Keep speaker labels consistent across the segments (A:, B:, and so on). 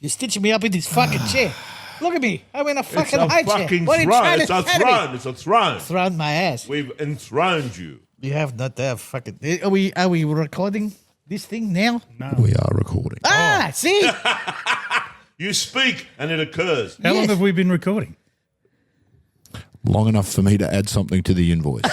A: You're stitching me up in this fucking chair. Look at me. I'm in a fucking high chair.
B: Fucking
A: What are you
B: throne.
A: trying
B: It's
A: to
B: a
A: say to me?
B: throne. It's a throne.
A: Thrown my ass.
B: We've enthroned you.
A: You have not fucking. Are we recording this thing now?
C: No. We are recording.
A: See?
B: You speak and it occurs.
C: How long have we been recording?
D: Long enough for me to add something to the invoice.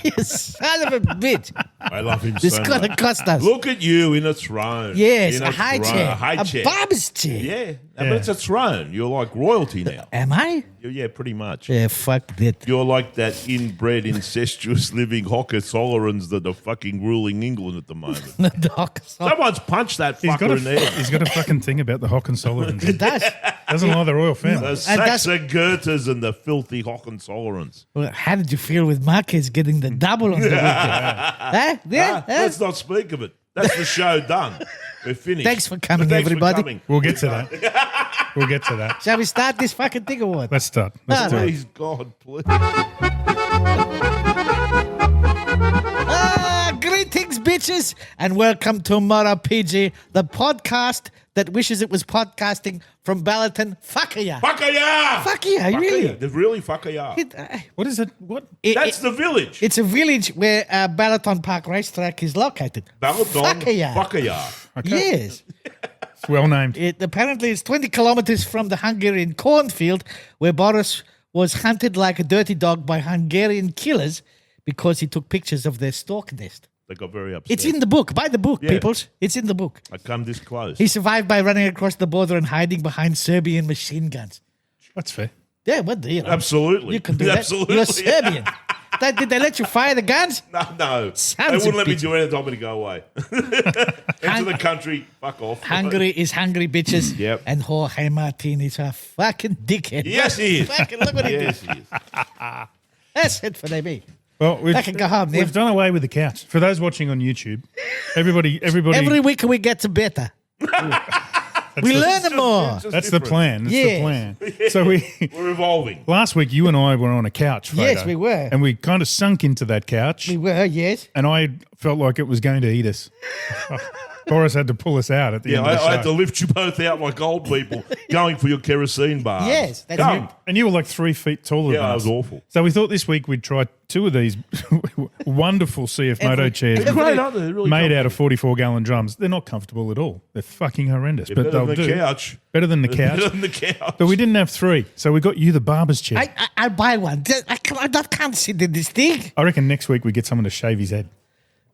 A: You son of a bitch.
B: I love him
A: This
B: so
A: going to
B: much.
A: cost us.
B: Look at you in a throne.
A: Yes,
B: in
A: a high
B: throne,
A: chair.
B: A high chair.
A: barber's chair.
B: Yeah, but it's a throne. You're like royalty now.
A: Am I?
B: Yeah, pretty much.
A: Yeah, fuck that.
B: You're like that inbred, incestuous living Hohenzollern's that are fucking ruling England at the moment.
A: The doc.
B: Someone's punched that fucker in there.
C: He's got a fucking thing about the Hohenzollern.
A: It does.
C: Doesn't like the royal family.
B: The
A: And that's-
B: Saxe-Goethers and the filthy Hohenzollerns.
A: Well, how did you feel with Marquez getting the double on the weekend? Huh? Yeah? Huh?
B: Let's not speak of it. That's the show done. We're finished.
A: Thanks for coming,
B: Thanks for
A: everybody.
B: coming.
C: We'll get to that. We'll get to that.
A: Shall we start this fucking thing or what?
C: Let's start. Let's do it.
B: Please, God, please.
A: Greetings, bitches, and welcome to MotoPG, the podcast that wishes it was podcasting from Balaton. Fuck ya.
B: Fuck ya!
A: Fuck ya, really?
B: They're really fuck ya.
C: What is it? What?
B: That's the village.
A: It's a village where Balaton Park Racetrack is located.
B: Balaton.
A: Fuck ya.
B: Fuck ya.
A: Yes.
C: It's well named.
A: Apparently, it's 20 kilometers from the Hungarian cornfield where Boris was hunted like a dirty dog by Hungarian killers because he took pictures of their stork nest.
B: They got very upset.
A: It's in the book. Buy the book,
B: Yeah.
A: peoples. It's in the book.
B: I come this close.
A: He survived by running across the border and hiding behind Serbian machine guns.
C: That's fair.
A: Yeah, what do you know?
B: Absolutely.
A: You can do that.
B: Absolutely.
A: You're Serbian. Did they let you fire the guns?
B: No.
A: Sons
B: They
A: of
B: wouldn't let me
A: bitches.
B: do anything. They told me to go away. Into the country. Fuck off.
A: Hungary is hungry, bitches.
B: Yep.
A: And Jorge Martin is a fucking dickhead.
B: Yes, he is.
A: Fucking look what he did.
B: Yes, he is.
A: That's it for me.
C: Well,
A: I can go home,
C: we've
A: Nev.
C: done away with the couch. For those watching on YouTube, everybody.
A: Every week we get to better. We learn more.
B: It's just
C: That's the
B: different.
C: plan. That's
A: Yes.
C: the plan. So
B: We're evolving.
C: last week you and I were on a couch. Freido,
A: Yes, we were.
C: and we kind of sunk into that couch.
A: We were, yes.
C: And I felt like it was going to eat us. Boris had to pull us out at the
B: Yeah,
C: end of the show.
B: I had to lift you both out like old people going for your kerosene bar.
A: Yes, that's
B: Come.
A: it.
C: And you were like 3 feet taller
B: Yeah,
C: than
B: that
C: us.
B: was awful.
C: So we thought this week we'd try 2 of these wonderful CF Moto chairs
B: They're great, aren't they? They're really
C: made out of
B: comfy.
C: 44-gallon drums. They're not comfortable at all. They're fucking horrendous.
B: Yeah,
C: but
B: better
C: they'll
B: than
C: do.
B: the couch.
C: Better than the couch.
B: Better than the couch.
C: But we didn't have 3. So we got you the barber's chair.
A: I'll buy one. I can't sit in this thing.
C: I reckon next week we get someone to shave his head.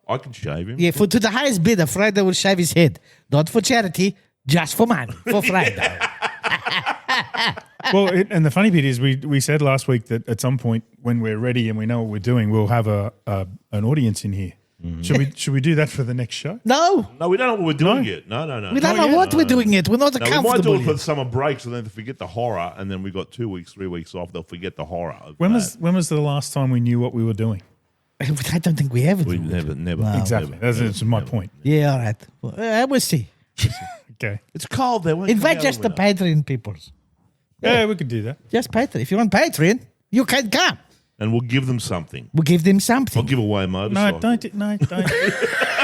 B: I can shave him.
A: Yeah, to the highest bidder, Freido will shave his head. Not for charity, just for money. For Freido.
C: Well, and the funny bit is we said last week that at some point when we're ready and we know what we're doing, we'll have an audience in here. Should we do that for the next show?
A: No,
B: No, we don't know what we're doing
C: No.
B: yet. No.
A: we don't know what we're doing yet. We're not
B: No, we might
A: comfortable
B: do it for the
A: yet.
B: summer breaks and then they forget the horror and then we got 2 weeks, 3 weeks off. They'll forget the horror. Of
C: When
B: that.
C: was the last time we knew what we were doing?
A: I don't think we ever
B: We
A: do.
B: never.
C: Exactly. That's my point.
A: Yeah, all right. Well, we'll see.
C: Okay.
B: It's cold there.
A: Invite just the Patreon peoples.
C: Yeah, we could do that.
A: Just Patreon. If you're on Patreon, you can come.
B: And we'll give them something.
A: We'll give them
B: I'll
A: something.
B: give away a motorcycle.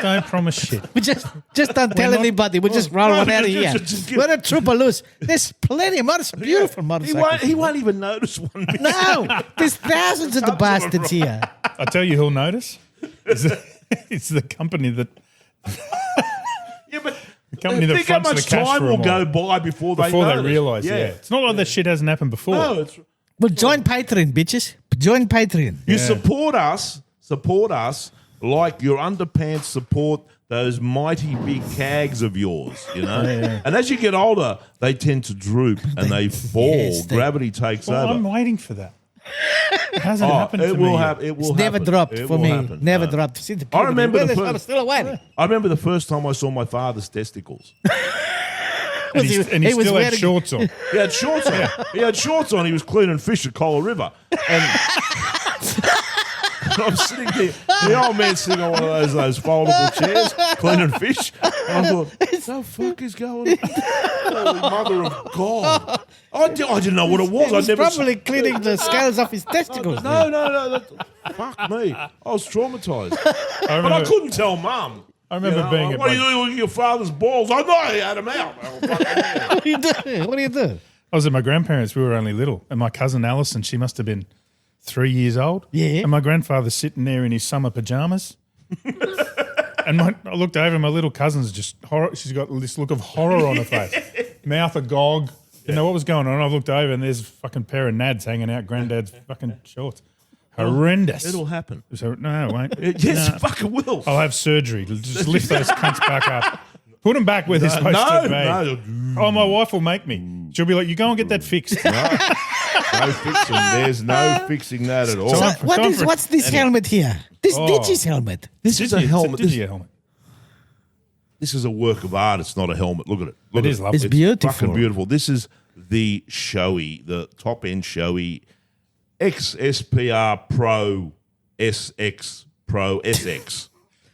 C: Don't promise shit.
A: We just don't tell
C: not-
A: anybody. We'll just roll
B: No,
A: one out of
B: just-
A: here.
B: just give-
A: We're a trooper loose. There's plenty of motorcycles. Beautiful
B: He
A: motorcycles.
B: won't even notice one.
A: No, there's thousands of the bastards here.
C: I tell you who'll notice. It's the company that
B: Yeah, but
C: company that
B: think how
C: fronts the
B: much
C: cash
B: time
C: for
B: will
C: them all.
B: go by before they notice.
C: realise. Yeah. It's not like that shit hasn't happened before.
B: No, it's
A: Well, join Patreon, bitches. Join Patreon.
B: you
C: Yeah.
B: support us like your underpants support those mighty big cags of yours, you know. And as you get older, they tend to droop and they fall.
A: yes,
B: Gravity takes
C: Well,
B: over.
C: I'm waiting for that. It hasn't happened
B: it
C: to
B: will
C: me.
B: happen. It will
A: It's never
B: happen.
A: dropped
B: It
A: for
B: will
A: me.
B: happen.
A: Never
B: No.
A: dropped. See the
B: I remember the
A: I'm
B: first-
A: still away.
B: I remember the first time I saw my father's testicles.
C: And he
A: He was
C: still had
A: wearing-
C: shorts on.
B: He had shorts on. He had shorts on. He was cleaning fish at Colla River. And I'm sitting there, the old man sitting on one of those foldable chairs, cleaning fish. And I thought, what the fuck is going on? Holy mother of God. I didn't know what it was.
A: He was
B: I never
A: probably cleaning the scales off his testicles.
B: No. Fuck me. I was traumatised.
C: I
B: But I
C: remember,
B: couldn't tell Mum.
C: I remember being at
B: what are you doing with your father's balls? I know he had them out.
A: What do you do? What do you do?
C: I was at my grandparents. We were only little, and my cousin Alison, she must have been 3 years old.
A: Yeah.
C: And my grandfather's sitting there in his summer pajamas. And I looked over, and my little cousin's just horror. She's got this look of horror on her face, mouth agog. You know what was going on? I looked over, and there's a fucking pair of nads hanging out granddad's fucking shorts. Horrendous.
B: It'll happen.
C: So, no, it won't.
B: Yes,
C: No.
B: it fucking will.
C: I'll have surgery to just lift those cunts back up. Put them back where they're supposed to be. Oh, my wife will make me. She'll be like, you go and get that fixed.
B: No fixing. There's no fixing that at all.
A: So what's this helmet here? This Digi's helmet.
B: This is a helmet.
C: It's a Digi helmet.
B: This is a work of art. It's not a helmet. Look at it. Look
C: It
B: at
C: is lovely.
A: It's beautiful.
B: Fucking beautiful. This is the Shoei, the top end Shoei XSPR Pro SX Pro SX.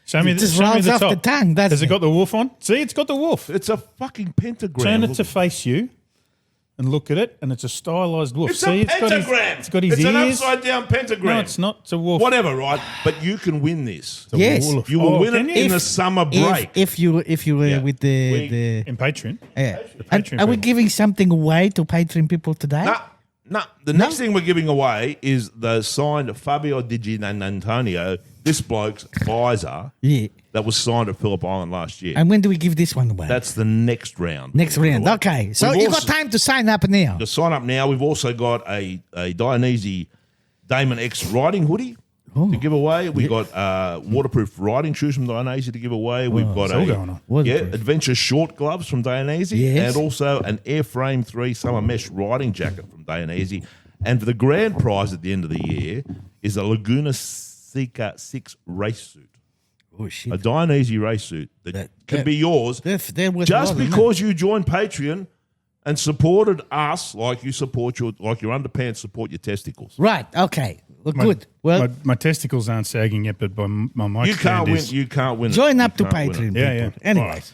C: Show me,
A: It just
C: show me
A: rolls
C: the
A: off
C: top.
A: the tongue, doesn't
C: Has it
A: it?
C: got the wolf on? See, it's got the wolf.
B: It's a fucking pentagram.
C: Turn it
B: Look
C: to
B: at
C: face you and look at it, and it's a stylized wolf.
B: It's
C: See,
B: a pentagram.
C: It's got his
B: it's
C: ears.
B: an upside down pentagram.
C: No, it's not. It's a wolf.
B: Whatever, right? But you can win this.
C: It's a
A: Yes.
C: wolf.
B: You will
C: Oh,
B: win
C: can
B: it
C: you?
B: in the summer break.
A: If you were
B: Yeah.
A: with the
C: In Patreon.
A: yeah.
C: Patreon
A: Are we
C: people.
A: giving something away to Patreon people today?
B: No. The next thing we're giving away is the signed Fabio Di Giannantonio, this bloke's visor
A: Yeah.
B: that was signed at Phillip Island last year.
A: And when do we give this one away?
B: That's the next round.
A: Next round. Okay. So
B: We've
A: you got
B: also-
A: time to sign up now.
B: To sign up now, we've also got a Dionysi Damon X riding hoodie to give away. We've got waterproof riding shoes from Dionysi to give away. We've got
C: it's all going on.
A: Waterproof.
B: adventure short gloves from Dionysi,
A: Yes.
B: and also an Airframe 3 summer mesh riding jacket from Dionysi. And for the grand prize at the end of the year is a Laguna Seca 6 race suit.
A: Oh shit.
B: A Dionysi race suit that can be yours
A: They're worth
B: just
A: a lot of
B: because you joined Patreon and supported us like you support your underpants support your testicles.
A: money. Right. Okay. Well, good. Well,
C: my testicles aren't sagging yet, but my mic
B: You can't
C: stand
B: win.
C: is.
B: You can't win.
A: join
B: it.
A: up to
B: You can't win
A: Patreon.
B: it.
C: Yeah,
A: people.
C: yeah.
A: Anyways.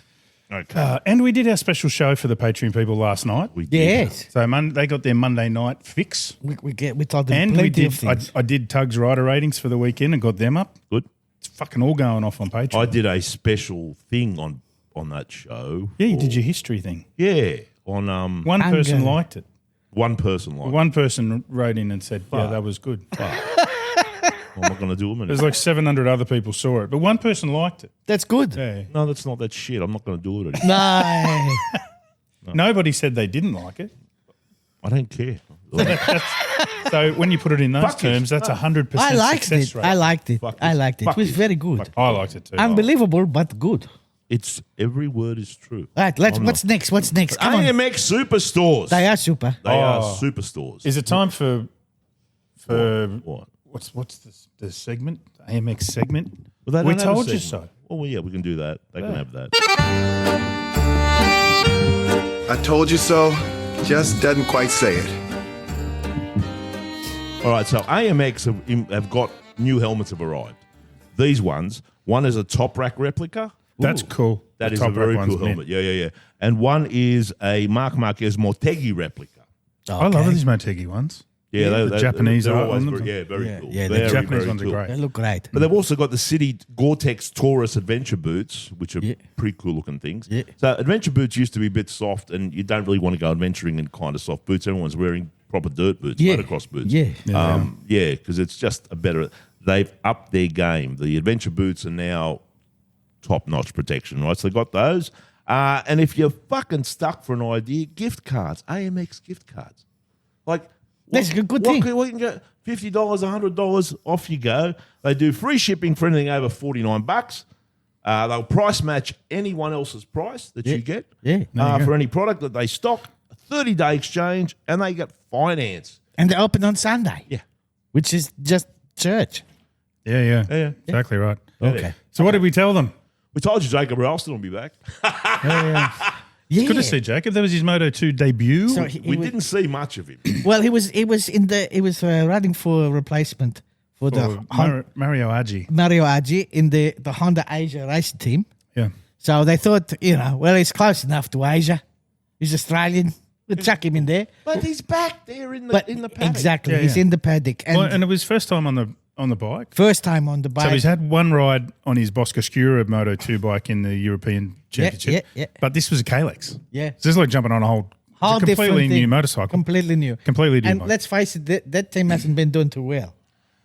B: Okay.
C: And we did our special show for the Patreon people last night.
B: We did.
A: Yes.
C: So they got their Monday night fix.
A: We told them
C: And we
A: plenty
C: did.
A: of things.
C: I did Tug's rider ratings for the weekend and got them up.
B: Good.
C: It's fucking all going off on Patreon.
B: I did a special thing on that show.
C: Yeah, you did your history thing.
B: Yeah, on
C: One person
A: Hungary.
C: liked it.
B: one person like.
C: One person wrote in and said, "Yeah, that was good."
B: I'm not going to do them.
C: There's like 700 other people saw it, but one person liked it.
A: That's good.
C: Yeah.
B: No, that's not that shit. I'm not going to do it anymore.
A: No.
C: Nobody said they didn't like it.
B: I don't care.
C: So when you put it in those
B: Fuck it.
C: terms, that's 100%
A: I liked
C: success
A: it.
C: rate.
A: I liked it.
B: Fuck
A: I
B: it.
A: liked it.
B: Fuck
A: It was
B: it.
A: very good.
C: I liked it too.
A: Unbelievable, but good.
B: It's every word is true.
A: All right. What's next? What's next? Come on.
B: AMX superstores.
A: They are super.
B: They are
C: Oh.
B: superstores.
C: Is it time for
B: What?
C: what's the segment? AMX segment?
B: Well, they
C: We
B: don't have a
C: told you
B: segment.
C: so.
B: Oh, well, yeah, we can do that. They can have that.
E: I told you so, just doesn't quite say it.
B: All right, so AMX have got new helmets have arrived. These ones, one is a top rack replica.
C: That's cool.
B: That
C: The
B: is a
C: top
B: very
C: rack
B: cool
C: one's
B: helmet. Yeah. And one is a Marc Marquez Motegi replica.
C: I love these Motegi ones.
B: Yeah,
C: the Japanese
B: they're
C: art
B: always
C: on them.
B: very cool.
A: Yeah, the
B: very,
C: Japanese
B: very
C: ones are
B: cool.
C: great.
A: They look great.
B: But they've also got the City Gore-Tex Taurus adventure boots, which are
A: Yeah.
B: pretty cool looking things.
A: Yeah.
B: So adventure boots used to be a bit soft, and you don't really want to go adventuring in kind of soft boots. Everyone's wearing proper dirt boots,
A: Yeah.
B: motocross boots.
A: Yeah.
B: Because it's just a better. They've upped their game. The adventure boots are now top-notch protection, right? So they got those. And if you're fucking stuck for an idea, gift cards, AMX gift cards, like.
A: That's a good thing.
B: We can go $50, $100 off you go. They do free shipping for anything over $49. They'll price match anyone else's price that you get
A: Yeah.
B: for any product that they stock. A 30-day exchange, and they get finance.
A: And they open on Sunday.
B: Yeah.
A: Which is just church.
C: Yeah. Exactly right.
A: Okay.
C: So what did we tell them?
B: We told you Jacob Ralston will be back.
A: Yeah.
C: Good to see Jacob. That was his Moto 2 debut.
A: So
B: We didn't see much of him.
A: Well, he was running for a replacement for the
C: Mario Aggi.
A: Mario Aggi in the Honda Asia racing team.
C: Yeah.
A: So they thought, well, he's close enough to Asia. He's Australian. We'll chuck him in there.
B: But he's back there in the
A: But
B: paddock.
A: exactly,
C: Yeah,
A: he's
C: yeah.
A: in the paddock. And
C: And it was first time on on the bike.
A: First time on the bike.
C: So he's had one ride on his Bosca Moto 2 bike in the European Championship.
A: yeah.
C: But this was a Kalex.
A: Yeah.
C: So this is like jumping on a whole completely
A: different
C: new
A: thing.
C: motorcycle.
A: Completely new.
C: Completely new
A: And
C: bike.
A: let's face it, that team hasn't been doing too well.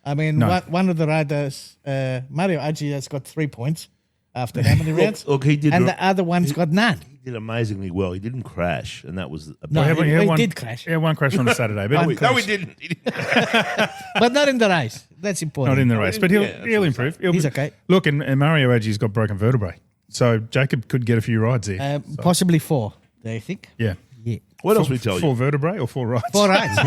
A: I mean,
C: No.
A: one of the riders, Mario Aggi, has got 3 points after how many rounds?
B: Look, he did.
A: And the other one's got none.
B: He did amazingly well. He didn't crash, and that was a
A: No,
B: big-
A: he did crash.
C: Yeah, one crash on a Saturday. But
B: No, he didn't. He didn't.
A: But not in the race. That's important.
C: not in the race. But he'll,
B: Yeah, that's
C: he'll
B: what I'm
C: improve.
A: He's okay.
C: Look, and Mario Aggi's got broken vertebrae. So Jacob could get a few rides there.
A: Possibly 4, do you think?
C: Yeah.
A: Yeah.
B: What else we tell you?
C: 4 vertebrae or 4 rides?
A: 4 rides.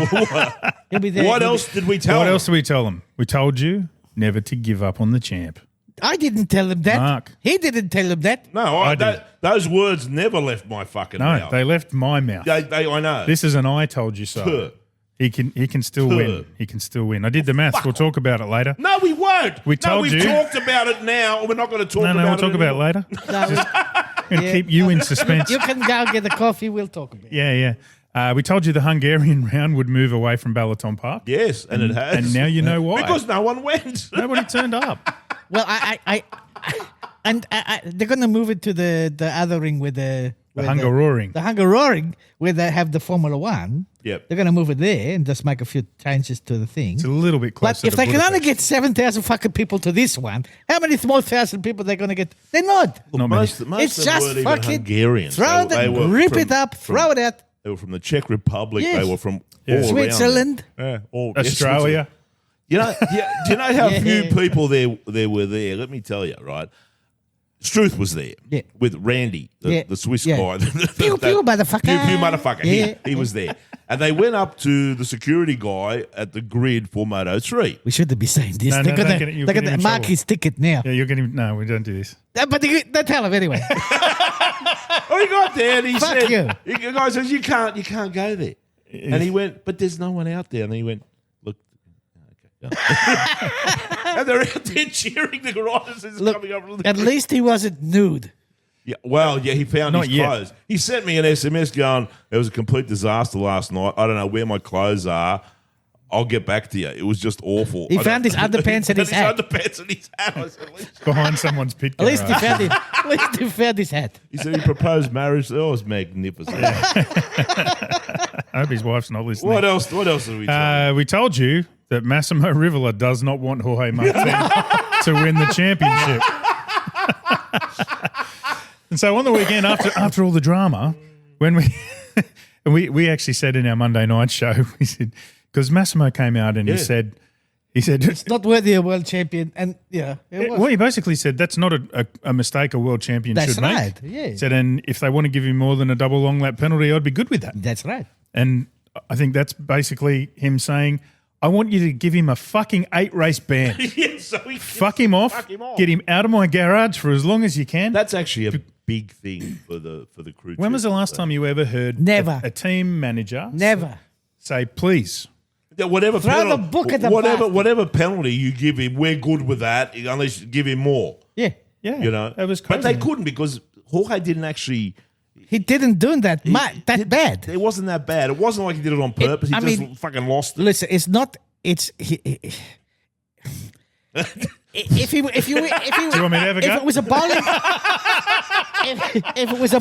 A: He'll be there.
B: What
A: He'll be-
B: else did we tell
C: What
B: him?
C: else did we tell them? We told you never to give up on the champ.
A: I didn't tell him that.
C: Mark.
A: He didn't tell him that.
B: No,
C: I did.
B: those words never left my fucking
C: No,
B: mouth.
C: they left my mouth.
B: I know.
C: This is an I told you so.
B: Tuh.
C: He can still win. He can still win. I did the maths. We'll talk about it later.
B: No, we won't.
C: We told
B: we've
C: you.
B: talked about it now, and we're not going to talk
C: No,
B: about
C: we'll
B: it
C: talk about it
B: anymore.
C: later.
A: No,
C: I'm going to keep you in suspense.
A: you can go get a coffee. We'll talk about it.
C: Yeah. We told you the Hungarian round would move away from Balaton Park.
B: Yes, and it has.
C: And now you know why.
B: Because no one went.
C: Nobody turned up.
A: Well, they're going to move it to the other ring with the
C: Hungaroring.
A: The Hungaroring, where they have the Formula One.
B: Yep.
A: They're going to move it there and just make a few changes to the thing.
C: It's a little bit closer.
A: But if
C: to
A: they can only
C: Budapest.
A: get 7,000 fucking people to this one, how many more thousand people they're going to get? They're not.
C: Not many.
B: most
A: It's
B: of them
A: just
B: weren't even
A: fucking
B: Hungarians.
A: throw
B: They were
A: rip
B: from-
A: it up,
B: from-
A: throw it out.
B: They were from the Czech Republic.
A: Yes.
B: They were from
C: Yeah.
B: all around
A: Switzerland.
B: there. Yeah, all
C: Australia.
B: You know, do you know how
A: Yeah.
B: few people there were there? Let me tell you, right? Struth was there with Randy, the Swiss guy.
A: Pew, pew, motherfucker.
B: Pew, pew, motherfucker.
A: Yeah.
B: He was there. And they went up to the security guy at the grid for Moto 3.
A: We shouldn't be saying this.
C: No,
A: they're
C: no,
A: going
C: you'll
A: to
C: get him in
A: mark
C: trouble.
A: his ticket now.
C: Yeah, you're getting. No, we don't do this.
A: But they tell him anyway.
B: Oh, he got there and he
A: Fuck
B: said,
A: you.
B: the guy says, you can't go there. And he went, but there's no one out there. And he went, look. Okay, and they're out there cheering the riders as
A: Look,
B: coming up.
A: at least he wasn't nude.
B: Yeah, well, yeah, he found
C: Not
B: his
C: yet.
B: clothes. He sent me an SMS going, it was a complete disaster last night. I don't know where my clothes are. I'll get back to you. It was just awful.
A: He found his underpants and his hat.
B: underpants and his hat. I said,
C: Behind someone's pit.
A: At least he
C: garage.
A: found it. At least he found his hat.
B: he said he proposed marriage. Oh, it was magnificent.
C: I hope his wife's not listening.
B: What else did we tell?
C: We told you that Massimo Rivola does not want Jorge Martin to win the championship. And so on the weekend, after all the drama, when we actually said in our Monday night show, we said, because Massimo came out and he said
A: It's not worthy of world champion. And yeah, it was.
C: well, he basically said that's not a mistake a world champion
A: That's
C: should make.
A: right, yeah.
C: He said, and if they want to give him more than a double long lap penalty, I'd be good with that.
A: That's right.
C: And I think that's basically him saying, I want you to give him a fucking 8-race ban.
B: Yeah, so he
C: Fuck him off.
B: Fuck him off.
C: Get him out of my garage for as long as you can.
B: That's actually a big thing for the crew.
C: When was the last time you ever heard
A: Never.
C: a team manager
A: Never.
C: say, please?
B: Yeah, whatever
A: Throw
B: penalty,
A: the book at the
B: whatever
A: bastard.
B: whatever penalty you give him, we're good with that. Unless you give him more,
A: Yeah.
C: Yeah.
B: you know.
C: That was
B: but
C: crazy.
B: they couldn't because Jorge didn't actually.
A: He didn't do that bad.
B: It wasn't that bad. It wasn't like he did it on purpose.
A: I
B: He just
A: mean-
B: fucking lost it.
A: Listen, it's not. It's if you
C: Do you want me to have a
A: if
C: go?
A: it was a bowling, if it was a,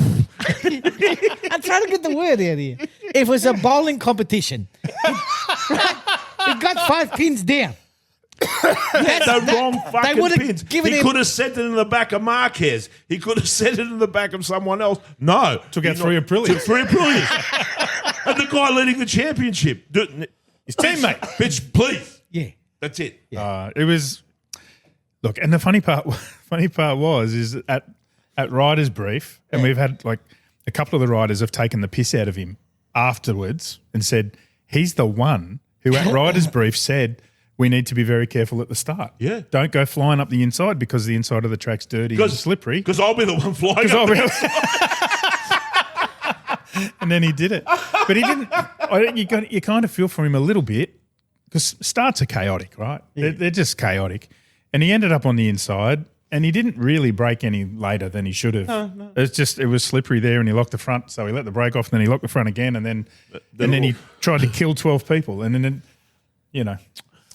A: I'm trying to get the word out here. If it was a bowling competition, he got 5 pins down.
B: The wrong
A: they
B: fucking
A: would've
B: pins.
A: given
B: He
A: him-
B: could have set it in the back of Marquez. He could have set it in the back of someone else. No.
C: Took out
B: He
C: 3
B: not-
C: Aprilias.
B: Took 3 Aprilias. And the guy leading the championship.
C: His teammate.
B: Bitch, please.
A: Yeah.
B: That's it.
C: It was look, and the funny part was at riders brief, and we've had like a couple of the riders have taken the piss out of him afterwards and said he's the one who at riders brief said we need to be very careful at the start.
B: Yeah.
C: Don't go flying up the inside because the inside of the track's dirty and slippery.
B: Because I'll be the one flying
C: Because
B: up.
C: and then he did it, but he didn't. You kind of feel for him a little bit because starts are chaotic, right? They're just chaotic, and he ended up on the inside, and he didn't really brake any later than he should have. No. It was slippery there, and he locked the front, so he let the brake off, and then he locked the front again, and then he tried to kill 12 people, and then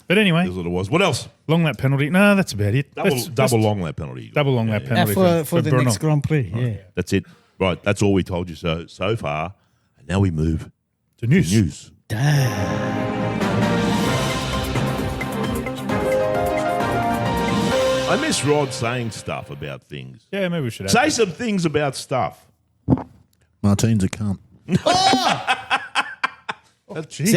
C: But anyway,
B: That's what it was. What else?
C: long lap penalty. No, that's about it.
B: Double long lap penalty.
C: Double long lap penalty
A: For the next Grand Prix, yeah.
B: That's it. Right. That's all we told you so far. And now we move
C: The news.
B: to news. I miss Rod saying stuff about things.
C: Yeah, maybe we should
B: Say some things about stuff.
D: Martine's a cunt.
A: See,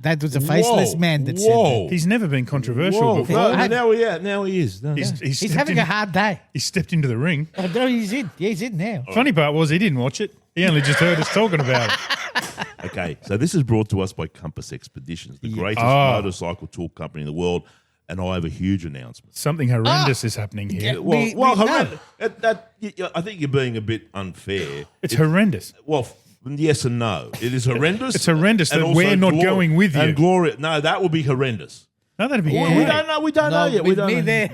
A: that was a faceless man that said that.
C: He's never been controversial
B: Whoa.
C: before.
B: No, now he is. No,
A: He's having a hard day.
C: He stepped into the ring.
A: Oh, no, he's in. Yeah, he's in now.
C: Funny part was he didn't watch it. He only just heard us talking about it.
B: Okay, so this is brought to us by Compass Expeditions, the greatest motorcycle tour company in the world, and I have a huge announcement.
C: Something horrendous is happening here.
B: I think you're being a bit unfair.
C: It's horrendous.
B: Well, yes and no. It is horrendous.
C: It's horrendous
B: and
C: that
B: also
C: we're not going with you.
B: And Gloria, no, that would be horrendous.
C: No, that'd be
B: We
C: great.
B: don't know. We don't know yet. We
A: With
B: don't
A: me
B: know.
A: there.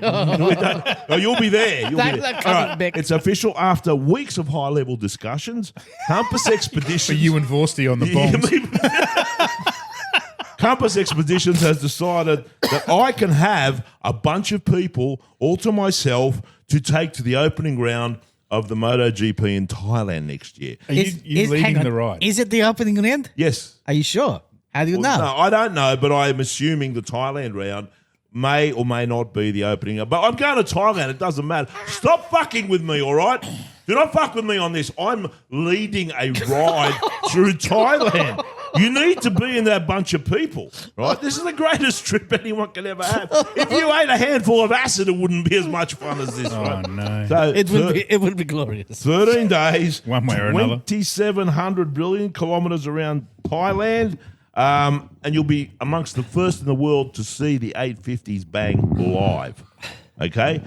B: No, you'll be there. You'll be there.
A: That
B: All
A: coming
B: right,
A: back.
B: it's official. After weeks of high-level discussions, Compass Expeditions.
C: For you and Vorsty on the bombs.
B: Compass Expeditions has decided that I can have a bunch of people all to myself to take to the opening round of the MotoGP in Thailand next year.
C: Are you leading
A: hang on.
C: the ride?
A: Is it the opening round?
B: Yes.
A: Are you sure? How do you know?
B: No, I don't know, but I am assuming the Thailand round may or may not be the opening. But I'm going to Thailand. It doesn't matter. Stop fucking with me, all right? Do not fuck with me on this. I'm leading a ride through Thailand. You need to be in that bunch of people, right? This is the greatest trip anyone can ever have. If you ate a handful of acid, it wouldn't be as much fun as this, right?
C: Oh, no.
B: So
A: It would be glorious.
B: 13 days,
C: One way or another.
B: 2,700 billion kilometres around Thailand, and you'll be amongst the first in the world to see the 850s bang live. Okay,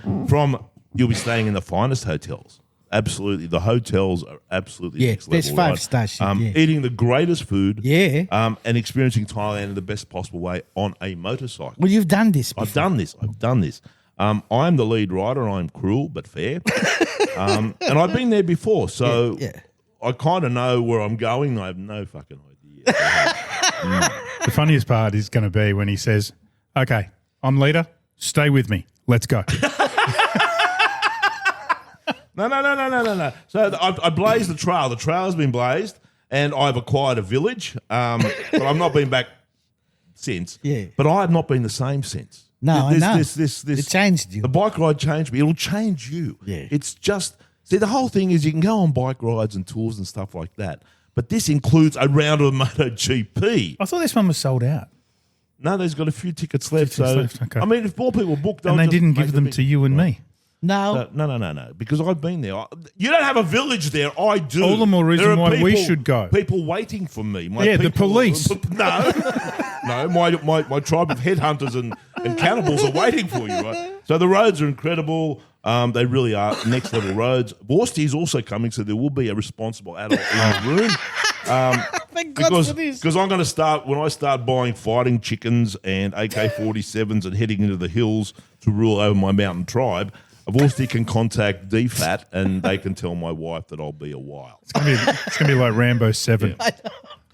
B: you'll be staying in the finest hotels. Absolutely, the hotels are absolutely
A: Yeah,
B: next level.
A: there's 5
B: right?
A: star shit, yeah.
B: Eating the greatest food,
A: Yeah.
B: and experiencing Thailand in the best possible way on a motorcycle.
A: Well, you've done this before.
B: I've done this. I'm the lead rider. I'm cruel but fair, and I've been there before, so
A: Yeah.
B: I kind of know where I'm going. I have no fucking idea.
C: The funniest part is going to be when he says, okay, I'm leader. Stay with me. Let's go.
B: No. So I blazed the trail. The trail has been blazed, and I've acquired a village. But I've not been back since.
A: Yeah.
B: But I have not been the same since.
A: No, I know.
B: This
A: It changed you.
B: The bike ride changed me. It'll change you.
A: Yeah.
B: It's just the whole thing is you can go on bike rides and tours and stuff like that. But this includes a round of MotoGP.
C: I thought this one was sold out.
B: No, there's got a few tickets left.
C: Tickets
B: so
C: left, okay.
B: I mean, if more people book,
C: And they didn't give them to you and me.
A: No.
B: No. Because I've been there. You don't have a village there. I do.
C: All the more reason
B: There are
C: why we should go.
B: People waiting for me.
C: The police.
B: No, my tribe of headhunters and cannibals are waiting for you, right? So the roads are incredible. They really are next level roads. Borsty is also coming, so there will be a responsible adult in the room.
A: Thank God for this.
B: Because I'm going to start, when I start buying fighting chickens and AK-47s and heading into the hills to rule over my mountain tribe, Borsty can contact DFAT and they can tell my wife that I'll be a while.
C: It's gonna be like Rambo 7.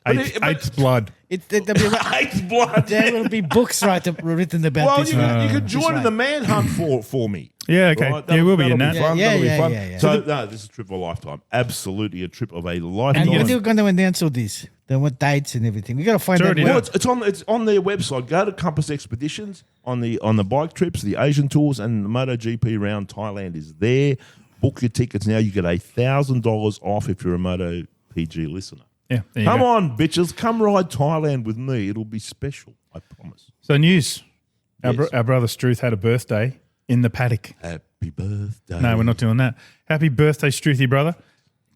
C: Eighth blood.
A: There'll be,
B: Eighth blood.
A: there will be books written about
B: Well,
A: this.
B: you
A: one.
B: can join in the manhunt for me.
C: Yeah, okay.
B: Right?
C: Yeah, we'll be in
B: that'll
C: that.
B: Fun.
A: Yeah,
B: That'll be
A: yeah,
B: fun.
A: yeah.
B: So, no, this is a trip of a lifetime. Absolutely a trip of a
A: And
B: lifetime.
A: when you're going to announce all this, then what dates and everything, we got to find
C: It's
A: out.
C: already
A: where-
C: done.
B: Well, it's on their website. Go to Compass Expeditions on the bike trips, the Asian tours, and the MotoGP round Thailand is there. Book your tickets now. You get $1,000 off if you're a MotoPG listener.
C: Yeah, there you
B: Come
C: go.
B: on, bitches. Come ride Thailand with me. It'll be special. I promise.
C: So news.
B: Yes.
C: Our brother Struth had a birthday in the paddock.
B: Happy birthday.
C: No, we're not doing that. Happy birthday, Struthy brother.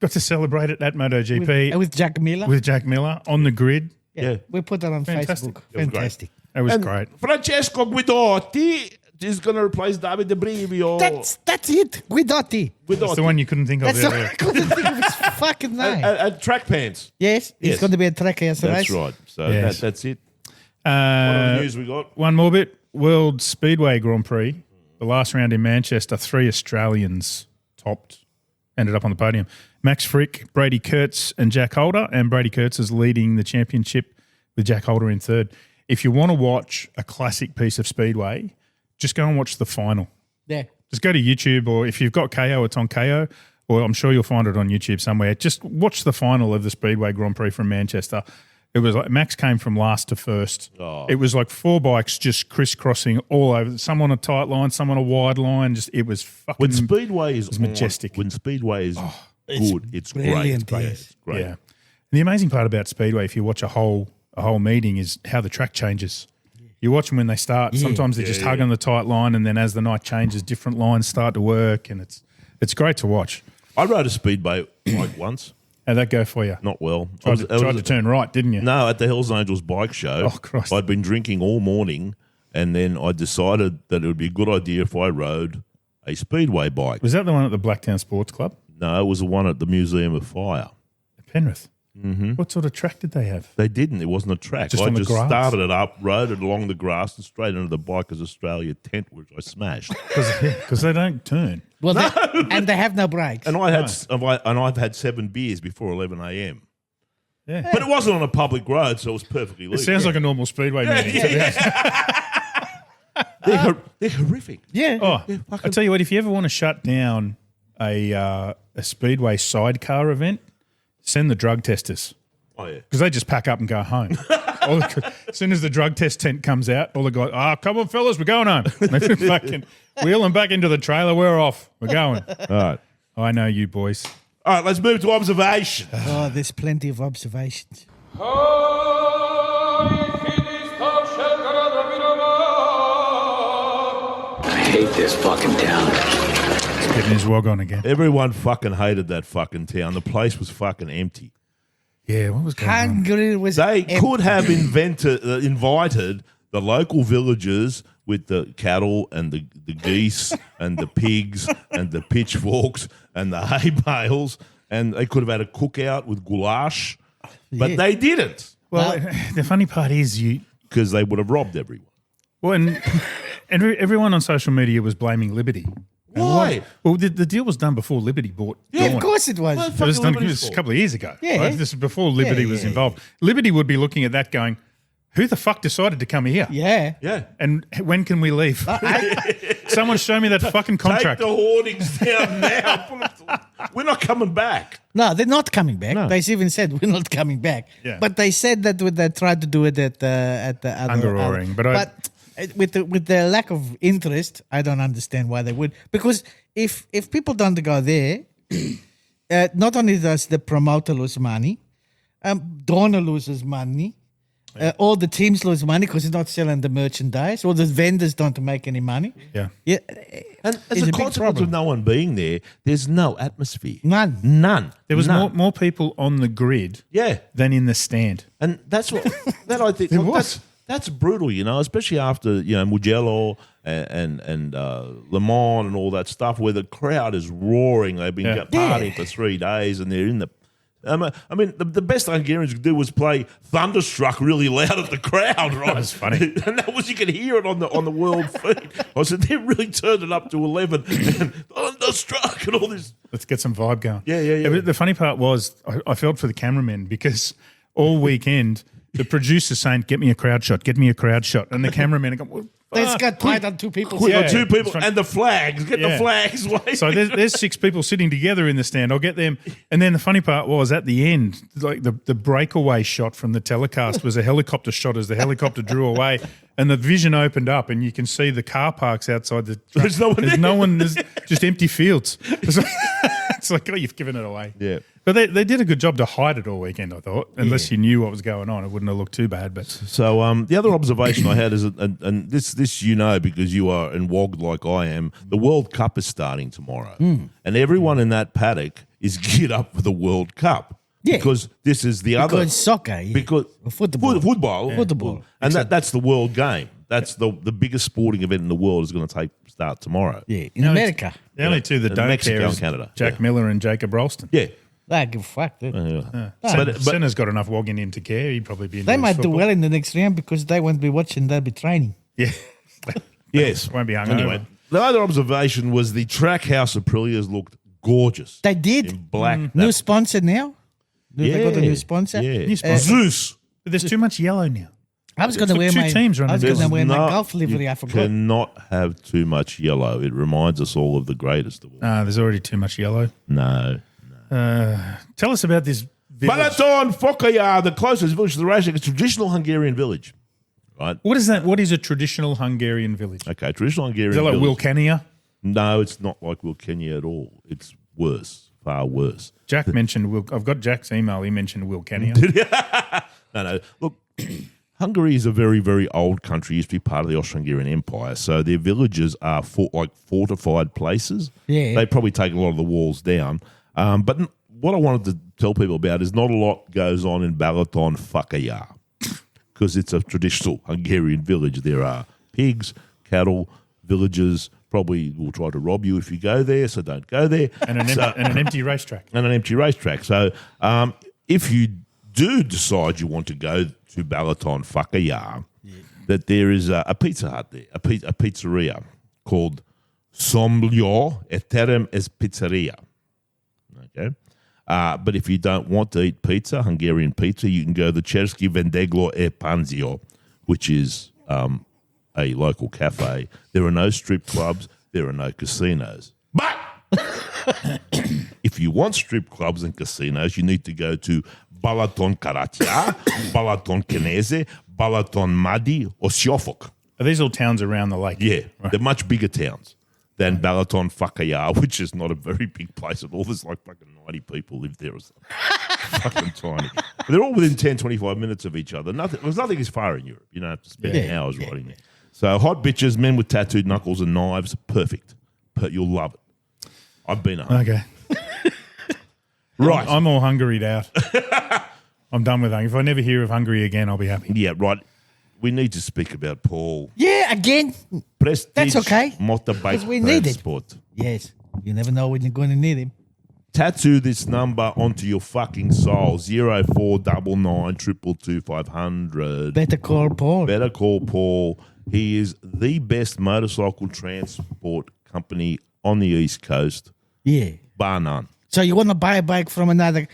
C: Got to celebrate it at MotoGP
A: with Jack Miller.
C: with Jack Miller on the grid.
B: Yeah.
A: We put that on
C: Fantastic.
A: Facebook.
B: It was great.
A: Fantastic.
C: It was
B: And
C: great.
B: Francesco Guidotti is going to replace Davide Brivio.
A: That's it. Guidotti.
C: That's the one you couldn't think of
A: That's all I
C: earlier.
A: couldn't think of his fucking name.
B: And track pants.
A: Yes, he's
B: Yes.
A: going to be a track race.
B: That's right. So
C: Yes.
B: that's it. What other news we got?
C: One more bit. World Speedway Grand Prix. The last round in Manchester, 3 Australians ended up on the podium. Max Frick, Brady Kurtz and Jack Holder. And Brady Kurtz is leading the championship with Jack Holder in third. if you want to watch a classic piece of speedway, just go and watch the final.
A: Yeah.
C: Just go to YouTube, or if you've got KO, it's on KO, or I'm sure you'll find it on YouTube somewhere. Just watch the final of the Speedway Grand Prix from Manchester. It was like Max came from last to first.
B: Oh.
C: It was like 4 bikes just crisscrossing all over. Some on a tight line, some on a wide line. Just it was fucking.
B: When Speedway is
C: majestic.
B: When Speedway is good, it's great.
A: brilliant,
B: Yeah,
A: yes.
B: it's great.
C: Yeah. And the amazing part about Speedway, if you watch a whole meeting, is how the track changes. You watch them when they start. Sometimes they just hug on the tight line, and then as the night changes, different lines start to work, and it's great to watch.
B: I rode a Speedway bike once.
C: How'd that go for you?
B: Not well.
C: Tried to turn right, didn't you?
B: No, at the Hells Angels bike show.
C: Oh, Christ.
B: I'd been drinking all morning, and then I decided that it would be a good idea if I rode a Speedway bike.
C: Was that the one at the Blacktown Sports Club?
B: No, it was the one at the Museum of Fire.
C: At Penrith? Mm-hmm. What sort of track did they have?
B: They didn't. It wasn't a track.
C: Just
B: I
C: on the
B: just
C: grass?
B: started it up, rode it along the grass, and straight into the Bikers Australia tent, which I smashed.
C: Because they don't turn.
A: Well, and they have no brakes.
B: And I've had 7 beers before 11 a.m.
C: Yeah.
B: But it wasn't on a public road, so it was perfectly legal.
C: It sounds like a normal Speedway meeting.
B: They're horrific.
A: Yeah.
C: Oh, I tell you what, if you ever want to shut down a Speedway sidecar event, send the drug testers.
B: Oh, yeah.
C: Because they just pack up and go home. As soon as the drug test tent comes out, all the guys, come on, fellas, we're going home. They fucking wheel them back into the trailer. We're off. We're going.
B: All right.
C: I know you boys.
B: All right, let's move to observation.
A: Oh, there's plenty of observations.
F: I hate this fucking town.
C: It's getting his wog on again.
B: Everyone fucking hated that fucking town. The place was fucking empty.
C: Yeah, what was going on?
A: Hungary was
B: They
A: empty.
B: could have invited the local villagers with the cattle and the geese and the pigs and the pitchforks and the hay bales, and they could have had a cookout with goulash, but
A: Yeah.
B: they didn't
C: Well, the funny part is
B: because they would have robbed everyone.
C: Well, and everyone on social media was blaming Liberty. And
B: Why?
C: Well, the deal was done before Liberty bought.
A: Yeah, of
C: Dorna.
A: course it was.
B: Well,
C: It was done
B: Liberty's
C: it was a
B: fault.
C: couple of years ago.
A: Yeah.
C: Right? This is before Liberty was involved. Liberty would be looking at that going, who the fuck decided to come here?
A: Yeah.
B: Yeah.
C: And when can we leave? Someone show me that fucking contract.
B: Take the hoardings down now. We're not coming back.
A: No, they're not coming back.
B: No.
A: They even said we're not coming back.
C: Yeah.
A: But they said that they tried to do it at the other.
C: Hungaroring, but
A: with the lack of interest, I don't understand why they would. Because if people don't go there, not only does the promoter lose money, Dorna loses money. All the teams lose money because they're not selling the merchandise. All the vendors don't make any money.
C: Yeah.
A: Yeah,
B: And
A: it's
B: as a
A: big
B: consequence
A: problem.
B: of no one being there, there's no atmosphere.
A: None.
B: None.
C: There was
B: None.
C: more people on the grid
B: Yeah.
C: than in the stand.
B: And that's what that I think
C: It
B: look,
C: was.
B: that's brutal, especially after Mugello and Le Mans and all that stuff, where the crowd is roaring. They've been
C: Yeah.
B: partying for 3 days, and they're in the. I mean, the best Hungarians could do was play "Thunderstruck" really loud at the crowd, right?
C: That was funny.
B: and that was you could hear it on the world feed. I said they really turned it up to 11 and "Thunderstruck" and all this.
C: Let's get some vibe going.
B: Yeah.
C: But the funny part was I felt for the cameramen because all weekend the producer's saying, get me a crowd shot. And the cameramen are going, well,
A: They just got tied on two people.
B: We got
C: Yeah.
B: 2 people
C: It's fun-
B: and the flags. Get the
C: Yeah.
B: flags waving.
C: So there's 6 people sitting together in the stand. I'll get them. And then the funny part was at the end, like the breakaway shot from the telecast was a helicopter shot as the helicopter drew away and the vision opened up and you can see the car parks outside the truck.
B: There's no one there.
C: There's no one. There's just empty fields. It's like, oh, you've given it away.
B: Yeah.
C: But they did a good job to hide it all weekend, I thought. Unless you knew what was going on, it wouldn't have looked too bad. But
B: So the other observation I had is, and this because you are inwogged like I am, the World Cup is starting tomorrow, and everyone in that paddock is geared up for the World Cup.
A: Yeah.
B: Because this is the other
A: Because soccer, yeah.
B: because
A: Or football.
B: football, and that's the world game. That's the biggest sporting event in the world is going to start tomorrow.
A: Yeah, in America.
C: the only two that
B: And
C: don't
B: Mexico
C: care
B: and
C: is
B: Canada.
C: Jack
B: Yeah.
C: Miller and Jacob Rolston.
B: Yeah.
A: I give a fuck. Dude.
C: Senna's got enough wog in him to care. He'd probably be.
A: They
C: into
A: might do
C: football.
A: well in the next round because they won't be watching. They'll be training.
C: Yeah.
B: Yes.
C: Won't be hungover.
B: Anyway, the other observation was the Trackhouse Aprilias looked gorgeous.
A: They did.
B: In black.
A: New sponsor now. They got a new sponsor.
B: Yeah.
C: New sponsor.
B: Zeus.
C: But there's too much yellow now.
A: I was going to wear
C: two
A: my.
C: teams running
A: I was going to
C: together.
A: wear my
B: No-
A: golf livery.
B: you
A: I forgot.
B: cannot have too much yellow. It reminds us all of the greatest of all.
C: There's already too much yellow.
B: No.
C: Tell us about this village.
B: Balaton Fokaya, the closest village to the racetrack, a traditional Hungarian village. Right?
C: What is that? What is a traditional Hungarian village?
B: Okay, traditional Hungarian
C: Is that like
B: village.
C: Wilcannia?
B: No, it's not like Wilkenya at all. It's worse, far worse.
C: Jack mentioned I've got Jack's email. He mentioned Wilcannia.
B: No. Look, Hungary is a very, very old country. It used to be part of the Austro-Hungarian Empire. So their villages are fortified places.
A: Yeah.
B: They probably take a lot of the walls down. But what I wanted to tell people about is not a lot goes on in Balaton Fakaya because it's a traditional Hungarian village. There are pigs, cattle, villagers. Probably will try to rob you if you go there, so don't go there.
C: and an empty racetrack.
B: And an empty racetrack. So if you do decide you want to go to Balaton Fakaya, that there is a Pizza Hut there, a pizzeria called Somlyo Eterem es Pizzeria. Okay. But if you don't want to eat pizza, Hungarian pizza, you can go to Chersky Vendeglo e Panzio, which is a local cafe. There are no strip clubs. There are no casinos. But if you want strip clubs and casinos, you need to go to Balaton Karatia, Balaton Keneze, Balaton Madi, or Siofok.
C: Are these all towns around the lake?
B: Yeah,
C: Right.
B: they're much bigger towns than Balaton Fakaya, which is not a very big place at all. There's like fucking 90 people live there or something. Fucking tiny. But they're all within 10, 25 minutes of each other. Nothing is far in Europe. You don't have to spend hours riding there. So hot bitches, men with tattooed knuckles and knives, perfect. You'll love it. I've been home.
C: Okay.
B: Right.
C: I'm all Hungaried out. I'm done with Hungary. If I never hear of Hungary again, I'll be happy.
B: Yeah, right. We need to speak about Paul.
A: Yeah, again.
B: Prestige
A: That's okay.
B: motorbike
A: 'Cause we need it.
B: transport.
A: Yes. You never know when you're going to need him.
B: Tattoo this number onto your fucking soul. 0499 222 500.
A: Better call Paul.
B: Better call Paul. He is the best motorcycle transport company on the East Coast,
A: Yeah.
B: bar none.
A: So you want to buy a bike from another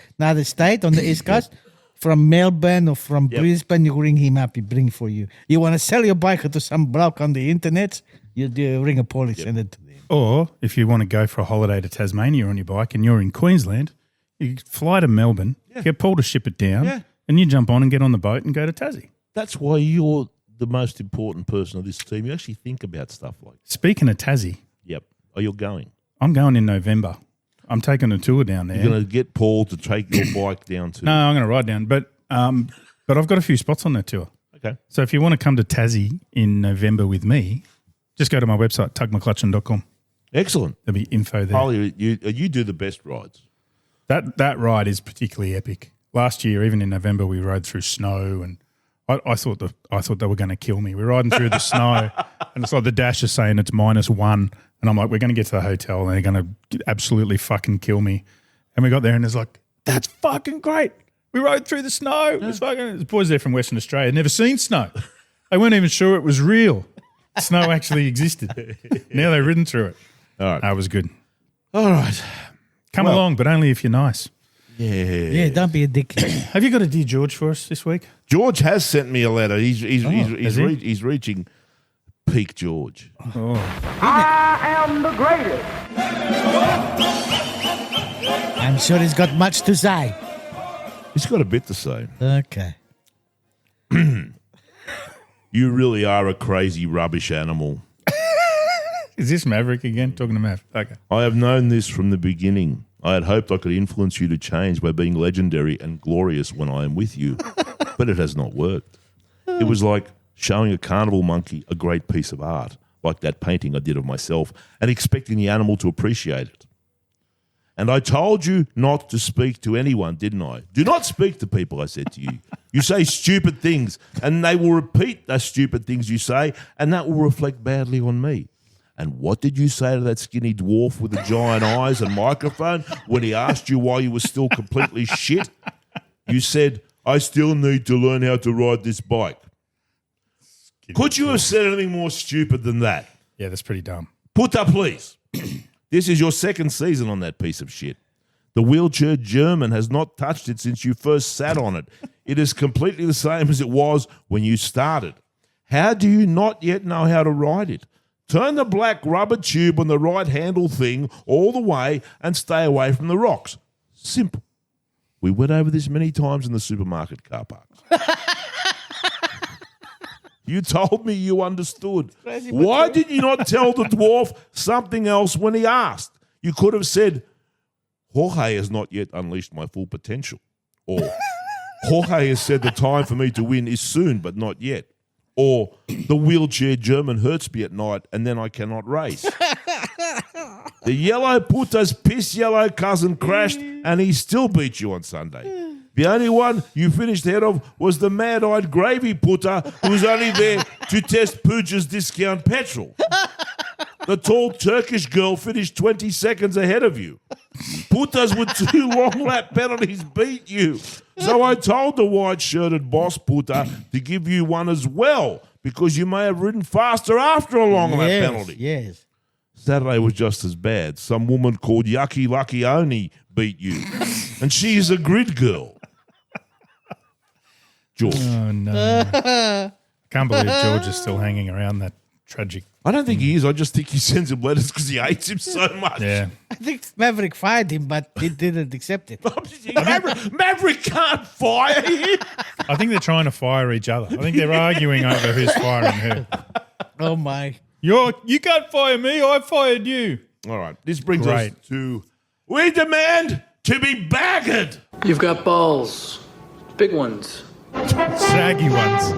A: state on the East Coast? From Melbourne or from Brisbane, you ring him up, he bring for you. You want to sell your bike to some bloke on the internet, you do ring a Paul, send it to them.
C: Or if you want to go for a holiday to Tasmania on your bike and you're in Queensland, you fly to Melbourne, get Paul to ship it down, and you jump on and get on the boat and go to Tassie.
B: That's why you're the most important person of this team. You actually think about stuff like that.
C: Speaking of Tassie,
B: Yep. Oh, you're going.
C: I'm going in November. I'm taking a tour down there.
B: You're going to get Paul to take your bike down to.
C: No, I'm going to ride down, but I've got a few spots on that tour.
B: Okay.
C: So if you want to come to Tassie in November with me, just go to my website, tugmcclutchin.com.
B: Excellent.
C: There'll be info there.
B: Holly, you do the best rides.
C: That ride is particularly epic. Last year, even in November, we rode through snow, and I thought they were going to kill me. We're riding through the snow, and it's like the dash is saying it's -1, and I'm like, we're going to get to the hotel, and they're going to absolutely fucking kill me. And we got there, and it's like, that's fucking great. We rode through the snow. It was fucking. The boys there from Western Australia had never seen snow. They weren't even sure it was real. Snow actually existed. Now they've ridden through it.
B: All right.
C: That was good.
B: All right.
C: Come along, but only if you're nice.
A: Yeah, don't be a dick.
C: Have you got a Dear George for us this week?
B: George has sent me a letter. He's
C: has he?
B: he's reaching peak George.
A: I'm sure he's got much to say.
B: He's got a bit to say.
A: Okay.
B: You really are a crazy rubbish animal.
C: Is this Maverick again? Talking to Mav. Okay.
B: I have known this from the beginning. I had hoped I could influence you to change by being legendary and glorious when I am with you, but it has not worked. It was like showing a carnival monkey a great piece of art, like that painting I did of myself, and expecting the animal to appreciate it. And I told you not to speak to anyone, didn't I? Do not speak to people, I said to you. You say stupid things, and they will repeat those stupid things you say, and that will reflect badly on me. And what did you say to that skinny dwarf with the giant eyes and microphone when he asked you why you were still completely shit? You said, I still need to learn how to ride this bike. Could you have said anything more stupid than that?
C: Yeah, that's pretty dumb.
B: Puta, please. This is your second season on that piece of shit. The wheelchair German has not touched it since you first sat on it. It is completely the same as it was when you started. How do you not yet know how to ride it? Turn the black rubber tube on the right handle thing all the way and stay away from the rocks. Simple. We went over this many times in the supermarket car parks. You told me you understood. Why did you not tell the dwarf something else when he asked? You could have said, Jorge has not yet unleashed my full potential. Or Jorge has said the time for me to win is soon, but not yet. Or the wheelchair German hurts me at night and then I cannot race. The yellow puta's piss yellow cousin crashed and he still beat you on Sunday. The only one you finished ahead of was the mad-eyed gravy putter who was only there to test Pooja's discount petrol. The tall Turkish girl finished 20 seconds ahead of you. Putas with 2 long lap penalties beat you. So I told the white-shirted boss puta to give you one as well because you may have ridden faster after a long lap penalty.
A: Yes.
B: Saturday was just as bad. Some woman called Yucky Lucky Oni beat you. And she is a grid girl. George.
C: Oh, no. Can't believe George is still hanging around that tragic.
B: I don't think he is. I just think he sends him letters because he hates him so much.
C: Yeah.
A: I think Maverick fired him, but he didn't accept it.
B: Maverick can't fire him.
C: I think they're trying to fire each other. I think they're arguing over who's firing who.
A: Oh, my.
C: You can't fire me. I fired you.
B: All right. This brings us to we demand to be baggered.
F: You've got balls. Big ones.
C: Saggy ones.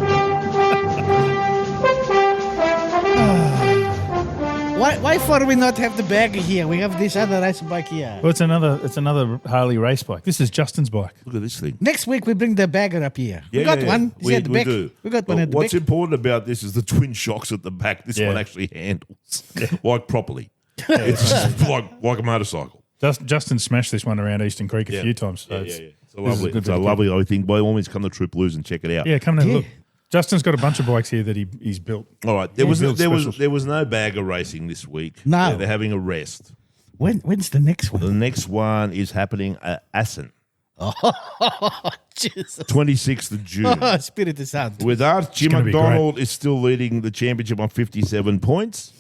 A: Why for we not have the bagger here? We have this other race bike here.
C: Well, it's another Harley race bike. This is Justin's bike.
B: Look at this thing.
A: Next week we bring the bagger up here. We got one. Is at the back?
B: do.
A: We got one at the
B: What's
A: back.
B: important about this is the twin shocks at the back. This one actually handles like properly. It's just like a motorcycle.
C: Justin smashed this one around Eastern Creek a few times. So
B: It's a lovely thing. By all means, come to Troop Blues and check it out.
C: Yeah, come and have a look. Justin's got a bunch of bikes here that he's built.
B: All right. There was no bagger racing this week.
A: No.
B: They're having a rest.
A: When's the next one?
B: The next one is happening at Assen.
A: Oh, Jesus.
B: 26th of June.
A: Oh, Spirit is out.
B: With Archie
C: gonna be
B: McDonald is still leading the championship on 57 points.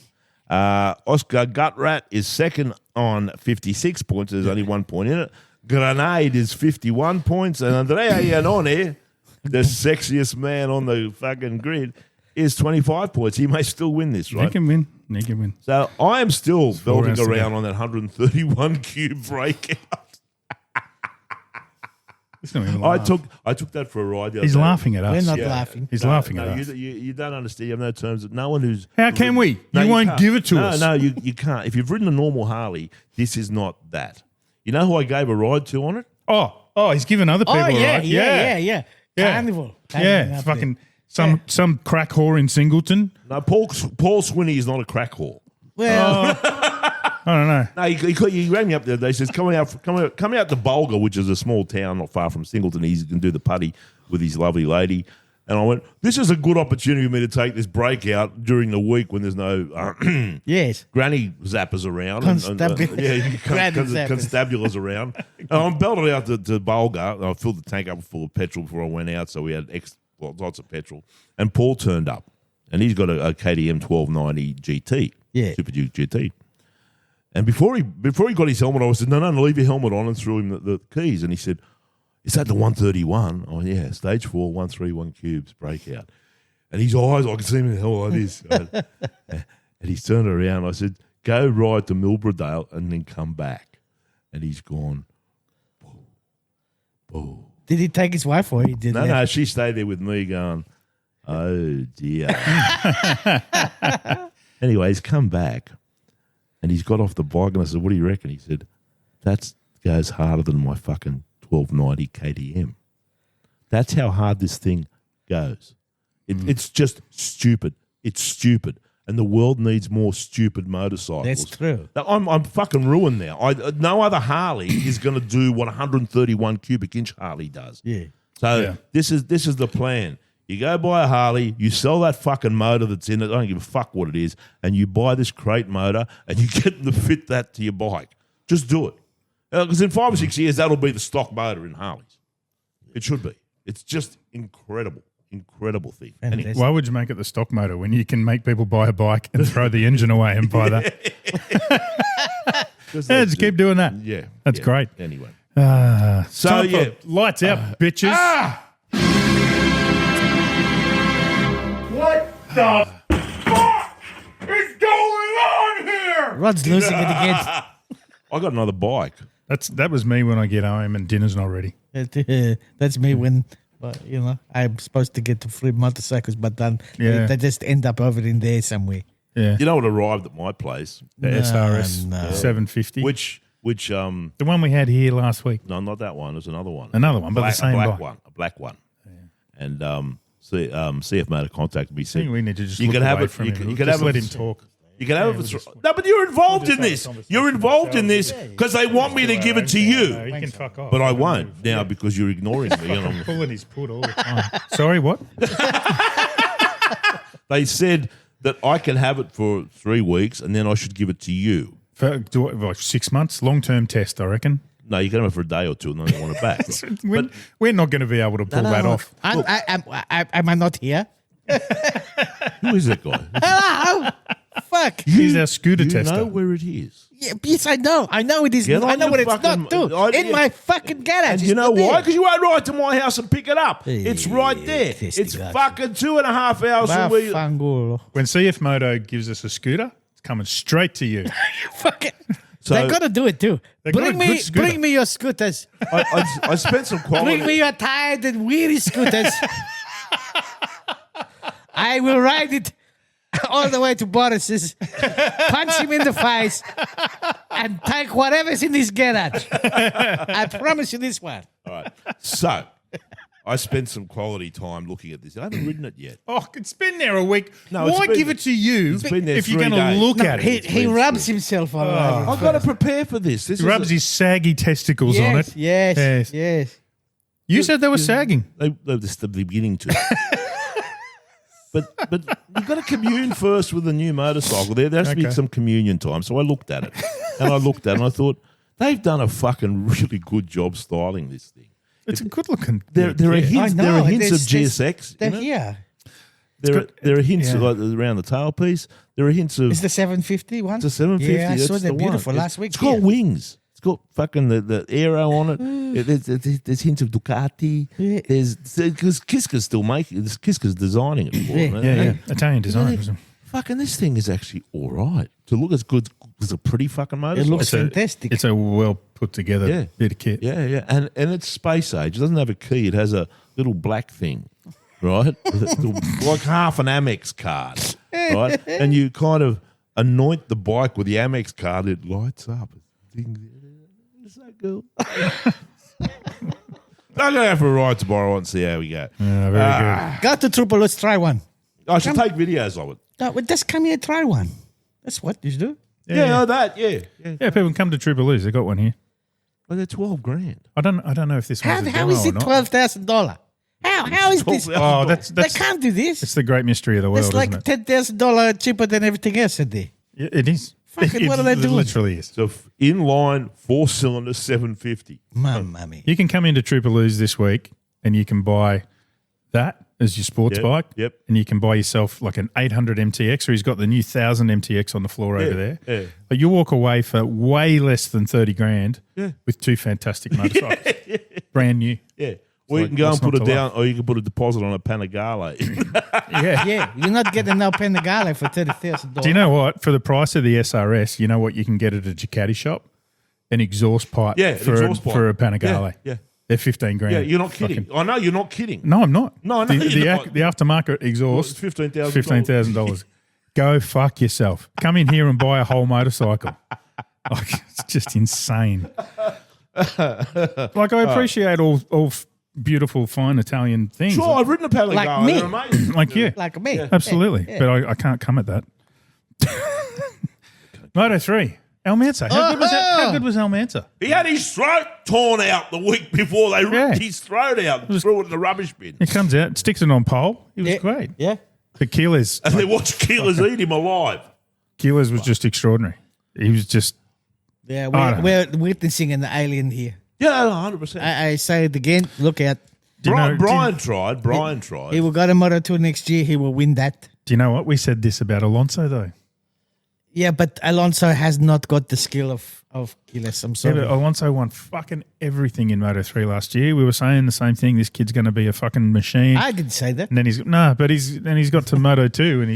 B: Oscar Gutrat is second on 56 points. There's only 1 point in it. Grenade is 51 points. And Andrea Iannone, the sexiest man on the fucking grid, is 25 points. He may still win this, right?
C: He can win.
B: So I am still belting
C: rounds to
B: around
C: go.
B: on that 131 cube breakout.
C: He's not even
B: I
C: laughing.
B: took that for a ride. The other
C: He's
B: day.
C: laughing at us.
A: We're not laughing.
C: He's laughing at us.
B: You don't understand. You have no terms. No one who's.
C: How can we?
B: No,
C: You won't
B: can't.
C: give it to us.
B: No, you can't. If you've ridden a normal Harley, this is not that. You know who I gave a ride to on it?
C: Oh, he's giving other people
A: Oh,
C: a
A: yeah,
C: ride.
A: yeah.
C: Yeah.
A: Carnival.
C: Yeah,
A: up
C: fucking
A: there.
C: some crack whore in Singleton.
B: No, Paul Swinney is not a crack whore.
A: Well,
C: I don't know.
B: No, he rang me up the other day. He says, coming out to Bulga, which is a small town not far from Singleton. He can do the putty with his lovely lady. And I went, this is a good opportunity for me to take this break out during the week when there's no
A: yes.
B: granny zappers around. Constabulars around. And I'm belted out to Bulga. I filled the tank up full of petrol before I went out, so we had lots of petrol. And Paul turned up, and he's got a KTM 1290 GT, Super Duke GT. And before he got his helmet on, I said, no, leave your helmet on, and threw him the keys. And he said, is that the 131? Oh, yeah, stage 4, 131 cubes breakout. And his eyes, I could see him in the hell like this. And he's turned around. I said, go ride to Milbrodale and then come back. And he's gone, boom.
A: Did he take his wife or he did?
B: No, she stayed there with me going, oh, dear. Anyway, he's come back. And he's got off the bike and I said, what do you reckon? He said, that goes harder than my fucking 1290 KTM. That's how hard this thing goes. It's just stupid. It's stupid. And the world needs more stupid motorcycles.
A: That's true.
B: Now, I'm fucking ruined now. No other Harley is going to do what 131 cubic inch Harley does.
A: Yeah.
B: So this is the plan. You go buy a Harley, you sell that fucking motor that's in it, I don't give a fuck what it is, and you buy this crate motor and you get them to fit that to your bike. Just do it. Because in 5 or 6 years, that'll be the stock motor in Harleys. It should be. It's just incredible thing.
A: And
B: Anyway,
A: there's-
C: Why would you make it the stock motor when you can make people buy a bike and throw the engine away and buy that? Just keep doing that.
B: yeah,
C: That's great.
B: Anyway,
C: So
B: so yeah,
C: lights out, bitches.
B: what the fuck is going on here?
A: Rod's losing it again.
B: I got another bike.
C: That was me when I get home and dinner's not ready.
A: That's me when, I'm supposed to get the free motorcycles, but then they just end up over in there somewhere.
C: Yeah,
B: You know what arrived at my place?
C: the SRS
A: no.
C: 750.
B: Which
C: the one we had here last week.
B: no, not that one. There's another one.
C: Another one, but the same
B: black
C: bike.
B: one, a black one. And CF Motor contacted me.
C: I
B: Said
C: think we need to just
B: you
C: look
B: can have
C: away
B: it.
C: from
B: You
C: him.
B: can, you
C: We'll
B: can
C: just
B: have
C: let
B: it.
C: him talk.
B: You can have
C: we'll
B: it.
C: just-
B: No, but you're involved
C: we'll
B: in
C: just
B: this.
C: have a
B: You're
C: conversation
B: involved in this
C: ourselves.
B: because they want me to give it to
C: No,
B: you,
C: he can fuck off.
B: but I won't now because you're ignoring me.
C: Pulling his put all the time. Sorry, what?
B: They said that I can have it for 3 weeks and then I should give it to you.
C: For like 6 months, long-term test, I reckon.
B: No, you can have it for a day or two and then they want it back.
C: We're not going to be able to pull that off.
A: Am I not here?
B: Who is that guy?
A: Hello? Fuck.
C: He's our scooter
B: You
C: tester.
B: know where it is.
A: Yeah, yes, I know. I know it is.
B: Get on
A: I know
B: your
A: what it's
B: fucking-
A: not, too.
B: I-
A: In
B: yeah.
A: my fucking garage.
B: And
A: It's
B: you know
A: not there.
B: why? Because you won't ride to my house and pick it up. It's right there.
A: testing
B: It's
A: that.
B: fucking 2.5 hours from where you...
A: Fangulo.
C: When CF Moto gives us a scooter, it's coming straight to you.
A: Fuck it.
B: So-
A: They got to do it, too.
C: They got a good scooter.
A: Bring me your scooters.
B: I spent some quality...
A: Bring me your tired and weary scooters. I will ride it all the way to Boris's, punch him in the face, and take whatever's in his garage. I promise you this one.
B: All right. So, I spent some quality time looking at this. I haven't ridden it yet.
C: Oh, it's been there a week.
B: No, it's
C: Why
B: been-
C: give it to you
B: it's been there
C: if you're
B: 3
C: going to
B: days.
C: look
B: No,
C: at it?
A: He rubs himself on it.
B: I've got to prepare for this. This
C: He
B: is
C: rubs his saggy testicles on it.
A: Yes.
C: You said they were sagging.
B: They're just the beginning to it. But you've got to commune first with the new motorcycle. There has to be
C: Okay.
B: some communion time. So I looked at it. And I thought, they've done a fucking really good job styling this thing.
C: It's a good looking.
B: There are
A: I
B: hints.
A: know.
B: There are hints of
A: There's-
B: GSX.
A: They're
B: in it.
A: here.
B: There are hints
C: yeah.
B: like around the tailpiece. There are hints of
A: Is the 750 one?
B: it's a 750.
A: Yeah, I saw
B: that's
A: that
B: the
A: beautiful
B: one.
A: last week.
B: It's got
A: yeah.
B: wings. It's got fucking the arrow on it. There's hints of Ducati.
A: Yeah.
B: There's because Kiska's still making. Kiska's designing it for
A: Yeah.
B: them.
C: Yeah. Italian design.
B: Fucking this thing is actually all right to look as good. It's a pretty fucking motorcycle.
A: looks fantastic.
C: It's a well put together bit of kit.
B: Yeah, and it's space age. It doesn't have a key. It has a little black thing, right? Like half an Amex card, right? And you kind of anoint the bike with the Amex card. It lights up. It's so cool. I'm going to have a ride tomorrow and see how we go.
C: Yeah, very good.
A: Go to Trooper, let's try one.
B: I should take videos of it.
A: No, well, just come here, try one. That's what you do.
B: Yeah, that. Yeah.
C: Yeah, people can come to Trooperloos. They got one here.
B: Well, they're $12,000.
C: I don't know if this one's a
A: How
C: demo
A: is
C: or
A: it
C: not.
A: $12,000? How is this?
B: $12,000.
C: Oh, that's
A: They can't do this.
C: it's the great mystery of the world,
A: It's like
C: isn't it?
A: $10,000 cheaper than everything else in there.
C: Yeah, it is.
A: Fucking what are they
C: It
A: doing?
C: literally is.
B: So inline 4-cylinder 750.
A: Mamma mia.
C: You can come into Trooperloos this week and you can buy that as your sports
B: Yep,
C: bike.
B: yep.
C: And you can buy yourself like an 800 MTX, or he's got the new 1000 MTX on the floor over there.
B: yeah.
C: But you walk away for way less than 30 grand
B: Yeah.
C: with two fantastic motorcycles. Brand new.
B: Yeah. Or you
C: like,
B: can go and
C: what's
B: put
C: not
B: it
C: to
B: down, or you can put a deposit on a Panigale.
C: Yeah.
A: Yeah, you're not getting no Panigale for $30,000.
C: Do you know what? For the price of the SRS, you know what you can get at a Ducati shop? An exhaust pipe,
B: Yeah, an
C: for,
B: exhaust pipe.
C: for a Panigale.
B: Yeah.
C: They're 15 grand.
B: Yeah, you're not kidding. I know you're not kidding.
C: No, I'm not.
B: No, I know
C: the,
B: you're not.
C: the aftermarket exhaust,
B: Well, it's $15,000.
C: $15,000. Go fuck yourself. Come in here and buy a whole motorcycle. Like, it's just insane. Like, I appreciate all beautiful, fine Italian things.
B: Sure, I've ridden a Panigale.
A: Like me.
B: They're amazing.
C: Like you.
A: Like me.
C: Absolutely.
A: Yeah.
C: But I can't come at that. Moto 3. Almanza. How good was Almanza?
B: He had his throat torn out the week before they ripped
C: Yeah.
B: his throat out and threw it in the rubbish bin.
C: He comes out, sticks it on pole. He was
A: Yeah.
C: great.
A: Yeah.
C: But Keeler's
B: And they watched Keeler's eat him alive.
C: was just extraordinary. He was just
A: Yeah,
C: I don't
A: we're witnessing an alien here.
B: Yeah, 100%.
A: I say it again. Look out.
C: Do you know,
B: Brian tried. Brian tried.
A: He will go to Moto2 next year. He will win that.
C: do you know what? We said this about Alonso, though.
A: Yeah, but Alonso has not got the skill of Gilles. I'm
C: Yeah,
A: sorry.
C: but Alonso won fucking everything in Moto3 last year. We were saying the same thing. This kid's going to be a fucking machine.
A: I didn't say that.
C: And then he's got to Moto2 and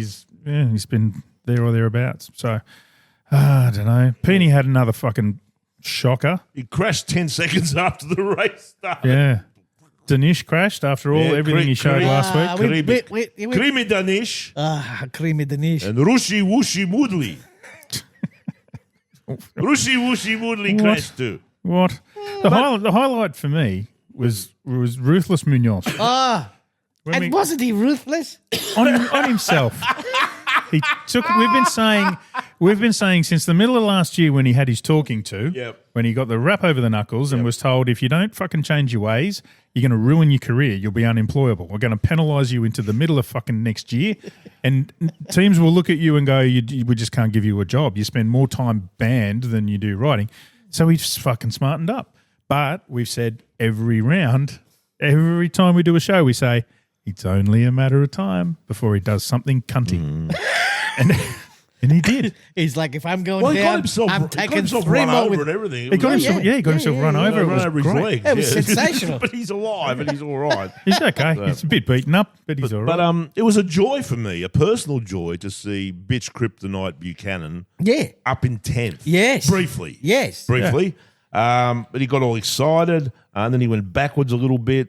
C: he's been there or thereabouts. So I don't know. Peony had another fucking shocker.
B: He crashed 10 seconds after the race started.
C: Yeah. Danish crashed after all everything he showed last week.
B: Creamy Danish
A: Creamy Danish.
B: and Rushi Wushi Moodley. Rushi Wushi Moodley
C: What?
B: crashed too.
C: What? The highlight for me was Ruthless Munoz. When
A: And wasn't he ruthless?
C: on himself. He took. We've been saying since the middle of last year when he had his talking to,
B: Yep.
C: when he got the rap over the knuckles and was told if you don't fucking change your ways, you're going to ruin your career. You'll be unemployable. We're going to penalise you into the middle of fucking next year, and teams will look at you and go, "We just can't give you a job. You spend more time banned than you do riding." So he's fucking smartened up. But we've said every round, every time we do a show, we say it's only a matter of time before he does something cunty. And he did.
A: He's like, if I'm going
B: Well, he got
A: down,
B: himself,
A: I'm
B: he got
A: taking
B: himself
A: 3
B: run
A: more
B: over
A: with.
B: and everything.
C: He got himself, he got himself run over. It
B: Run
C: was
B: over his
C: great.
B: legs.
A: It was
B: yeah.
A: sensational.
B: But he's alive and he's all right.
C: He's okay. He's a bit beaten up, but he's all right.
B: But it was a joy for me, a personal joy, to see bitch Kryptonite Buchanan
A: Yeah.
B: up in 10th.
A: Yes.
B: Briefly.
A: Yes.
B: Briefly. But he got all excited and then he went backwards a little bit.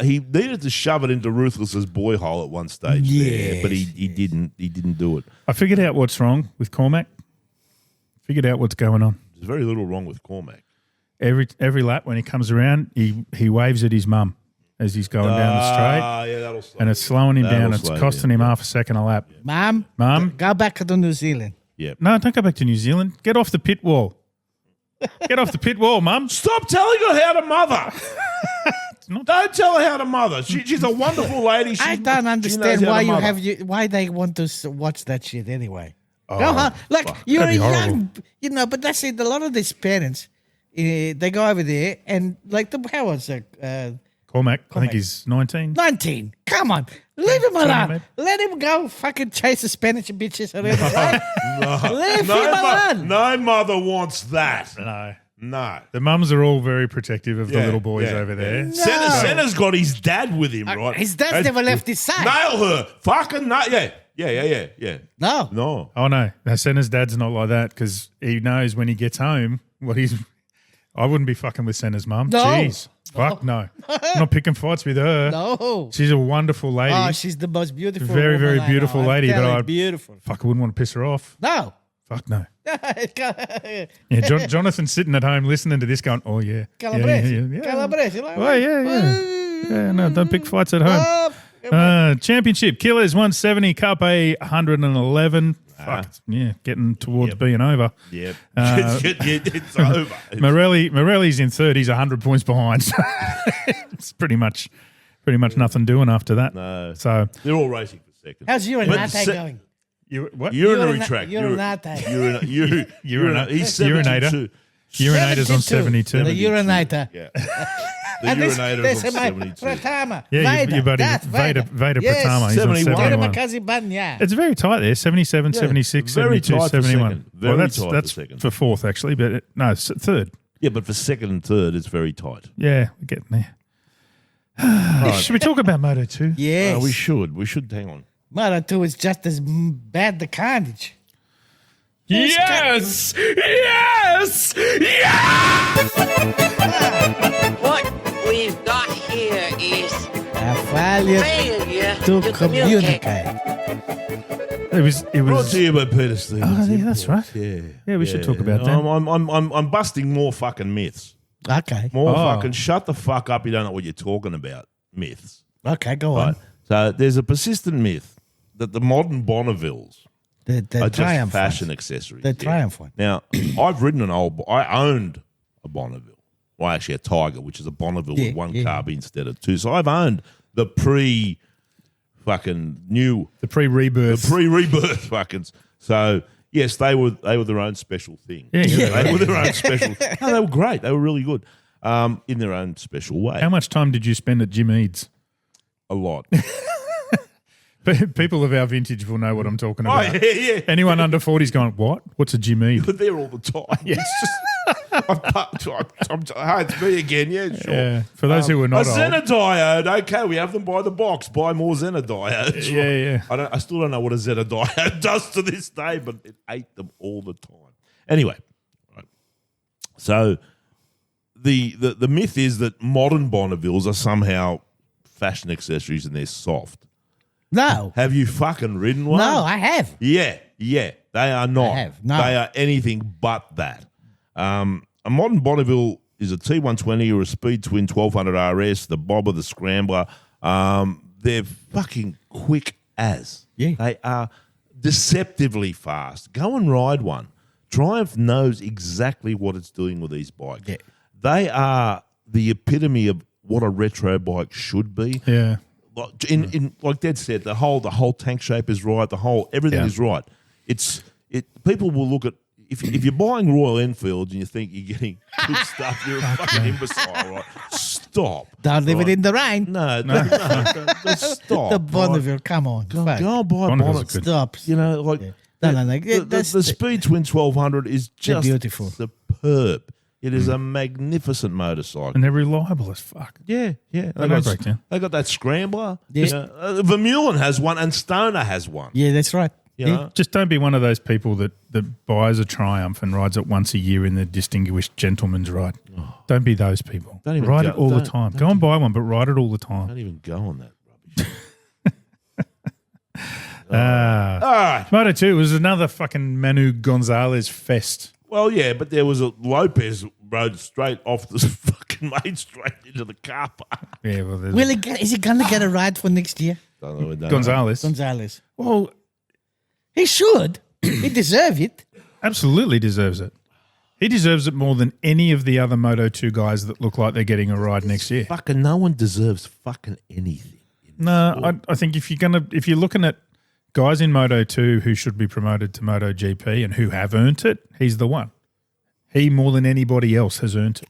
B: He needed to shove it into Ruthless's boy hole at one stage there, but he didn't do it.
C: I figured out what's wrong with Cormac. Figured out what's going on.
B: There's very little wrong with Cormac.
C: Every lap when he comes around, he waves at his mum as he's going down the straight,
B: Yeah, that'll slow
C: and it's slowing him
B: That'll
C: down. It's
B: slow him
C: costing
B: down,
C: him half a second a lap.
A: Mum, go back to New Zealand.
B: Yeah.
C: No, don't go back to New Zealand. Get off the pit wall. Get off the pit wall, Mum.
B: Stop telling her how to mother. Don't tell her how to mother. She's a wonderful lady.
A: I don't understand why they want to watch that shit anyway. Go on. Like, you're
C: that'd be
A: young, but that's it. A lot of these parents, they go over there and like, how was it?
C: Cormac, I think he's 19.
A: 19. Come on. Leave him alone.
C: maybe.
A: Let him go fucking chase the Spanish bitches around the side. Leave him alone.
B: No mother wants that. No.
C: The mums are all very protective of the little boys over there.
B: Senna's got his dad with him, right?
A: His dad's never left his side.
B: Nail her. Fucking nail. Yeah.
A: No.
C: Oh, no. Senna's dad's not like that because he knows when he gets home what he's... I wouldn't be fucking with Senna's mum.
A: No.
C: Jeez. Fuck no. I'm not picking fights with her.
A: No.
C: She's a wonderful lady.
A: Oh, she's the most beautiful
C: Very,
A: woman
C: very
A: I
C: beautiful
A: know.
C: lady, but I'd-
A: beautiful.
C: Fuck, I wouldn't want to piss her off.
A: No.
C: Fuck no. Yeah, Jonathan's sitting at home listening to this going, oh, yeah.
A: Calabrese.
C: Yeah.
A: Calabrese. Like,
C: Oh, yeah. Yeah, no, don't pick fights at home. Championship Killers 170, Cup A 111. Fuck, yeah, getting towards being over.
B: Yep. It's over.
C: Morelli's in third. He's 100 points behind. So it's pretty much nothing doing after that.
B: No.
C: So
B: They're all racing for second.
A: how's Urinate going?
C: what?
B: Urinary track.
A: Urinate.
B: He's 72.
C: Urinator's on 72.
A: The urinator.
B: Yeah. The urinator's on 72.
A: Pratama.
C: Yeah, your buddy
A: That's
C: Vader Pratama. He's
B: 71.
C: on 71. It's very tight there. 77, 76,
B: very
C: 72,
B: tight for
C: 71.
B: second. Very
C: Well,
B: tight
C: that's
B: for second.
C: for fourth, actually, but third.
B: Yeah, but for second and third, it's very tight.
C: Yeah, we're getting there. Should we talk about Moto 2?
A: Yes.
B: We should. We should. Hang on.
A: Moto2 is just as bad the carnage.
C: Yes!
G: What we've got here is
A: A failure
G: failure
A: to communicate.
C: It was.
B: Brought to you by Peter Stevens.
C: Oh, yeah, that's right.
B: Yeah.
C: Yeah, we should talk about that.
B: I'm busting more fucking myths.
A: Okay.
B: More
C: Oh.
B: fucking shut the fuck up. You don't know what you're talking about. Myths.
A: Okay, go
B: Right.
A: on.
B: So there's a persistent myth that the modern Bonnevilles
A: The
B: are just
A: Triumph
B: fashion
A: ones.
B: accessories.
A: The
B: Yeah.
A: Triumph one.
B: Now, I've ridden I owned a Bonneville. Well, actually a Tiger, which is a Bonneville
A: Yeah,
B: with one
A: yeah.
B: carb instead of two. So I've owned the pre-fucking new,
C: The pre-rebirth.
B: pre-rebirth fuckings. So, yes, they were their own special thing.
C: Yeah.
B: They were their own special. No, they were great. They were really good. in their own special way.
C: How much time did you spend at Jim Eads?
B: A lot.
C: People of our vintage will know what I'm talking about.
B: Oh, yeah.
C: Anyone under 40's going, what? What's a Jim Ead?
B: But they're all the time. Yeah. It's me again. Yeah, sure.
C: Yeah. For those who are not
B: a
C: old.
B: Zenodiode. Okay, we have them by the box. Buy more Zenodiodes.
C: Yeah, yeah.
B: I still don't know what a Zenodiode does to this day, but it ate them all the time. Anyway, right. So the myth is that modern Bonnevilles are somehow fashion accessories and they're soft.
A: No.
B: Have you fucking ridden one?
A: No, I have.
B: Yeah. They are not.
A: I have. No.
B: They are anything but that. A modern Bonneville is a T120 or a Speed Twin 1200 RS, the Bobber, the Scrambler. They're fucking quick as.
A: Yeah.
B: They are deceptively fast. Go and ride one. Triumph knows exactly what it's doing with these bikes.
A: Yeah.
B: They are the epitome of what a retro bike should be.
C: Yeah.
B: Like Dad said, the whole tank shape is right. Everything is right. People will look at if you're buying Royal Enfields and you think you're getting good stuff, you're a fucking imbecile, right? Stop.
A: Don't leave it in the rain.
B: No, stop.
A: The Bonneville, come on.
B: Go
A: fuck.
B: and buy
C: Bonneville's
B: Bonnet.
C: good.
A: Stop.
B: You know, like
A: No.
B: the Speed Twin 1200 is just
A: beautiful.
B: superb. It is a magnificent motorcycle.
C: And they're reliable as fuck.
B: Yeah. They
C: don't break down.
B: got that Scrambler.
A: Yeah.
B: You know, Vermeulen has one and Stoner has one.
A: Yeah, that's right.
B: You know?
C: Just don't be one of those people that buys a Triumph and rides it once a year in the Distinguished Gentleman's Ride. Don't be those people.
B: Don't even
C: ride
B: go-
C: it all the
B: don't-
C: time.
B: don't
C: Go and
B: do-
C: buy one, but ride it all the time.
B: Don't even go on that rubbish.
C: All
B: right.
C: Moto 2 was another fucking Manu Gonzalez fest.
B: Well, yeah, but there was a Lopez rode straight off the fucking main straight into the car park.
C: Yeah, well, there's
A: Is he going to get a ride for next year?
B: Don't know.
C: Gonzalez.
A: Gonzalez.
C: Well,
A: He should. He deserves it.
C: absolutely deserves it. He deserves it more than any of the other Moto 2 guys that look like they're getting a ride next year.
B: Fucking no one deserves fucking anything.
C: No, I think if you're looking at guys in Moto 2 who should be promoted to MotoGP and who have earned it, he's the one. He, more than anybody else, has earned it.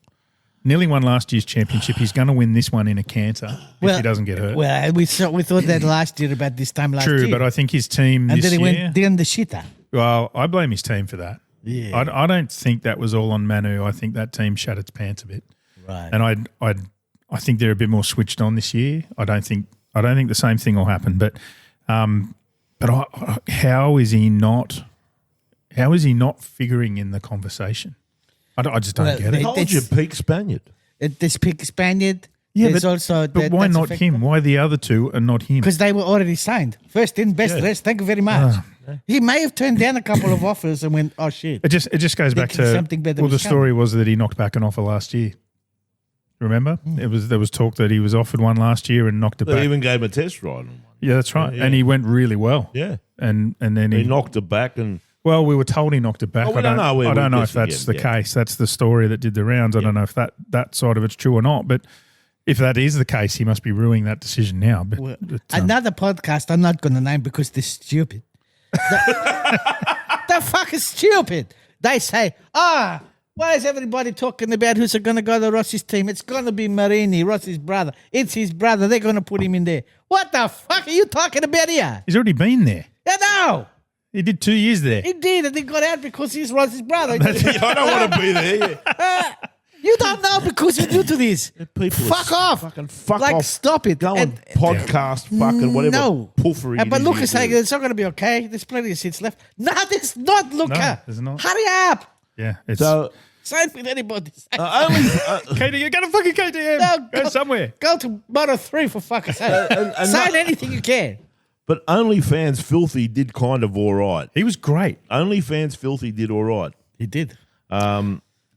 C: Nearly won last year's championship. He's going to win this one in a canter if he doesn't get hurt.
A: Well, we thought that last year about this time last year.
C: True, but I think his team
A: and
C: this
A: then he
C: year...
A: went down the shitter.
C: Well, I blame his team for that.
A: Yeah.
C: I don't think that was all on Manu. I think that team shat its pants a bit.
A: Right.
C: And I think they're a bit more switched on this year. I don't think the same thing will happen. But how is he not figuring in the conversation? I just don't get
B: I
C: it.
B: told you, peak Spaniard.
A: This pick Spaniard.
C: Yeah,
A: there's
C: but,
A: also
C: but why
A: that's
C: not
A: affected.
C: him? Why the other two and not him?
A: Because they were already signed. First in, best rest. Thank you very much. He may have turned down a couple of offers and went, oh, shit.
C: It just goes back
A: Thinking
C: to
A: something better
C: well, the
A: was
C: story was that he knocked back an offer last year. Remember, there was talk that he was offered one last year and knocked it
B: They
C: back.
B: even gave him a test ride on one.
C: Yeah, that's right.
B: Yeah.
C: And he went really well.
B: Yeah.
C: And then
B: He knocked it back and
C: well, we were told he knocked it back.
B: Oh, we don't know.
C: I don't know if
B: We're
C: that's
B: guessing,
C: the
B: yeah.
C: case. That's the story that did the rounds. I don't know if that side of it's true or not. But if that is the case, he must be ruining that decision now. But
A: Well, another podcast I'm not going to name because they're stupid. The fuck is stupid. They say, why is everybody talking about who's going to go to Rossi's team? It's going to be Marini, Rossi's brother. It's his brother. They're going to put him in there. What the fuck are you talking about here?
C: he's already been there.
A: Yeah, no.
C: He did 2 years there.
A: He did, and he got out because he's Rossi's brother.
B: I don't want to be there. Yeah.
A: You don't know because you're new to this.
B: People
A: Fuck
B: are
A: off.
B: Fucking fuck
A: like,
B: off.
A: stop it.
B: Go and podcast fucking whatever
A: No.
B: poofery.
A: But
B: it is
A: Luca
B: you
A: saying
B: do.
A: it's not going to be okay. There's plenty of seats left. No, there's not, Luca.
C: No, there's not.
A: Hurry up.
C: Yeah. It's
B: So
A: Sign with anybody.
B: only
C: KTM, go to fucking KTM.
A: No,
C: go somewhere.
A: Go to Moto 3 for fuck's sake.
B: and
A: Sign
B: not-
A: anything you can.
B: but OnlyFans Filthy did kind of all right.
C: He was great.
B: OnlyFans Filthy did all right.
A: He did.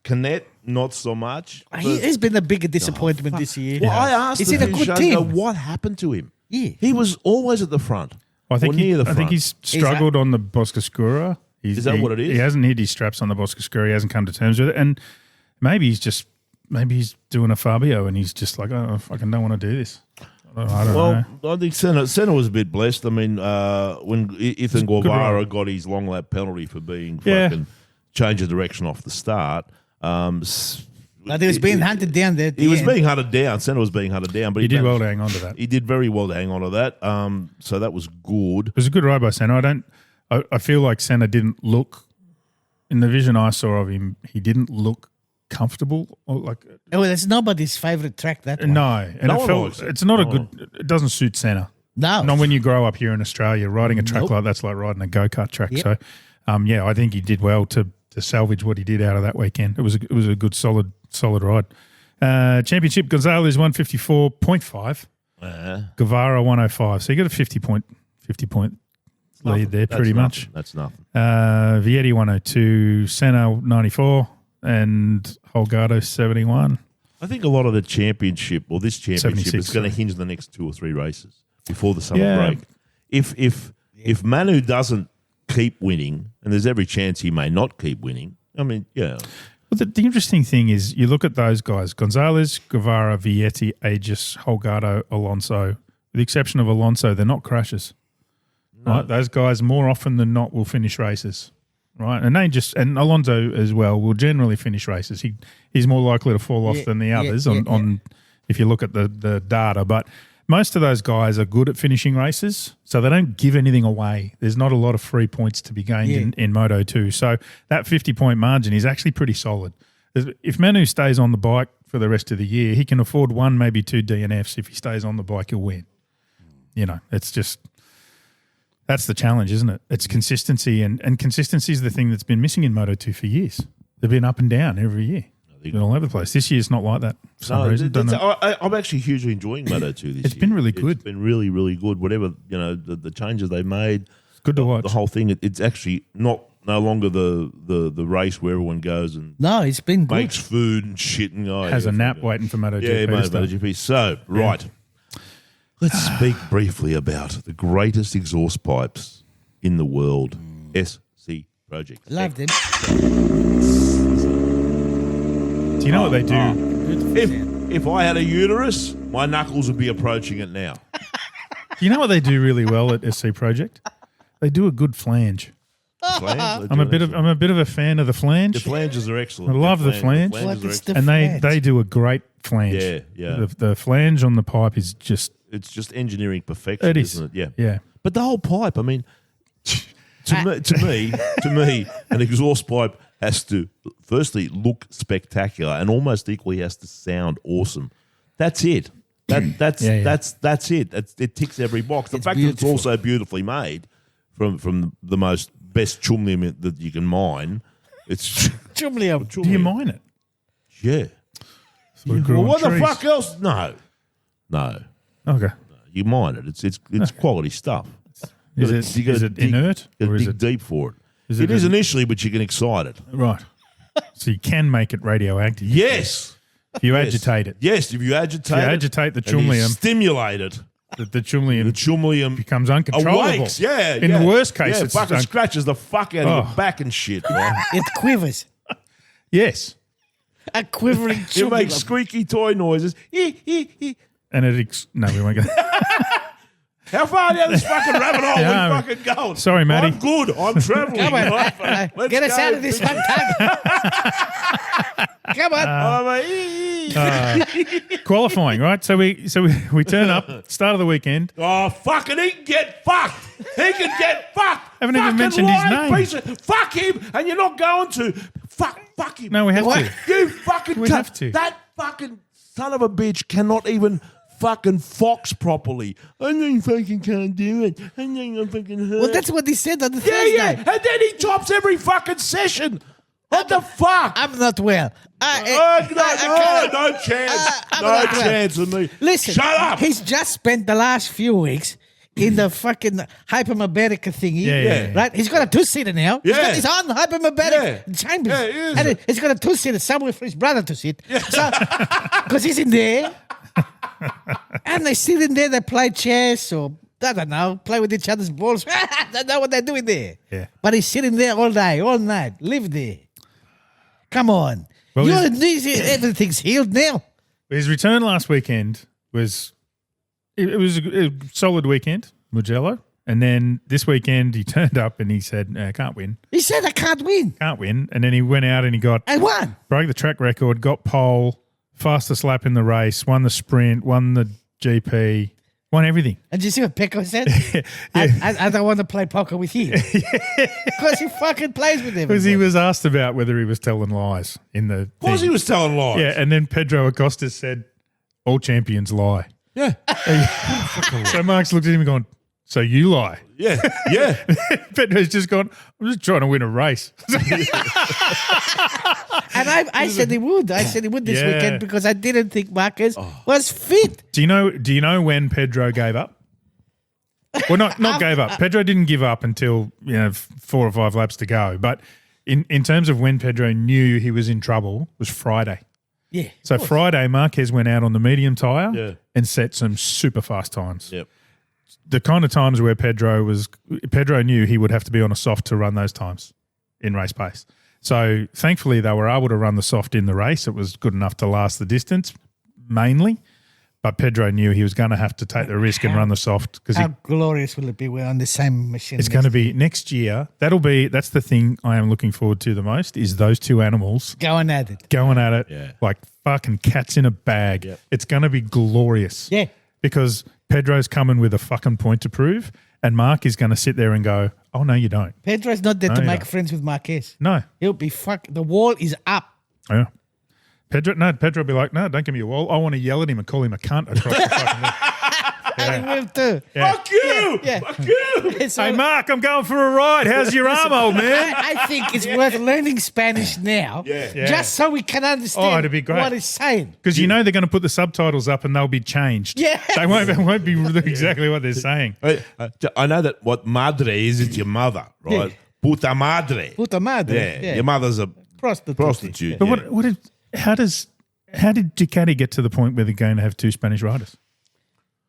B: Canet, not so much.
A: He's been a bigger disappointment this year.
B: Well, I asked
A: He's
B: the
A: in a good
B: show,
A: team.
B: what happened to him?
A: Yeah.
B: He was always at the front.
C: I think
B: or near the
C: I
B: front.
C: think he's struggled on the Boscoscura.
B: Is that what it is?
C: He hasn't hit his straps on the Boscoscura. He hasn't come to terms with it. And maybe he's doing a Fabio and he's just like, oh, I fucking don't want to do this. I don't know.
B: Well, I think Senna was a bit blessed. I mean, when Ethan Guevara
C: ride.
B: got his long lap penalty for being
C: Yeah.
B: fucking change of direction off the start,
A: But he was being hunted down there.
B: He was being hunted down. Senna was being hunted down, but
C: He did well to hang on to that.
B: He did very well to hang on to that. So that was good.
C: It was a good ride by Senna. I feel like Senna didn't look, in the vision I saw of him, he didn't look comfortable. Or like
A: Oh, that's nobody's favourite track, that one.
C: no, and
B: No
C: it
B: one
C: felt
B: likes it.
C: it's not a
B: No
C: good. It doesn't suit Senna.
A: No.
C: Not when you grow up here in Australia, riding a track
A: Nope.
C: like that's like riding a go-kart track.
A: Yep.
C: So, I think he did well to salvage what he did out of that weekend. It was a good solid ride. Championship Gonzalez 154.5, Guevara 105. So you got a 50 point lead there, pretty much.
B: That's nothing.
C: Vietti 102, Senna 94, and Holgado 71.
B: I think a lot of the championship, or this championship,
C: 76,
B: is going to
C: sorry.
B: hinge the next 2 or 3 races before the summer
C: Yeah.
B: break. If Manu doesn't keep winning, and there's every chance he may not keep winning, I mean, yeah.
C: Well, the interesting thing is you look at those guys, Gonzalez, Guevara, Vietti, Aegis, Holgado, Alonso. With the exception of Alonso, they're not crashes. Right? Those guys more often than not will finish races. Right? And Alonso as well will generally finish races. He's more likely to fall off than the others on if you look at the data. But most of those guys are good at finishing races, so they don't give anything away. There's not a lot of free points to be gained in Moto 2. So that 50-point margin is actually pretty solid. If Manu stays on the bike for the rest of the year, he can afford 1, maybe 2 DNFs. If he stays on the bike, he'll win. It's just – that's the challenge, isn't it? It's consistency, and consistency is the thing that's been missing in Moto 2 for years. They've been up and down every year. They're all over the place. This year's not like that for some reason.
B: I'm actually hugely enjoying Moto 2 this year.
C: It's been really good.
B: It's been really, really good. Whatever, the changes they made.
C: It's good to watch.
B: The whole thing, it's actually no longer the race where everyone goes and
A: No, it's been good.
B: makes food and shit and
C: Has a nap waiting for MotoGP.
B: Yeah,
C: to start.
B: MotoGP. So, right. Let's speak briefly about the greatest exhaust pipes in the world, SC Project.
A: Love them.
C: Do you know what they do?
B: If I had a uterus, my knuckles would be approaching it now.
C: Do you know what they do really well at SC Project? They do a good flange. I'm a bit of a fan of the flange.
B: The flanges are excellent.
C: I love the flange.
B: The flanges
A: What
B: are
A: is the
B: excellent.
C: And they do a great flange.
B: Yeah.
C: The flange on the pipe is just
B: It's just engineering perfection,
C: it is.
B: isn't it?
C: Yeah.
B: But the whole pipe, I mean, to me, an exhaust pipe has to firstly look spectacular and almost equally has to sound awesome. That's it. That's it. It ticks every box. The fact that it's also beautifully made from the most best chumlium that you can mine. It's
A: Chumlium.
C: Do you mine it?
B: yeah.
C: It grew
B: Well,
C: on
B: what the
C: trees.
B: fuck else? No.
C: Okay.
B: You mine it. It's quality stuff.
C: Is it inert
B: You
C: or is
B: dig
C: it
B: deep for it.
C: is
B: It
C: it
B: is
C: a-
B: initially, but you can excite it.
C: right? So you can make it radioactive.
B: Yes.
C: If you
B: Yes.
C: agitate it.
B: Yes, if you agitate
C: If you
B: it
C: agitate the
B: and you
C: chumlium,
B: stimulate it,
C: the
B: the
C: chumlium
B: chumlium
C: becomes uncontrollable.
B: awakes. Yeah,
C: In
B: yeah.
C: the worst case,
B: yeah,
C: it's
B: fucking scratches the fuck out of
C: Oh.
B: your back and shit. Right?
A: It quivers.
C: Yes,
A: A quivering
B: It
A: chumlium.
B: makes squeaky toy noises.
C: and no, we won't go.
B: How far down this fucking rabbit hole
C: Yeah,
B: are we fucking going?
C: Sorry, Matty.
B: I'm good. I'm travelling.
A: Come on.
B: Right? Let's
A: Get us
B: go.
A: out of this one, Tug. Come on.
B: I'm a-
C: Qualifying, right? So we turn up, start of the weekend.
B: Oh, fucking he can get fucked. He can get fucked.
C: Haven't even
B: Fucking
C: mentioned his
B: lying
C: name.
B: piece of- fuck him, and you're not going to. Fuck him.
C: No, we have
A: What?
C: to.
B: You fucking
C: We have to.
B: That fucking son of a bitch cannot even fucking fox properly. I know you fucking can't do it. I know you're fucking hurt.
A: Well, that's what he said on the
B: yeah,
A: Thursday.
B: yeah. And then he tops every fucking session. What the fuck?
A: I'm not well.
B: No chance.
A: I'm
B: No
A: not well.
B: chance of me.
A: Listen,
B: Shut up.
A: He's just spent the last few weeks in the fucking hypermobarica thingy.
C: Yeah.
A: Right? He's got a two-seater now. He's
B: Yeah.
A: got his own hypermobaric chambers.
B: Yeah, he is.
A: And he's got a two-seater somewhere for his brother to sit. Because he's in there. And they sit in there, they play chess or, I don't know, play with each other's balls. I don't know what they're doing there.
C: Yeah.
A: But he's sitting there all day, all night. Live there. Come on.
C: Well,
A: Everything's healed now.
C: His return last weekend was it was a solid weekend, Mugello, And then this weekend he turned up and he said, I can't win.
A: He said, I can't win.
C: Can't win. And then he went out and he
A: I won.
C: broke the track record, got pole, fastest lap in the race, won the sprint, won the GP, won everything.
A: And did you see what Pecco said? I don't want to play poker with you. Because he fucking plays with him.
C: Because he was asked about whether he was telling lies in the
B: Of course he was telling lies.
C: Yeah, and then Pedro Acosta said, all champions lie.
B: Yeah.
C: So Mark's looked at him and gone, so you lie?
B: Yeah. Yeah.
C: Pedro's just gone, I'm just trying to win a race.
A: And I said he would. I said he would this
C: Yeah.
A: weekend because I didn't think Marquez was fit.
C: Do you know when Pedro gave up? Well, not gave up. Pedro didn't give up until 4 or 5 laps to go. But in terms of when Pedro knew he was in trouble, was Friday.
A: Yeah.
C: So Friday, Marquez went out on the medium tyre
B: Yeah.
C: and set some super fast times.
B: Yep.
C: The kind of times where Pedro knew he would have to be on a soft to run those times in race pace. So thankfully they were able to run the soft in the race. It was good enough to last the distance mainly. But Pedro knew he was going to have to take the risk and run the soft because
A: How glorious will it be? We're on the same machine.
C: it's going to be next year. That's the thing I am looking forward to the most is those two animals
A: going at it.
C: going at it
B: Yeah.
C: like fucking cats in a bag.
B: Yep.
C: It's going to be glorious.
A: Yeah.
C: Because Pedro's coming with a fucking point to prove and Mark is going to sit there and go, oh, no, you don't.
A: Pedro's not there to
C: you
A: make
C: don't.
A: friends with Marquez.
C: No.
A: He'll be the wall is up.
C: Yeah. Pedro will be like, no, don't give me a wall. I want to yell at him and call him a cunt across the fucking thing.
A: And he will too.
C: Yeah.
B: Fuck you!
A: Yeah.
B: Fuck you!
A: So
C: Hey, Mark, I'm going for a ride. How's your arm, old man?
A: I think it's worth learning Spanish now,
B: Yeah.
A: just so we can understand
C: Oh, it'd be great.
A: what he's saying.
C: Because they're going to put the subtitles up and they'll be changed.
A: Yeah.
C: They won't be exactly what they're saying.
B: I know that what madre is, it's your mother, right?
A: Yeah.
B: Puta madre.
A: Puta madre.
B: Yeah. Your mother's a
A: Prostitute.
B: prostitute.
C: But
B: yeah.
C: how did Ducati get to the point where they're going to have 2 Spanish riders?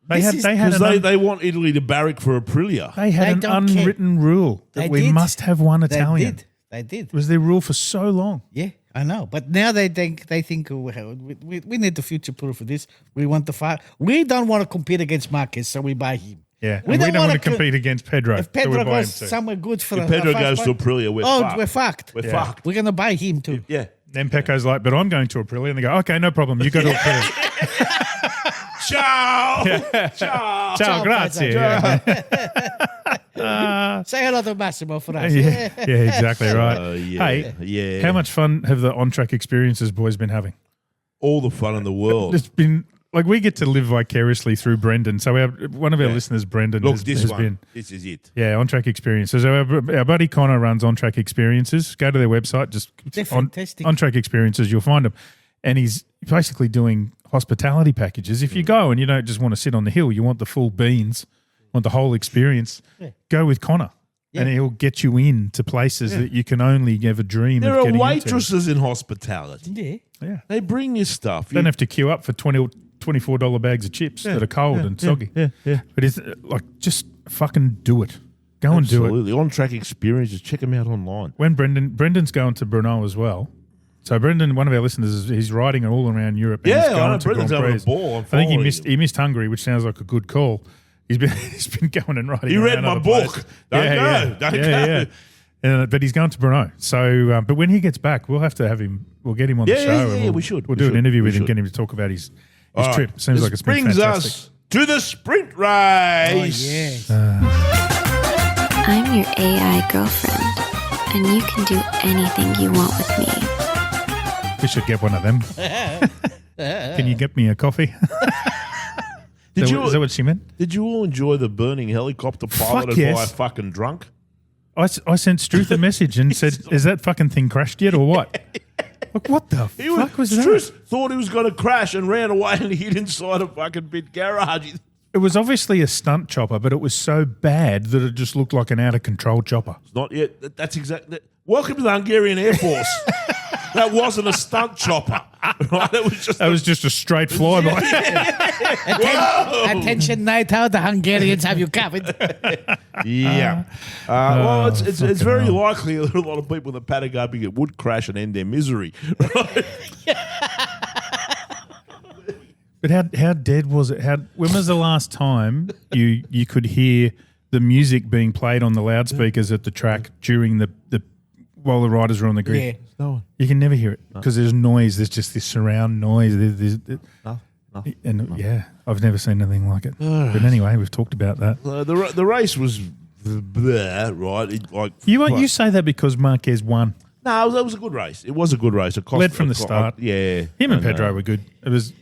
B: Because they want Italy to barrack for Aprilia.
C: They had
A: They
C: an
A: don't care.
C: unwritten rule that
A: They
C: we
A: did.
C: must have one Italian.
A: They did.
C: It was their rule for so long.
A: Yeah, I know. But now they think oh, well, we need the future proof of this. We want the fire. We don't want to compete against Marquez, so we buy him.
C: Yeah, we don't want to compete against Pedro.
A: If
C: so
A: Pedro
C: we buy him
A: goes
C: too.
A: somewhere good for
B: If Pedro
A: a fast
B: goes to
A: one-
B: Aprilia, we're fucked.
A: We're fucked.
B: We're fucked.
A: We're going to buy him too.
B: Yeah.
C: Then Pecco's like, but I'm going to Aprilia. And they go, okay, no problem. You go to Aprilia.
B: Ciao! Ciao!
C: Ciao, grazie. Yeah.
A: Say hello to Massimo for us.
C: Yeah, exactly right.
B: yeah,
C: Hey,
B: yeah.
C: how much fun have the on-track experiences boys been having?
B: All the fun in the world.
C: It's been like we get to live vicariously through Brendan. So one of our listeners, Brendan,
B: Look,
C: has
B: this
C: been
B: This is it.
C: on-track experiences. So our buddy Connor runs on-track experiences. Go to their website, just
A: They're fantastic.
C: on-track experiences. You'll find them, and he's basically doing hospitality packages. If you go and you don't just want to sit on the hill, you want the full beans, want the whole experience. Go with Connor. And he'll get you into places that you can only ever dream
B: There
C: of
B: are
C: getting
B: waitresses in hospitality.
A: Yeah.
C: into. Yeah.
B: They bring you stuff.
C: You don't have to queue up for $24 bags of chips that are cold and soggy. Yeah. But it's like, just fucking do it. Go and do it.
B: Absolutely. On-track experiences. Check them out online.
C: When Brendan's going to Brno as well. So Brendan, one of our listeners, he's riding all around Europe. And
B: Yeah,
C: he's
B: I
C: going
B: know.
C: to
B: Brendan's
C: Grand
B: having a
C: Prix.
B: ball. I'm
C: I think
B: following
C: he missed Hungary, which sounds like a good call. He's been going and riding.
B: He read
C: around
B: my
C: other
B: book.
C: places.
B: Don't go.
C: But he's going to Brno. So, but when he gets back, we'll have to have him. We'll get him on the show. and we'll,
B: we should.
C: We'll
B: We
C: do
B: should.
C: an interview
B: We
C: with him,
B: should.
C: get him to talk about his
B: All right.
C: trip. Seems
B: This
C: like it's been
B: brings
C: fantastic.
B: us to the sprint
A: Oh,
B: race.
A: yeah.
H: I'm your AI girlfriend, and you can do anything you want with me.
C: We should get one of them. Can you get me a coffee? Is that what she meant?
B: Did you all enjoy the burning helicopter piloted
C: yes.
B: by a fucking drunk?
C: I sent Struth a message and said, "Is that fucking thing crashed yet or what?" Like, what the fuck was that?
B: Struth thought he was going to crash and ran away and hid inside a fucking big garage.
C: It was obviously a stunt chopper, but it was so bad that it just looked like an out of control chopper.
B: It's not yet. That's exactly. Welcome to the Hungarian Air Force. That wasn't a stunt chopper. Right?
C: That was just a straight flyby.
A: Attention, night out. The Hungarians have you covered.
B: Yeah. Well, it's very
C: hell.
B: likely that a lot of people in the paddock it would crash and end their misery. Right?
C: But how dead was it? When was the last time you could hear the music being played on the loudspeakers at the track during the while the riders are on the grid.
A: Yeah.
C: You can never hear it because there's noise. There's just this surround noise. Yeah, I've never seen anything like it. But anyway, we've talked about that.
B: The race was bleh, right?
C: You say that because Marquez won.
B: No, that was a good race. It was a good race. It
C: Led from the start.
B: Yeah,
C: Him and Pedro were good. It was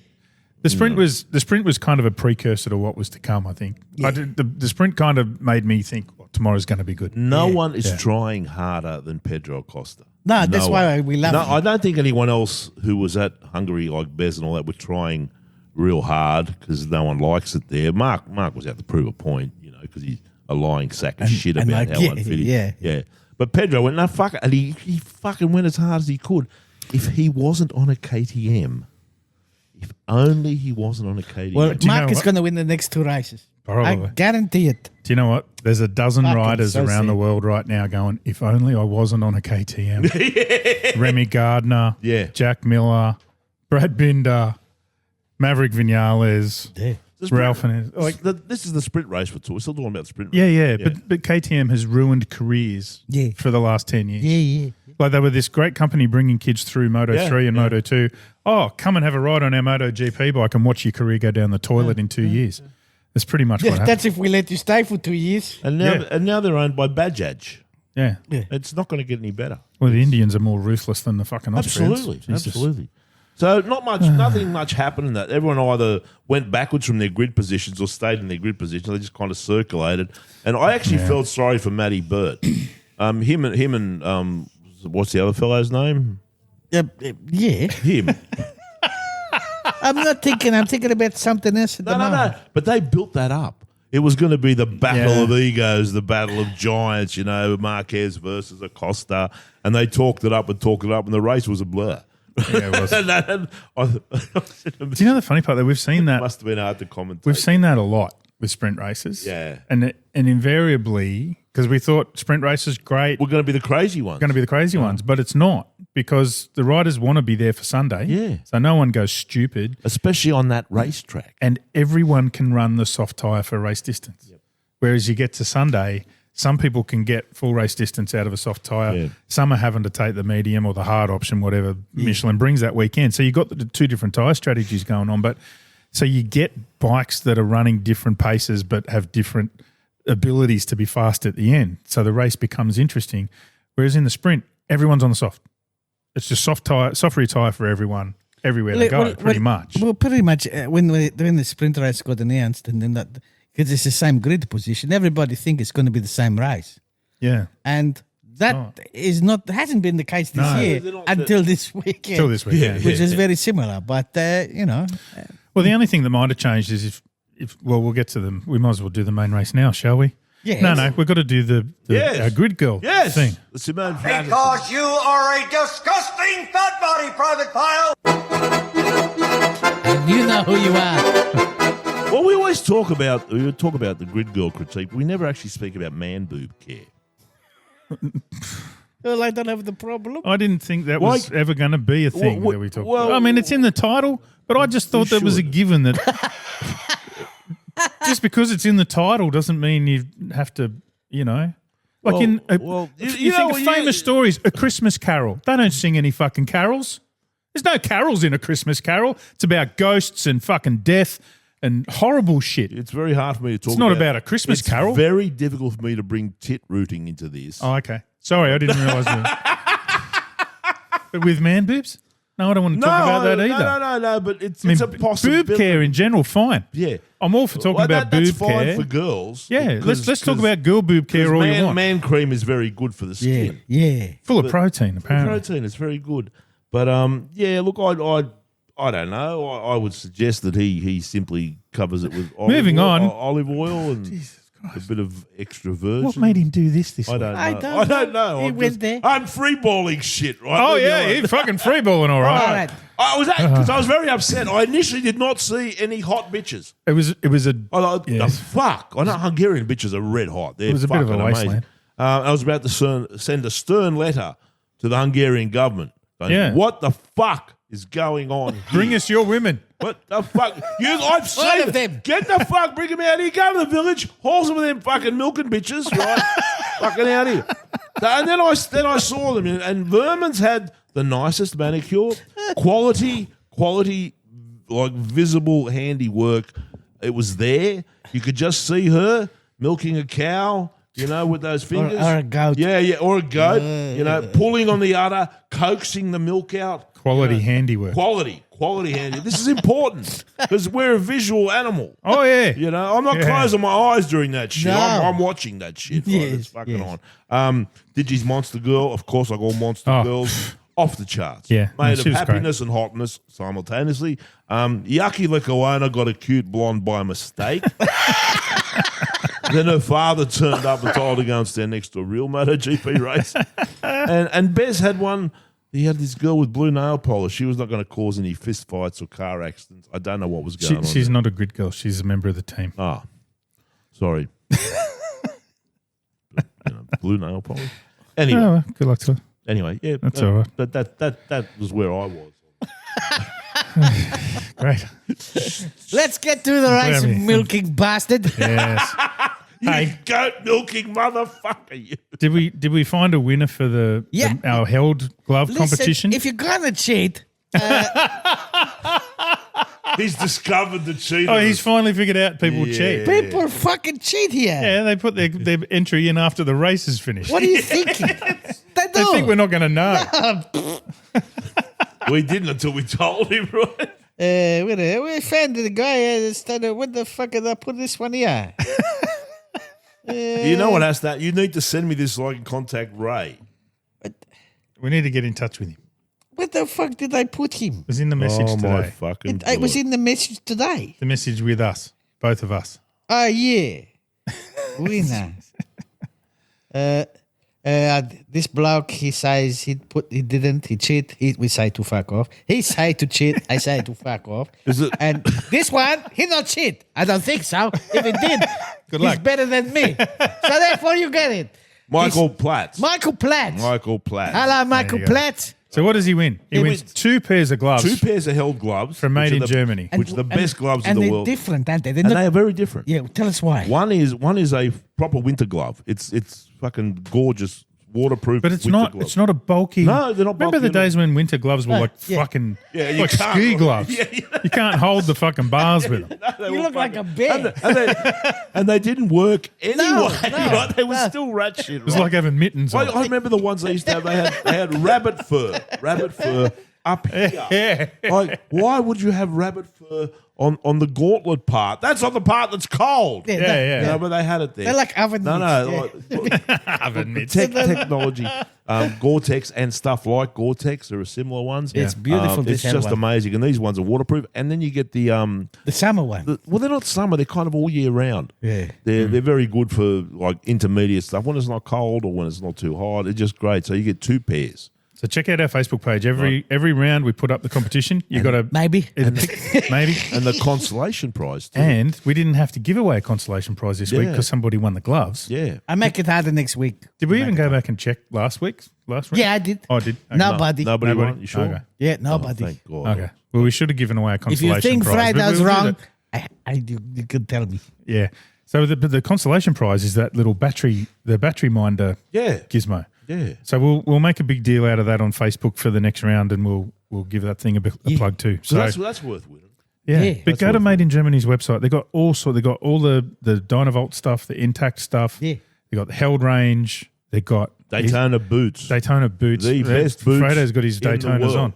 C: the sprint was kind of a precursor to what was to come. I think the sprint kind of made me think tomorrow's going to be good.
B: No one is trying harder than Pedro Acosta.
A: No, that's why we love him.
B: I don't think anyone else who was at Hungary, like Bez and all that, were trying real hard because no one likes it there. Mark was out to prove a point, because he's a lying sack of shit about how unfit he is. Yeah. But Pedro went, no, fuck it. And he fucking went as hard as he could. If he wasn't on a KTM, if only he wasn't on a KTM.
A: Well, Mark is going to win the next 2 races.
C: Probably.
A: I guarantee it.
C: Do you know what? There's a dozen riders around the world right now going, if only I wasn't on a KTM. Remy Gardner, Jack Miller, Brad Binder, Maverick Vinales, Ralph.
B: This is the sprint race we're still talking about the sprint race.
C: Yeah. But KTM has ruined careers for the last 10 years.
A: Yeah.
C: Like they were this great company bringing kids through Moto3 and Moto2. Oh, come and have a ride on our MotoGP bike and watch your career go down the toilet in 2 years. That's pretty much what happened.
A: That's if we let you stay for 2 years.
B: And now they're owned by Bajaj.
C: Yeah.
B: It's not going to get any better.
C: Well, the Indians are more ruthless than the fucking Austrians.
B: Absolutely. So nothing much happened in that. Everyone either went backwards from their grid positions or stayed in their grid positions. They just kind of circulated. And I actually felt sorry for Matty Burt. Him and what's the other fellow's name?
A: Yeah.
B: Him.
A: I'm not thinking. I'm thinking about something else.
B: No. But they built that up. It was going to be the battle of egos, the battle of giants, Marquez versus Acosta. And they talked it up, and the race was a blur.
C: Yeah, it was. Do you know the funny part that we've seen that?
B: Must have been hard to commentate.
C: We've seen that a lot with sprint races.
B: Yeah.
C: And invariably, because we thought sprint races, great.
B: We're going to be the crazy ones.
C: But it's not, because the riders want to be there for Sunday.
B: Yeah.
C: So no one goes stupid.
B: Especially on that racetrack.
C: And everyone can run the soft tyre for race distance. Yep. Whereas you get to Sunday, some people can get full race distance out of a soft tyre. Yeah. Some are having to take the medium or the hard option, whatever Michelin brings that weekend. So you've got the 2 different tyre strategies going on. But so you get bikes that are running different paces but have different abilities to be fast at the end. So the race becomes interesting. Whereas in the sprint, everyone's on the soft. It's just soft rear tyre for everyone everywhere they go, pretty much.
A: Well, pretty much when the sprint race got announced, and then that, because it's the same grid position, everybody think it's going to be the same race.
C: Yeah.
A: And that hasn't been the case this year until this weekend. Which is very similar. But,
C: Well, the only thing that might have changed is if we'll get to them. We might as well do the main race now, shall we?
A: Yes.
C: No, we've got to do our grid girl thing.
I: Because you are a disgusting fat body, Private Pile.
A: And you know who you are.
B: Well, we always talk about the grid girl critique. We never actually speak about man boob care.
A: Well, I don't have the problem.
C: I didn't think that was ever going to be a thing that we talked about. I mean, it's in the title, but I just thought that was a given that just because it's in the title doesn't mean you have to, you think of famous stories, A Christmas Carol. They don't sing any fucking carols. There's no carols in A Christmas Carol. It's about ghosts and fucking death and horrible shit.
B: It's very hard for me to talk about.
C: It's not about A Christmas Carol.
B: It's very difficult for me to bring tit rooting into this.
C: Oh, okay. Sorry, I didn't realise that. But with man boobs? No, I don't want to talk about that either.
B: No, but it's a possibility.
C: Boob care in general, fine.
B: Yeah.
C: I'm all for talking about boob care.
B: That's fine for girls.
C: Yeah, let's talk about girl boob care all you want.
B: Man cream is very good for the skin.
A: Yeah.
C: Full of protein, apparently.
B: Protein is very good. But, look, I don't know. I would suggest that he simply covers it with olive oil and a bit of extra virgin.
C: What made him do this week?
B: I don't know.
A: He went there.
B: I'm freeballing shit, right?
C: Oh, yeah, he's fucking freeballing all right.
B: I was because I was very upset. I initially did not see any hot bitches.
C: It was
B: fuck. I know Hungarian bitches are red hot. They're
C: it was a bit of a wasteland.
B: I was about to send a stern letter to the Hungarian government. What the fuck is going on here?
C: Bring us your women.
B: What the fuck? I've seen
A: of them.
B: Get the fuck, bring them out here. Go to the village, haul some of them fucking milking bitches, right? Fucking out here. And then I saw them, and Vermon's had the nicest manicure, quality, like visible handiwork. It was there. You could just see her milking a cow, with those fingers.
A: Or a goat.
B: Yeah, or a goat, pulling on the udder, coaxing the milk out.
C: Quality handiwork.
B: Quality handy. This is important because we're a visual animal.
C: Oh, yeah.
B: I'm not closing my eyes during that shit.
A: No.
B: I'm watching that shit. Right?
A: Yes,
B: It's fucking
A: yes.
B: on. Digi's Monster Girl, of course, like all monster girls, off the charts.
C: Yeah,
B: Made
C: she
B: of
C: was
B: happiness and hotness simultaneously. Yucky Lecoana got a cute blonde by mistake. Then her father turned up and told her to go and stand next to a real MotoGP race. And Bez had one. He had this girl with blue nail polish. She was not going to cause any fist fights or car accidents. I don't know what was going on.
C: She's
B: there.
C: not a grid girl. She's a member of the team.
B: Ah, sorry. Blue nail polish. Anyway,
C: Oh, well, good luck to her.
B: anyway, yeah,
C: That's all right.
B: That was where I was.
C: Great.
A: Let's get to the race,
C: Blimey.
A: milking bastard.
C: Yes.
B: You goat milking motherfucker! You.
C: Did we find a winner for our held glove
A: Listen,
C: competition?
A: if you're gonna cheat,
B: He's discovered the cheater.
C: Oh, he's finally figured out people cheat.
A: people fucking cheat here.
C: Yeah, they put their entry in after the race is finished.
A: What are you thinking? They
C: They think we're not going to know.
B: We didn't until we told him, right?
A: We found the guy. Started, what the fuck did I put this one here?
B: You know what, Asta? You need to send me this so I can contact Ray.
C: We need to get in touch with him.
A: What the fuck did I put him?
C: It was in the message
B: Oh my
C: today.
B: fucking!
A: It was
B: God.
A: in the message today.
C: The message with us, both of us.
A: Oh, yeah. Winner. This bloke, he says he didn't, he cheat. We say to fuck off. He say to cheat, I say to fuck off.
B: Is it-
A: And this one, he not cheat. I don't think so. If he did,
C: Good
A: he's
C: luck.
A: better than me. So therefore you get it.
B: Michael Platt.
A: Michael Platt.
B: Michael Platt.
A: Hello, Michael
C: There you go.
A: Platt.
C: So what does he win? He wins
B: wins
C: 2 pairs of gloves.
B: 2 pairs of held gloves
C: From made
B: which are
C: in Germany.
B: which are the best gloves in
A: and
B: the
A: they're
B: world.
A: different, aren't they? They're
B: And
A: not,
B: they are very different.
A: yeah, tell us why.
B: One is a proper winter glove. It's fucking gorgeous, waterproof.
C: But it's
B: winter
C: not.
B: glove.
C: It's not a bulky.
B: No, they're not
C: Remember
B: bulky
C: the
B: at all.
C: days when winter gloves were like
A: yeah.
C: fucking
B: Yeah, you
C: like
B: can't-
C: ski gloves.
B: Yeah.
C: You can't hold the fucking bars with them.
B: They
A: You
B: were
A: look like a
B: fucking-
A: bear.
B: and they didn't work anyway.
A: no,
B: right? They were
A: no.
B: still rat shit.
C: It was like having mittens on.
B: I remember the ones they used to have. They had rabbit fur up here.
C: Yeah.
B: Like, why would you have rabbit fur on the gauntlet part? That's on the part that's cold.
A: Yeah,
C: Yeah,
B: You know, but they had it there.
A: They're like oven mitts,
C: Oven mitts.
B: Technology, Gore-Tex and stuff like Gore-Tex. There are similar ones.
A: It's beautiful,
B: It's
A: this
B: just
A: one.
B: amazing, and these ones are waterproof. And then you get the
A: The summer one.
B: well, they're not summer. They're kind of all year round.
A: Yeah.
B: They're very good for like intermediate stuff when it's not cold or when it's not too hot. It's just great. So you get 2 pairs.
C: So check out our Facebook page. Every round we put up the competition. You got to
A: Maybe.
C: maybe.
B: And the consolation prize too.
C: And we didn't have to give away a consolation prize this week
B: Yeah.
C: because somebody won the gloves.
B: Yeah.
A: I make it harder next week.
C: Did we even go back and check last round?
A: Yeah, I did.
C: Oh, I did. Okay.
A: Nobody.
B: Nobody won. You sure?
C: Okay.
A: Yeah,
B: Oh,
A: nobody.
B: thank God.
C: Okay. Well, we should have given away a
A: If
C: consolation
A: you think
C: prize. but
A: Freido's
C: we'll do
A: wrong,
C: that.
A: you could tell me.
C: Yeah. So the consolation prize is that little battery minder
B: Yeah.
C: gizmo.
B: Yeah.
C: So we'll make a big deal out of that on Facebook for the next round, and we'll give that thing a plug too.
B: So
C: So
B: that's worth winning.
C: yeah,
A: Yeah.
C: but
B: That's
C: go to
B: worth
C: Made in Germany's website. They got all the Dynavolt stuff, the Intact stuff.
A: Yeah.
C: They got the Held range. They got
B: Daytona boots.
C: Daytona boots.
B: The best boots
C: Freido's got his
B: in the
C: Daytonas
B: world.
C: on.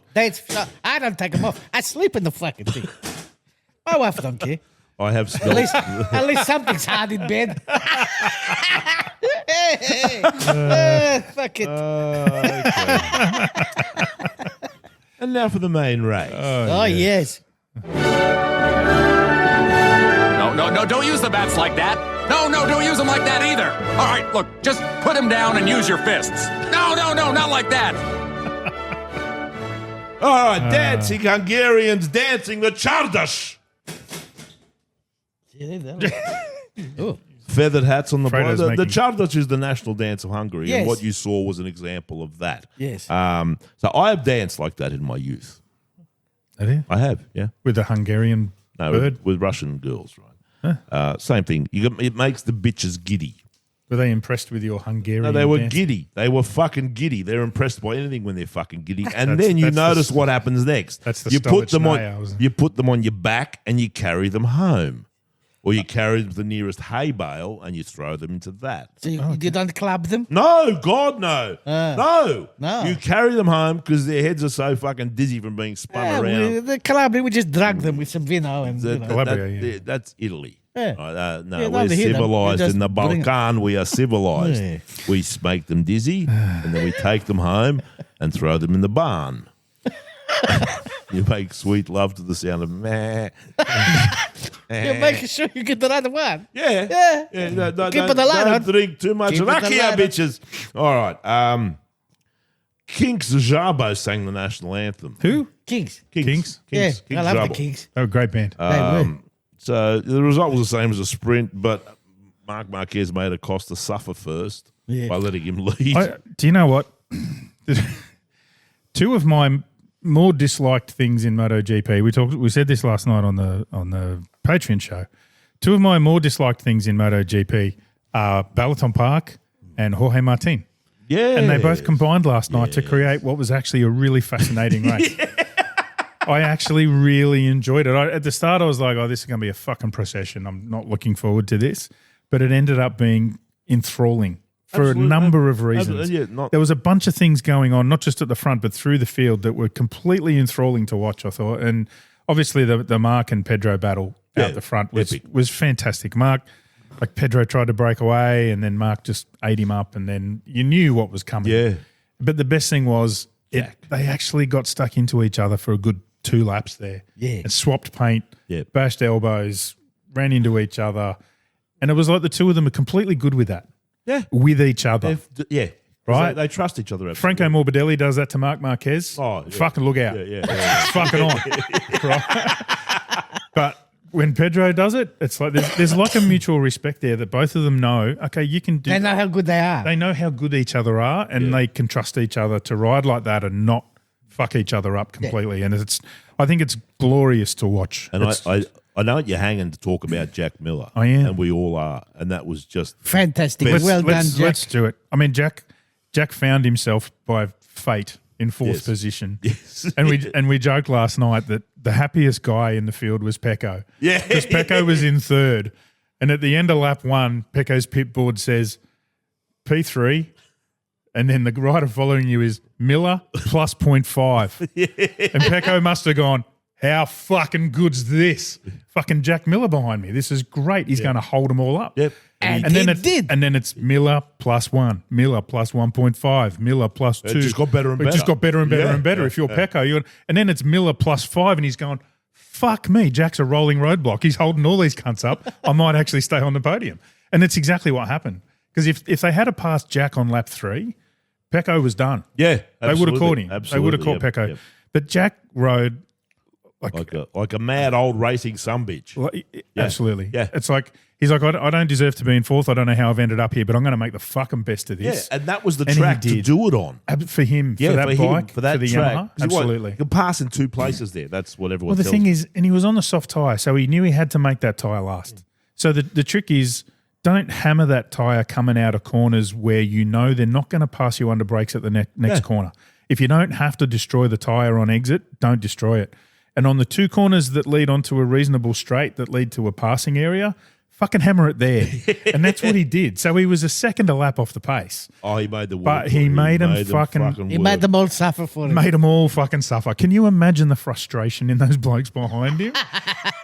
A: I don't take them off. I sleep in the fucking thing. My wife don't care.
B: I have smelled.
A: At least something's hard in bed. Fuck it.
B: Okay. And now for the main race.
A: Oh, yes.
J: No, don't use the bats like that. No, don't use them like that either. All right, look, just put them down and use your fists. No, not like that.
B: All right, dancing Hungarians dancing the Czardas.
A: Oh.
B: Feathered hats on the
C: Freido's
B: the
C: making-
B: Czardas is the national dance of Hungary,
A: Yes.
B: and what you saw was an example of that.
A: Yes.
B: So I have danced like that in my youth.
C: Have you?
B: I have, yeah.
C: With the Hungarian bird?
B: With Russian girls, right? Same thing. It makes the bitches giddy.
C: Were they impressed with your Hungarian
B: No, they were
C: dance?
B: giddy. They were fucking giddy. They're impressed by anything when they're fucking giddy. And then you notice what happens next.
C: That's the
B: you put them
C: Stolichnaya,
B: on.
C: wasn't it?
B: You put them on your back and you carry them home, or you carry them to the nearest hay bale and you throw them into that.
A: So you don't club them?
B: No, God, no, no.
A: No.
B: You carry them home because their heads are so fucking dizzy from being spun around.
A: The Calabria, we just drug them with some vino and
B: That's Italy.
A: Yeah.
B: No,
A: Yeah,
B: we're
A: over here,
B: civilized
A: just
B: in the
A: bring it.
B: Balkan. We are civilized.
A: Yeah.
B: We make them dizzy, and then we take them home and throw them in the barn. You make sweet love to the sound of meh.
A: You're making sure you get the right one.
B: Yeah. No,
A: Keep it alive.
B: Don't drink too much.
A: Keep it
B: Rakia,
A: alive.
B: bitches. All right. Kinks Jabo sang the national anthem.
C: Who?
A: Kings.
C: Kings?
A: Yeah,
B: Kinks
A: I love
B: Jabo.
A: the Kings.
C: They were a great band.
A: They were.
B: So the result was the same as a sprint, but Marc Marquez made Acosta suffer first by letting him lead.
C: Do you know what? Two of my more disliked things in MotoGP. We said this last night on the Patreon show. Two of my more disliked things in MotoGP are Balaton Park and Jorge Martin.
B: Yeah.
C: And they both combined last night to create what was actually a really fascinating race. I actually really enjoyed it. At the start, I was like, oh, this is going to be a fucking procession. I'm not looking forward to this. But it ended up being enthralling for a number of reasons. There was a bunch of things going on, not just at the front, but through the field that were completely enthralling to watch, I thought. And obviously the Mark and Pedro battle out the front was fantastic. Pedro tried to break away and then Mark just ate him up and then you knew what was coming.
B: Yeah.
C: But the best thing was they actually got stuck into each other for a good 2 laps there.
A: Yeah.
C: And swapped paint, bashed elbows, ran into each other. And it was like the two of them are completely good with that.
B: Yeah.
C: With each other. Right?
B: They trust each other.
C: Franco Morbidelli does that to Marc Marquez.
B: Oh, yeah.
C: Fucking look out.
B: Yeah.
C: It's fucking on. Right? But when Pedro does it, it's like there's like a mutual respect there that both of them know, okay, you can do.
A: They know how good they are.
C: They know how good each other are and they can trust each other to ride like that and not fuck each other up completely. And I think it's glorious to watch.
B: And I know you're hanging to talk about Jack Miller.
C: I am.
B: And we all are. And that was just
A: fantastic. Well done, Jack.
C: Let's do it. I mean, Jack found himself by fate in fourth position.
B: Yes.
C: And we joked last night that the happiest guy in the field was Pecco.
B: Yeah.
C: Because Pecco was in third. And at the end of lap 1, Pecco's pit board says P3. And then the rider following you is Miller plus 0.5. And Pecco must have gone, how fucking good's this? Fucking Jack Miller behind me. This is great. He's going to hold them all up.
B: Yep.
A: And
C: then
A: he did.
C: And then it's Miller plus 1, Miller plus 1.5, Miller plus 2.
B: It just got better and better.
C: It just got better and better and better.
B: Yeah,
C: if you're Pecco, and then it's Miller plus 5, and he's going, fuck me, Jack's a rolling roadblock. He's holding all these cunts up. I might actually stay on the podium. And that's exactly what happened. Because if they had passed Jack on lap 3, Pecco was done.
B: Yeah,
C: they would have caught him.
B: Absolutely.
C: They would have caught Pecco.
B: Yep.
C: But Jack rode
B: like a mad old racing sumbitch.
C: Absolutely.
B: Yeah.
C: It's like he's like, I don't deserve to be in fourth. I don't know how I've ended up here, but I'm going to make the fucking best of this.
B: Yeah, and that was the
C: And
B: track
C: he
B: to
C: did.
B: do it on.
C: For him, for that bike,
B: for that
C: the
B: track.
C: Yamaha.
B: 'Cause
C: Absolutely.
B: You can pass in 2 places there. That's what everyone
C: Well, the
B: tells
C: thing
B: me.
C: is, and he was on the soft tyre, so he knew he had to make that tyre last. So the trick is, don't hammer that tyre coming out of corners where you know they're not going to pass you under brakes at the next corner. If you don't have to destroy the tyre on exit, don't destroy it. And on the 2 corners that lead onto a reasonable straight that lead to a passing area, fucking hammer it there. And that's what he did. So he was a second a lap off the pace.
B: Oh, he made the work.
C: But he made them
A: He made them all suffer for it.
C: Made them all fucking suffer. Can you imagine the frustration in those blokes behind him?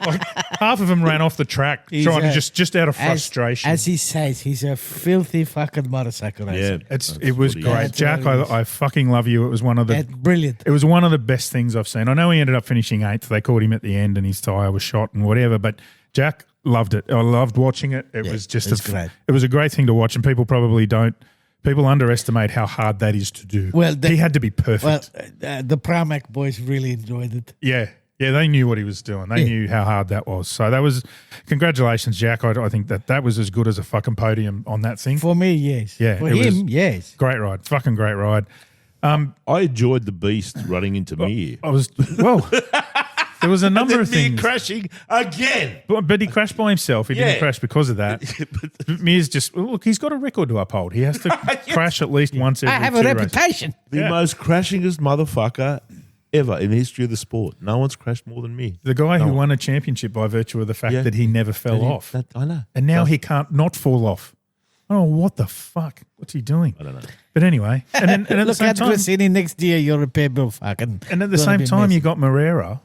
C: Like half of them ran off the track trying to just out of frustration.
A: As he says, he's a filthy fucking motorcycle racer.
B: Yeah,
C: it was great. Jack, I fucking love you. It was one of the
A: brilliant.
C: It was one of the best things I've seen. I know he ended up finishing 8th. They caught him at the end and his tyre was shot and whatever, but Jack loved it. I loved watching it. It was just
A: great.
C: It was a great thing to watch, and people probably don't. People underestimate how hard that is to do.
A: Well,
C: he had to be perfect.
A: Well, the Pramac boys really enjoyed it.
C: Yeah, they knew what he was doing. They knew how hard that was. So that was congratulations, Jack. I think that was as good as a fucking podium on that thing.
A: For me, yes.
C: Yeah,
A: For
C: it
A: him,
C: was
A: yes.
C: Great ride, fucking great ride.
B: I enjoyed the beast running into me.
C: I was well. There was a number
B: and
C: of
B: then Mir
C: things.
B: crashing again.
C: But he crashed by himself. He didn't
B: Yeah.
C: crash because of that. Mir's just look. He's got a record to uphold. He has to crash at least once every
A: I have
C: 2
A: a
C: races.
A: reputation.
B: The most crashingest motherfucker ever in the history of the sport. No one's crashed more than me.
C: The guy who won a championship by virtue of the fact
B: Yeah.
C: that he never fell off,
B: I know.
C: and now he can't not fall off. Oh, what the fuck? What's he doing?
B: I don't know.
C: But anyway, and at the
A: Look
C: same
A: at
C: time,
A: Grassini next year. You're a pebble fucking.
C: and at the
A: gonna
C: same
A: be
C: time,
A: messy.
C: you got Moreira.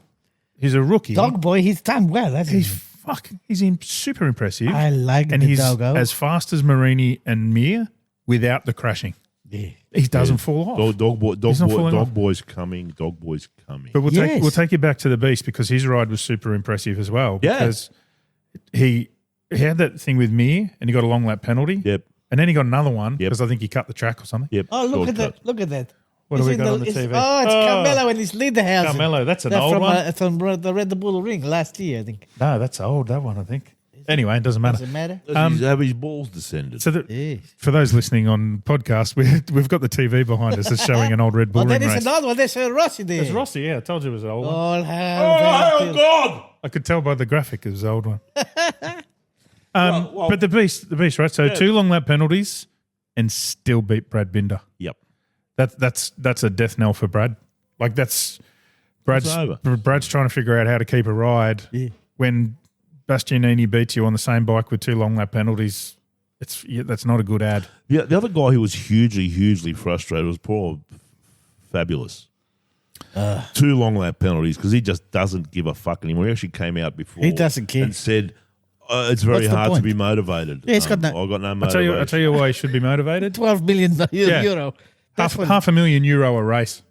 C: He's a rookie.
A: Dog boy. He's done well. Hasn't
C: He's fucking. He's super impressive.
A: I like
C: and
A: the
C: he's
A: doggo.
C: as fast as Marini and Mir without the crashing.
A: Yeah.
C: He doesn't fall off. He's not falling off.
B: Dog boy's coming. Dog boy's coming.
C: But
A: Yes.
C: we'll take you back to the Beast because his ride was super impressive as well.
B: Yeah.
C: Because he had that thing with Mir and he got a long lap penalty.
B: Yep.
C: And then he got another one
B: Yep.
C: because I think he cut the track or something.
B: Yep.
A: Oh, look at
B: Shortcut.
A: that! Look at that!
C: What do
A: It's
C: we
A: in
C: got on the
A: it's-
C: TV?
A: Oh, it's
C: Oh.
A: Carmelo and his Lederhausen.
C: Carmelo, that's an
A: They're
C: old
A: from,
C: one.
A: from the Red Bull Ring last year, I think.
C: No, that's old, that one, I think. Anyway, it doesn't matter.
A: Does it matter?
B: Does he have his balls descended?
C: So
A: Yes.
C: for those listening on podcast, we've got the TV behind us that's showing an old Red Bull
A: Oh,
C: Ring
A: that is
C: race.
A: another one. There's Rossi there.
C: It's Rossi, yeah. I told you it was an old one.
A: All hail
B: oh God!
C: I could tell by the graphic it was an old one.
B: Well,
C: But the beast, right? So 2 long lap penalties and still beat Brad Binder.
B: Yep.
C: That's a death knell for Brad. Like Brad's
B: over.
C: Brad's trying to figure out how to keep a ride when Bastianini beats you on the same bike with 2 long lap penalties. That's not a good ad.
B: Yeah, the other guy who was hugely frustrated was poor Fabulous. 2 long lap penalties because he just doesn't give a fuck anymore. He actually came out before.
A: He doesn't care.
B: And said, it's very
A: What's the
B: hard to
A: point?
B: be motivated.
A: Yeah, he's got no-
B: I've got no
C: I'll
B: motivation.
C: tell you why he should be motivated.
A: 12 million
C: Yeah.
A: euro. That's what-
C: €500,000 a race.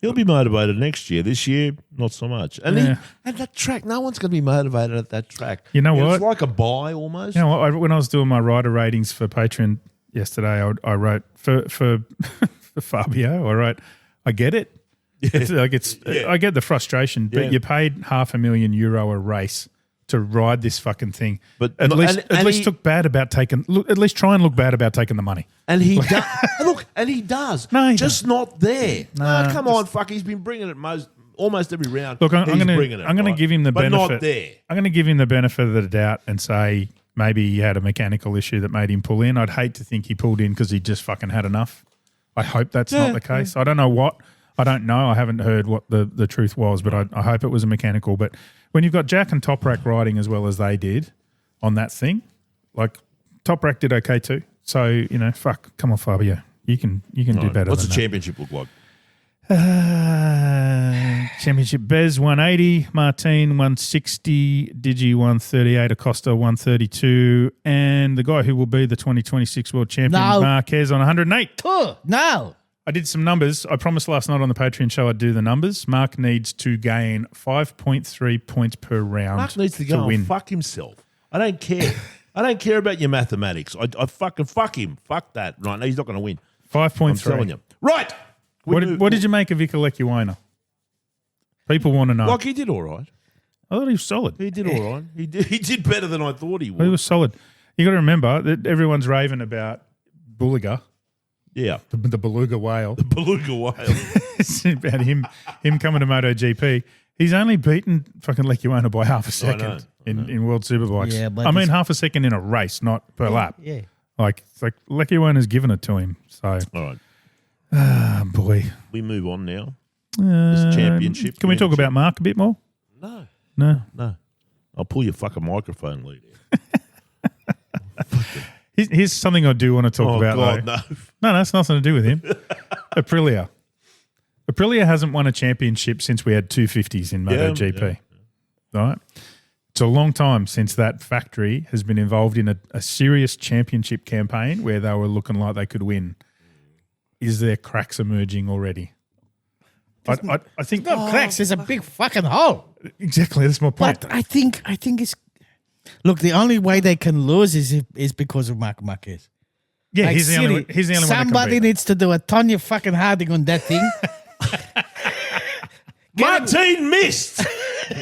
B: He'll be motivated next year. This year, not so much. And
C: Yeah.
B: at that track, no one's going to be motivated at that track.
C: You know
B: It's
C: what?
B: like a buy almost.
C: You know what? When I was doing my rider ratings for Patreon yesterday, I wrote for for Fabio. I wrote, I get it. I get the frustration, but
B: Yeah.
C: you paid €500,000 a race to ride this fucking thing.
B: But
C: at least
B: he-
C: look bad about taking. At least try and look bad about taking the money.
B: And he does. Look, and he does.
C: No, he
B: just not there.
C: No,
B: Come on, fuck. He's been bringing it almost every round.
C: Look, I'm
B: he's
C: going
B: bringing it,
C: to
B: right?
C: give him the
B: but
C: benefit.
B: not there.
C: I'm going to give him the benefit of the doubt and say maybe he had a mechanical issue that made him pull in. I'd hate to think he pulled in because he just fucking had enough. I hope that's not the case. I don't know what. I don't know. I haven't heard what the truth was, but I hope it was a mechanical. But when you've got Jack and Toprak riding as well as they did on that thing, like Toprak did okay too. So, fuck, come on, Fabio. You can do better
B: What's
C: than
B: the
C: that.
B: championship look like?
C: Championship Bez 180, Martin 160, Digi 138, Acosta 132, and the guy who will be the 2026 world champion,
A: No.
C: Marquez on 108.
A: No.
C: I did some numbers. I promised last night on the Patreon show I'd do the numbers. Mark needs to gain 5.3 points per round
B: Mark needs to go
C: win.
B: and fuck himself. I don't care. I don't care about your mathematics. I fucking fuck him. Fuck that. Right now, he's not going to win.
C: 5.3.
B: I'm telling you. Right.
C: What did you make of Vika Lecuona? People want to know.
B: Like, he did all right.
C: I thought he was solid.
B: He did all right. He did better than I thought he would.
C: He was solid. You got to remember that everyone's raving about Bulliger.
B: Yeah.
C: The beluga whale.
B: The beluga whale.
C: It's about him coming to MotoGP. He's only beaten fucking Lecuona by half a second in World Superbikes.
A: Yeah, but
C: I mean half a second in a race, not per lap.
A: Yeah.
C: It's like Lecuona's given it to him. So,
B: All right.
C: boy.
B: We move on now. This championship.
C: Can we talk about Mark a bit more?
B: No.
C: No.
B: I'll pull your fucking microphone lead.
C: Here's something I do want to talk about.
B: God,
C: though.
B: no.
C: No, it's nothing to do with him. Aprilia. Aprilia hasn't won a championship since we had 250s in MotoGP. Right? It's a long time since that factory has been involved in a serious championship campaign where they were looking like they could win. Is there cracks emerging already? I think
A: No cracks. There's a big fucking hole.
C: exactly. That's my point.
A: But I think it's. Look, the only way they can lose is because of Marc Marquez.
C: Yeah,
A: Like,
C: he's the only one that can
A: somebody
C: beat him.
A: needs to do a Tonya fucking Harding on that thing.
B: Martin missed.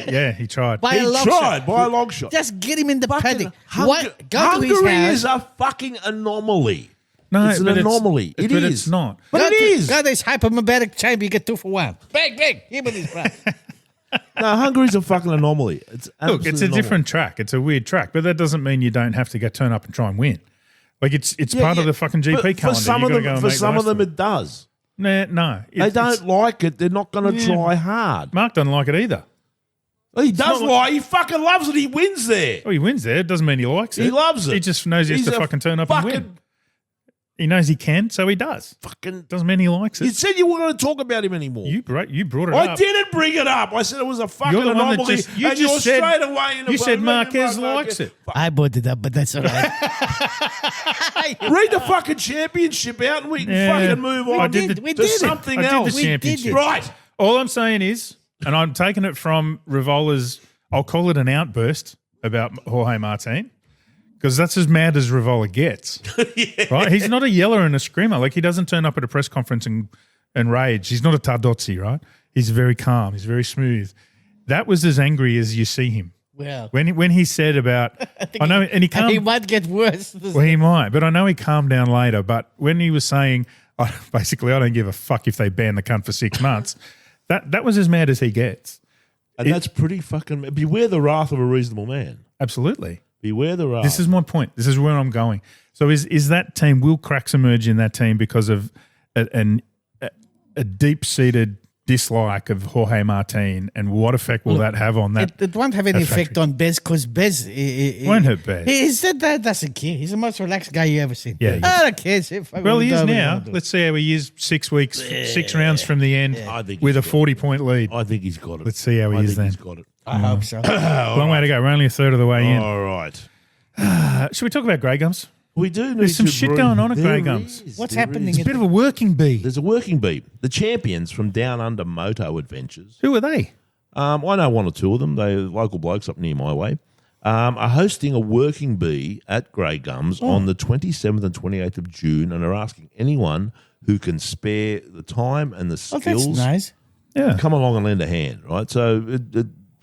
C: Yeah, he tried.
A: By
B: He
A: a long
B: tried
A: shot.
B: by a long shot.
A: Just get him in the paddock.
B: Hungary
A: Go to his house.
B: is a fucking anomaly.
C: No,
B: It's an
C: but
B: anomaly. It
C: but
B: is.
C: it's not.
B: But it is.
A: Go to his hyperbaric chamber. You get 2 for 1. Bang, bang. Him and his brother.
B: No, Hungary's a fucking anomaly. It's
C: Look, it's a
B: absolute
C: different track. It's a weird track, but that doesn't mean you don't have to go turn up and try and win. Like it's part of the fucking GP calendar.
B: For some of them, it does.
C: No.
B: They don't like it. They're not going to try hard.
C: Mark doesn't like it either.
B: He does like. He fucking loves it. He wins there.
C: Oh, he wins there. It doesn't mean he likes it.
B: He loves it.
C: He just knows he has to fucking turn up and win. He knows he can, so he does.
B: Fucking
C: doesn't mean he likes it.
B: You said you weren't going to talk about him anymore.
C: You brought it up.
B: I didn't bring it up. I said it was a fucking
C: You're the one that
B: anomaly.
C: you just said,
B: straight away in the
C: you said Marquez likes it.
A: I brought it up, but that's all right.
B: Read the fucking championship out and we can fucking move on.
C: I did
B: to something else.
C: The championship.
B: Right.
C: All I'm saying is, and I'm taking it from Rivola's, I'll call it an outburst about Jorge Martin, because that's as mad as Rivola gets. Right? He's not a yeller and a screamer. Like, he doesn't turn up at a press conference and rage. He's not a Tardozzi, right? He's very calm. He's very smooth. That was as angry as you see him.
A: Well,
C: when he said about, I know, and
A: he might get worse.
C: Well, he might, but I know he calmed down later. But when he was saying, basically, I don't give a fuck if they ban the cunt for 6 months, that was as mad as he gets.
B: And that's pretty fucking. Beware the wrath of a reasonable man.
C: Absolutely.
B: Beware the wrath.
C: This is my point. This is where I'm going. So is that team, will cracks emerge in that team because of a deep-seated dislike of Jorge Martin, and what effect will that have on that?
A: It won't have any effect on Bez, because Bez
C: won't hurt Bez.
A: He said that doesn't care. He's the most relaxed guy you ever seen.
C: Yeah,
A: I don't care.
C: Well, he is now. Let's see how he is 6 weeks, 6 rounds from the end with a 40-point lead.
B: I think he's got it.
C: Let's see how he is then.
B: He's got it.
A: I hope so.
C: Long way to go. We're only a third of the way in.
B: All right.
C: Should we talk about Grey Gums?
B: We do need
C: There's some shit going on at Grey Gums.
A: What's happening?
C: It's a bit of a working bee.
B: There's a working bee. The champions from Down Under Moto Adventures.
C: Who are they?
B: I know one or two of them. They're local blokes up near my way. Are hosting a working bee at Grey Gums on the 27th and 28th of June, and are asking anyone who can spare the time and the skills.
A: That's nice.
C: Yeah.
B: Come along and lend a hand, right? So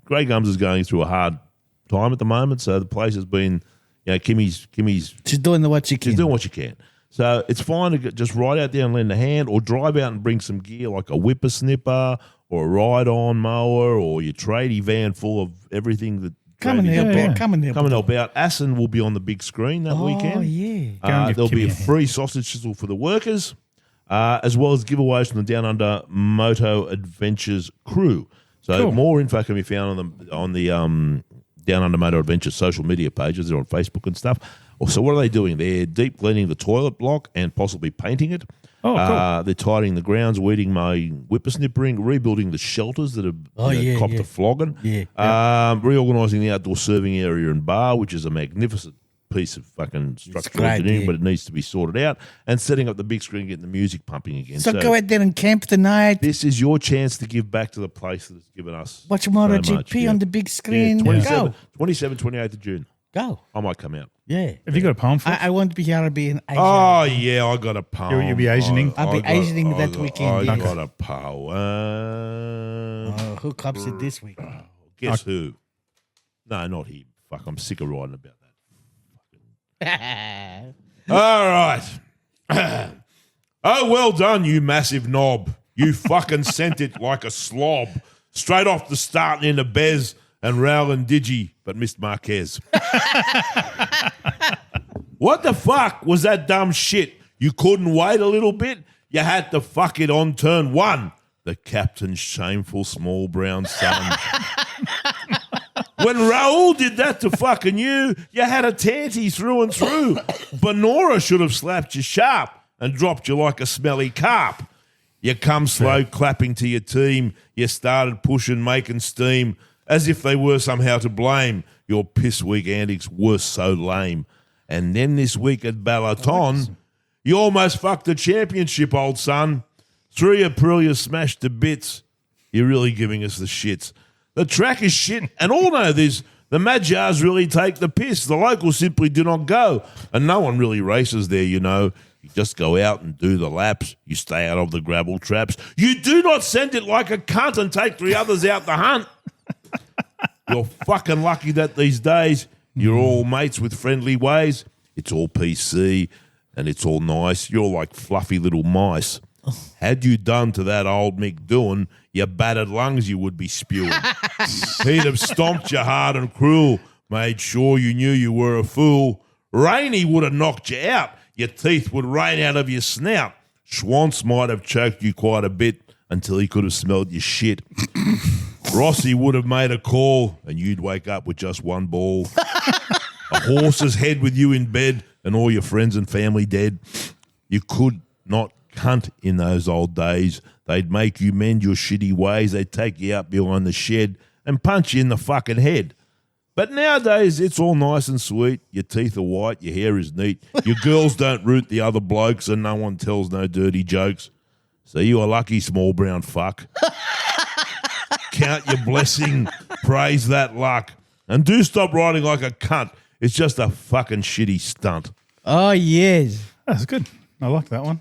B: Grey Gums is going through a hard time at the moment, so the place has been, Kimmy's.
A: She's doing what she can.
B: She's doing what she can. So it's fine to just ride out there and lend a hand, or drive out and bring some gear like a whippersnipper or a ride-on mower or your tradie van full of everything that.
A: Come and help out. Come and
B: help out. Assen will be on the big screen that weekend.
A: Oh, yeah.
B: There'll be a free sausage sizzle for the workers, as well as giveaways from the Down Under Moto Adventures crew. So more info can be found on the Down Under Moto Adventures social media pages. They're on Facebook and stuff. So what are they doing? They're deep cleaning the toilet block and possibly painting it.
C: Oh, cool.
B: They're tidying the grounds, weeding, mowing, whippersnippering, rebuilding the shelters that have copped a flogging. Reorganising the outdoor serving area and bar, which is a magnificent piece of fucking structural engineering, but it needs to be sorted out, and setting up the big screen, getting the music pumping again.
A: So go out there and camp tonight.
B: This is your chance to give back to the place that has given us
A: watch MotoGP on the big screen.
B: 27, 28th of June.
A: Go.
B: I might come out.
C: Yeah. Have you got a poem for us?
A: I want to be Arabian. Asian.
B: Oh, yeah, I got a poem.
C: You'll be Asianing?
A: I'll be Asianing that weekend.
B: I got a poem.
A: Who cops it this week?
B: Guess who? No, not him. Fuck, I'm sick of writing about that. All right. Oh, well done, you massive knob. You fucking sent it like a slob. Straight off the start into Bez and Raul and Digi, but missed Marquez. What the fuck was that dumb shit? You couldn't wait a little bit? You had to fuck it on turn one. The captain's shameful small brown son. When Raul did that to fucking you had a tanty through and through. Benora should have slapped you sharp and dropped you like a smelly carp. You come slow clapping to your team. You started pushing, making steam, as if they were somehow to blame. Your piss week antics were so lame. And then this week at Balaton, you almost fucked the championship, old son. 3 Aprilia smashed to bits. You're really giving us the shits. The track is shit, and all know this. The Magyars really take the piss. The locals simply do not go, and no one really races there, you know. You just go out and do the laps. You stay out of the gravel traps. You do not send it like a cunt and take 3 others out the hunt. You're fucking lucky that these days you're all mates with friendly ways. It's all PC and it's all nice. You're like fluffy little mice. Had you done to that old Mick Doohan, your battered lungs you would be spewing. He'd have stomped you hard and cruel, made sure you knew you were a fool. Rainey would have knocked you out. Your teeth would rain out of your snout. Schwantz might have choked you quite a bit until he could have smelled your shit. Rossi would have made a call and you'd wake up with just one ball. A horse's head with you in bed and all your friends and family dead. You could not cunt in those old days. They'd make you mend your shitty ways. They'd take you out behind the shed and punch you in the fucking head. But nowadays, it's all nice and sweet. Your teeth are white, your hair is neat. Your girls don't root the other blokes and no one tells no dirty jokes. So you a lucky small brown fuck. Count your blessing, praise that luck. And do stop riding like a cunt. It's just a fucking shitty stunt.
A: Oh, yes.
C: That's good. I like that one.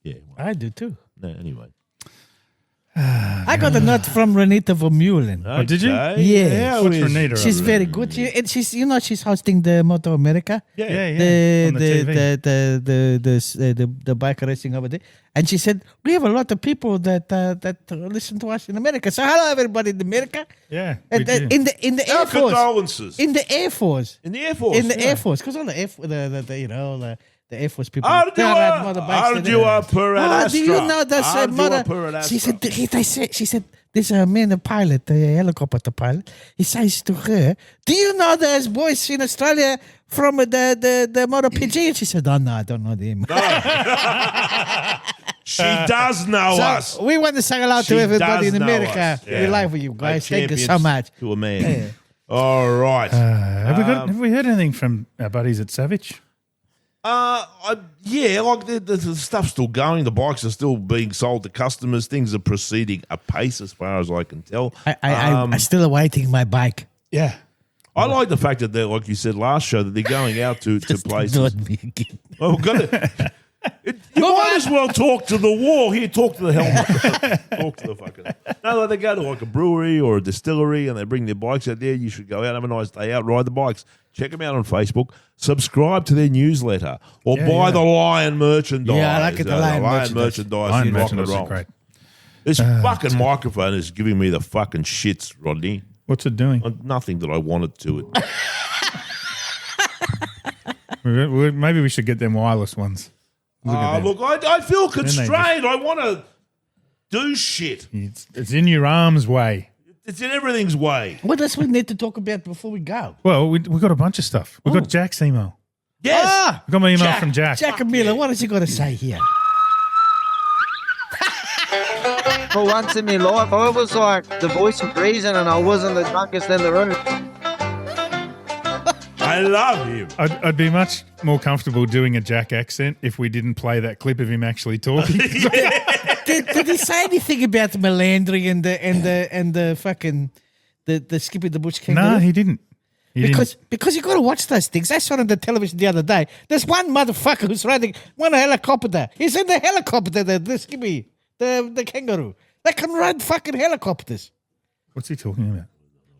B: Yeah.
A: I do too.
B: No, anyway.
A: I got a note from Renita Vermeulen.
C: Oh, did you?
A: Yeah.
C: What's Renita?
A: She's very good. She's hosting the Moto America.
C: Yeah.
A: The
C: On the TV.
A: the bike racing over there. And she said, we have a lot of people that listen to us in America. So hello everybody in America.
C: Yeah.
A: In the Air Force.
B: Condolences.
A: In the Air Force.
B: In the Air Force.
A: In the Air Force. Because all the Air Force people.
B: Ardua per
A: Oh, do you
B: Astra.
A: know that's
B: Ardua
A: mother?
B: per Astra.
A: She said, there's a man, a pilot, a helicopter pilot. He says to her, do you know there's boys in Australia from the MotoPG? And she said, oh, no, I don't know them.
B: She does know us.
A: So we want to say hello
B: She
A: to everybody
B: does
A: in
B: know
A: America.
B: us. Yeah.
A: We like you guys. Thank you so
B: Champions
A: much.
B: To a man.
A: Yeah.
B: All right.
C: Have we heard anything from our buddies at Savage?
B: The stuff's still going. The bikes are still being sold to customers. Things are proceeding apace as far as I can tell.
A: I'm still awaiting my bike.
C: Yeah.
B: I like the fact that they're, like you said last show, that they're going out to places.
A: Not me again.
B: Well, we've got to. You might as well talk to the wall. Here, talk to the helmet. Talk to the fucking. No, they go to like a brewery or a distillery and they bring their bikes out there. You should go out, have a nice day out, ride the bikes. Check them out on Facebook. Subscribe to their newsletter or buy the Lion merchandise.
A: Yeah, I like it, the Lion merchandise.
C: Lion
B: in rock and
C: merchandise
B: roll.
C: is great.
B: This fucking microphone is giving me the fucking shits, Rodney.
C: What's it doing?
B: Nothing that I wanted to.
C: Maybe we should get them wireless ones.
B: Look, I feel constrained. I want to do shit.
C: It's in your arm's way.
B: It's in everything's way.
A: What else we need to talk about before we go?
C: Well, we got a bunch of stuff. We got Jack's email.
B: Yes.
C: I got my email from Jack.
A: Jack and Miller, what has he got to say here?
K: For once in my life, I was like the voice of reason and I wasn't the drunkest in the room.
B: I love him.
C: I'd be much more comfortable doing a Jack accent if we didn't play that clip of him actually talking.
A: Did he say anything about the Melandri and the fucking the Skippy the Bush kangaroo?
C: No, he didn't.
A: Because you got to watch those things. I saw it on the television the other day. There's one motherfucker who's riding one helicopter. He's in the helicopter, the Skippy, the kangaroo. They can ride fucking helicopters.
C: What's he talking about?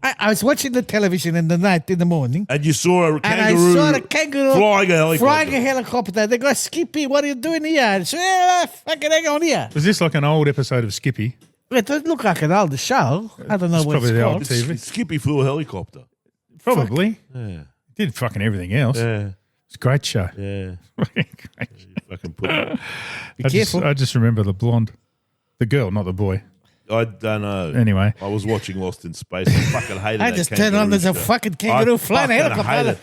A: I was watching the television in the morning.
B: And you saw a kangaroo,
A: and I saw a kangaroo
B: flying a helicopter.
A: They go, Skippy, what are you doing here? I said, fucking hang on here.
C: Was this like an old episode of Skippy?
A: It doesn't look like an older show. I don't know what it's
C: probably the
A: called.
C: old TV.
B: Skippy flew a helicopter.
C: Probably.
B: Yeah.
C: Did fucking everything else.
B: Yeah.
C: It's a great show.
B: Yeah.
C: Fucking great.
B: Fucking put it.
A: Be careful.
C: I just remember the blonde. The girl, not the boy.
B: I don't know.
C: Anyway.
B: I was watching Lost in Space. I fucking hated
A: I
B: that
A: just turned on, there's a fucking kangaroo flying a helicopter.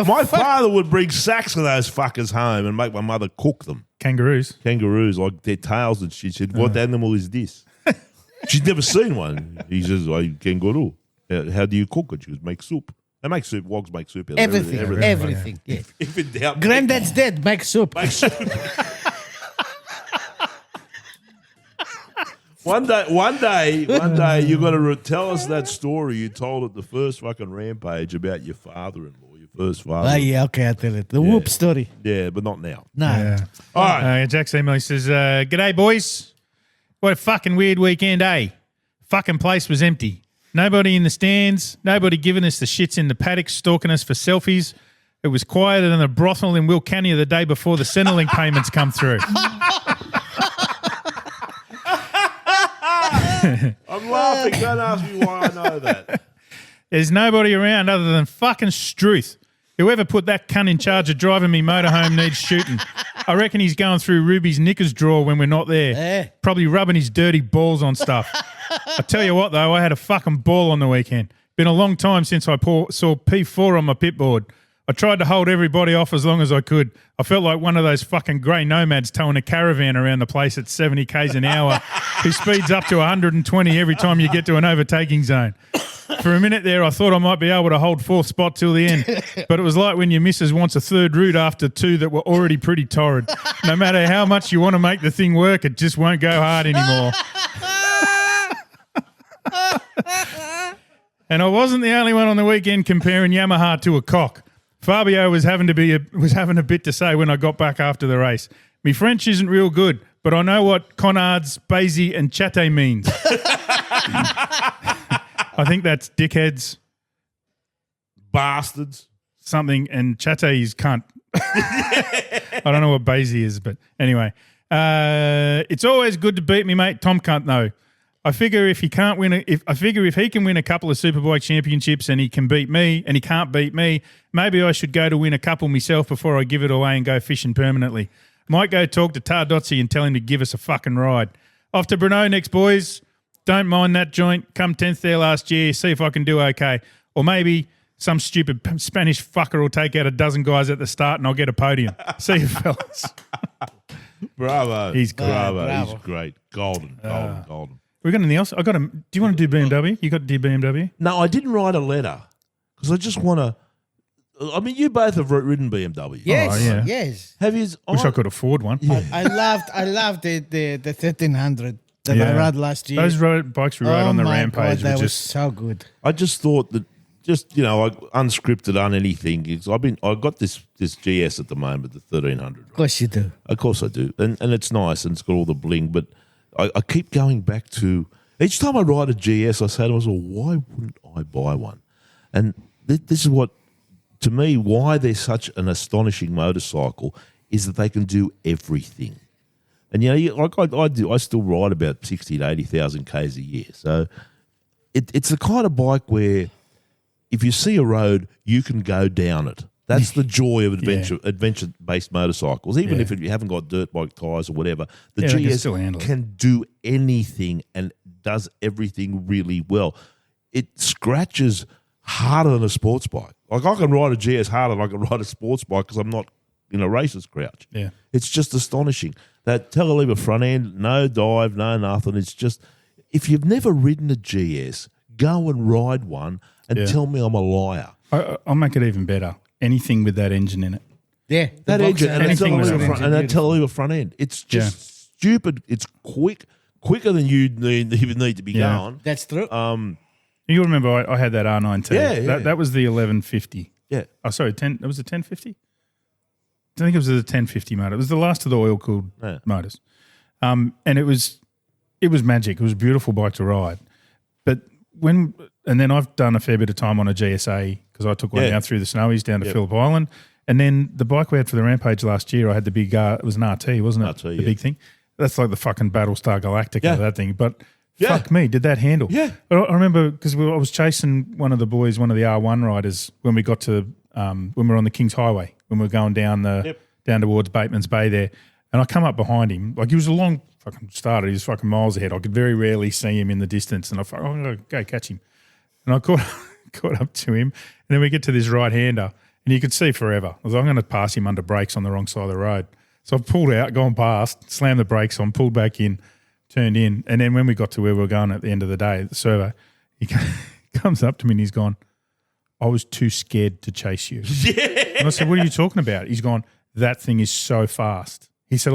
B: My father would bring sacks of those fuckers home and make my mother cook them.
C: Kangaroos?
B: Kangaroos, like their tails and shit. She said, what animal is this? She'd never seen one. He says, kangaroo. How do you cook it? She goes, make soup. They make soup. Wogs make soup.
A: Everything. Yeah.
B: If in doubt,
A: Granddad's dead. Make soup.
B: Make soup. One day, you're going to tell us that story you told at the first fucking rampage about your father-in-law, your first father.
A: Oh, yeah, okay, I'll tell it. The whoop story.
B: Yeah, but not now.
A: No.
C: Yeah.
B: All right.
C: Jack's email, he says, G'day, boys. What a fucking weird weekend, eh? Fucking place was empty. Nobody in the stands. Nobody giving us the shits in the paddock, stalking us for selfies. It was quieter than a brothel in Wilcannia the day before the Centrelink payments come through.
B: I'm laughing. Don't ask me why I know that.
C: There's nobody around other than fucking Struth. Whoever put that cunt in charge of driving me motorhome needs shooting. I reckon he's going through Ruby's knickers drawer when we're not there. Probably rubbing his dirty balls on stuff. I tell you what, though, I had a fucking ball on the weekend. Been a long time since I saw P4 on my pit board. I tried to hold everybody off as long as I could. I felt like one of those fucking grey nomads towing a caravan around the place at 70 k's an hour who speeds up to 120 every time you get to an overtaking zone. For a minute there, I thought I might be able to hold fourth spot till the end, but it was like when your missus wants a third route after two that were already pretty torrid. No matter how much you want to make the thing work, it just won't go hard anymore. And I wasn't the only one on the weekend comparing Yamaha to a cock. Fabio was having a bit to say when I got back after the race. Me French isn't real good, but I know what connards, Basie and chatte means. I think that's dickheads,
B: bastards,
C: something, and chatte is cunt. I don't know what Basie is, but anyway. It's always good to beat me mate Tom Cunt though. I figure if he can win a couple of Superbike championships and he can beat me and he can't beat me, maybe I should go to win a couple myself before I give it away and go fishing permanently. Might go talk to Tardozzi and tell him to give us a fucking ride. Off to Brno next, boys. Don't mind that joint. Come 10th there last year. See if I can do okay. Or maybe some stupid Spanish fucker will take out a dozen guys at the start and I'll get a podium. See you, fellas.
B: Bravo.
C: He's great.
B: Bravo. He's great. Golden.
C: We got anything else? Do you want to do BMW? You got to do BMW?
B: No, I didn't write a letter because I just want to. I mean, you both have ridden BMW.
A: Yes,
C: yeah.
A: yes.
B: Have you?
C: Wish I could afford one.
A: Yeah. I loved the 1300 that I rode last year.
C: Those bikes we rode on the Rampage
A: God,
C: were
A: was so good.
B: I just thought that, unscripted on anything. I got this GS at the moment, the 1300.
A: Of course you do.
B: Of course I do, and it's nice and it's got all the bling, but. I keep going back to each time I ride a GS, I say to myself, why wouldn't I buy one? And this is what, to me, why they're such an astonishing motorcycle is that they can do everything. And like I do, I still ride about 60 to 80,000 k's a year. So it's the kind of bike where if you see a road, you can go down it. That's the joy of adventure-based motorcycles. Even if you haven't got dirt bike tyres or whatever, the GS can do anything and does everything really well. It scratches harder than a sports bike. Like I can ride a GS harder than I can ride a sports bike because I'm not in a racer's crouch.
C: Yeah,
B: it's just astonishing. That telelever front end, no dive, no nothing. It's just, if you've never ridden a GS, go and ride one and tell me I'm a liar.
C: I'll make it even better. Anything with that engine in it.
A: Yeah.
B: That engine and that
A: that
B: telelever front end. It's just stupid. It's quicker than you even need to be going.
A: That's true.
C: You remember I had that R9T.
B: Yeah.
C: That was the 1150.
B: Yeah.
C: Oh, sorry, it was a 1050? I think it was a 1050 motor. It was the last of the oil-cooled motors. And it was magic. It was a beautiful bike to ride. But then I've done a fair bit of time on a GSA because I took one down through the snowies down to Phillip Island. And then the bike we had for the Rampage last year, I had the big, it was an RT, wasn't it?
B: RT,
C: the big thing. That's like the fucking Battlestar Galactica, that thing. But fuck me, did that handle? Yeah. I remember because I was chasing one of the boys, one of the R1 riders, when we got to, when we were on the King's Highway, when we were going down down towards Bateman's Bay there. And I come up behind him. Like he was a long fucking starter. He was fucking miles ahead. I could very rarely see him in the distance. And I thought, I'm going to go catch him. And I caught up to him. And then we get to this right-hander. And you could see forever. I was like, I'm going to pass him under brakes on the wrong side of the road. So I pulled out, gone past, slammed the brakes on, pulled back in, turned in. And then when we got to where we were going at the end of the day, the survey, he comes up to me and he's gone, I was too scared to chase you. Yeah. And I said, what are you talking about? He's gone, that thing is so fast. He said,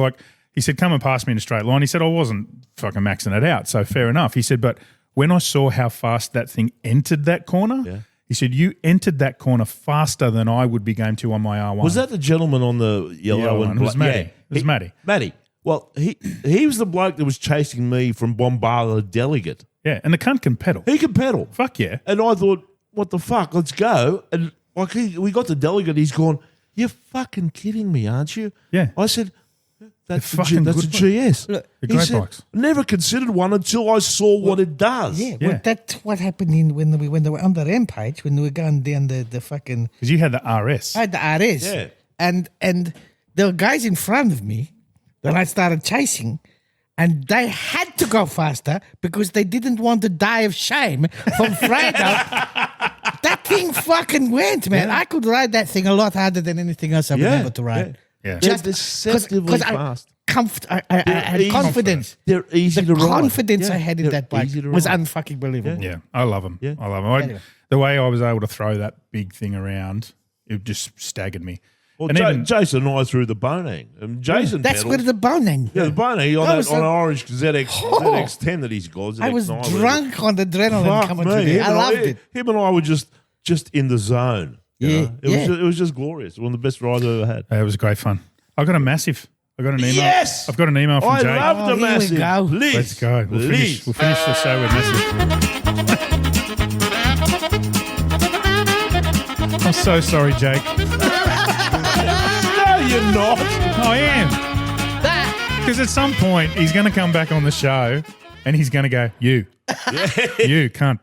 C: come and pass me in a straight line. He said, I wasn't fucking maxing it out, so fair enough. He said, but when I saw how fast that thing entered that corner, he said, you entered that corner faster than I would be going to on my R1.
B: Was that the gentleman on the yellow and black?
C: It was Matty.
B: Yeah.
C: It was Matty.
B: Matty. Well, he was the bloke that was chasing me from Bombala Delegate.
C: Yeah, and the cunt can pedal.
B: He can pedal.
C: Fuck yeah.
B: And I thought, what the fuck, let's go. And like we got the Delegate, he's gone, you're fucking kidding me, aren't you?
C: Yeah.
B: I said, That's
C: They're
B: a
C: fucking
B: that's a
C: good
B: GS.
C: They're
B: He
C: great
B: said,
C: bikes.
B: never considered one until I saw what it does.
A: Yeah,
C: Yeah.
A: well, that's what happened when they were on the Rampage, when they were going down the fucking...
C: Because you had the RS.
A: I had the RS.
B: Yeah.
A: And there were guys in front of me that I started chasing, and they had to go faster because they didn't want to die of shame from Freido. That thing fucking went, man. I could ride that thing a lot harder than anything else I've been able to ride.
C: Yeah.
B: They're deceptively fast.
A: I had
B: easy.
A: confidence.
B: They're easy
A: The
B: to ride.
A: confidence
B: Yeah,
A: I had in
B: they're
A: that bike
B: easy to
A: was
B: ride.
A: unfucking believable.
C: Yeah, I love them.
B: Yeah.
C: I love them.
A: Anyway.
C: The way I was able to throw that big thing around, it just staggered me.
B: Well,
C: And even-
B: Jason and I threw the Bonang. Jason
A: That's
B: pedals.
A: where the boning.
B: Yeah, the Bonang on,
A: That was
B: on an
A: a-
B: orange ZX10 that he's got.
A: I was
B: ZX9,
A: drunk on the adrenaline
B: Fuck
A: coming
B: me.
A: to me. I loved it.
B: Him and I were just in the zone. you
A: Yeah,
B: know?
A: yeah.
B: It was just glorious. One of the best rides I've ever had.
C: It was great fun. I got a massive. I got an email.
B: Yes!
C: I've got an email from
B: I
C: Jake.
B: love the
A: here we
B: massive.
A: go.
B: Liz.
C: Let's go. We'll finish the show with massive. I'm so sorry, Jake.
B: No, you're not.
C: I am. Because at some point, he's going to come back on the show and he's going to go, you cunt.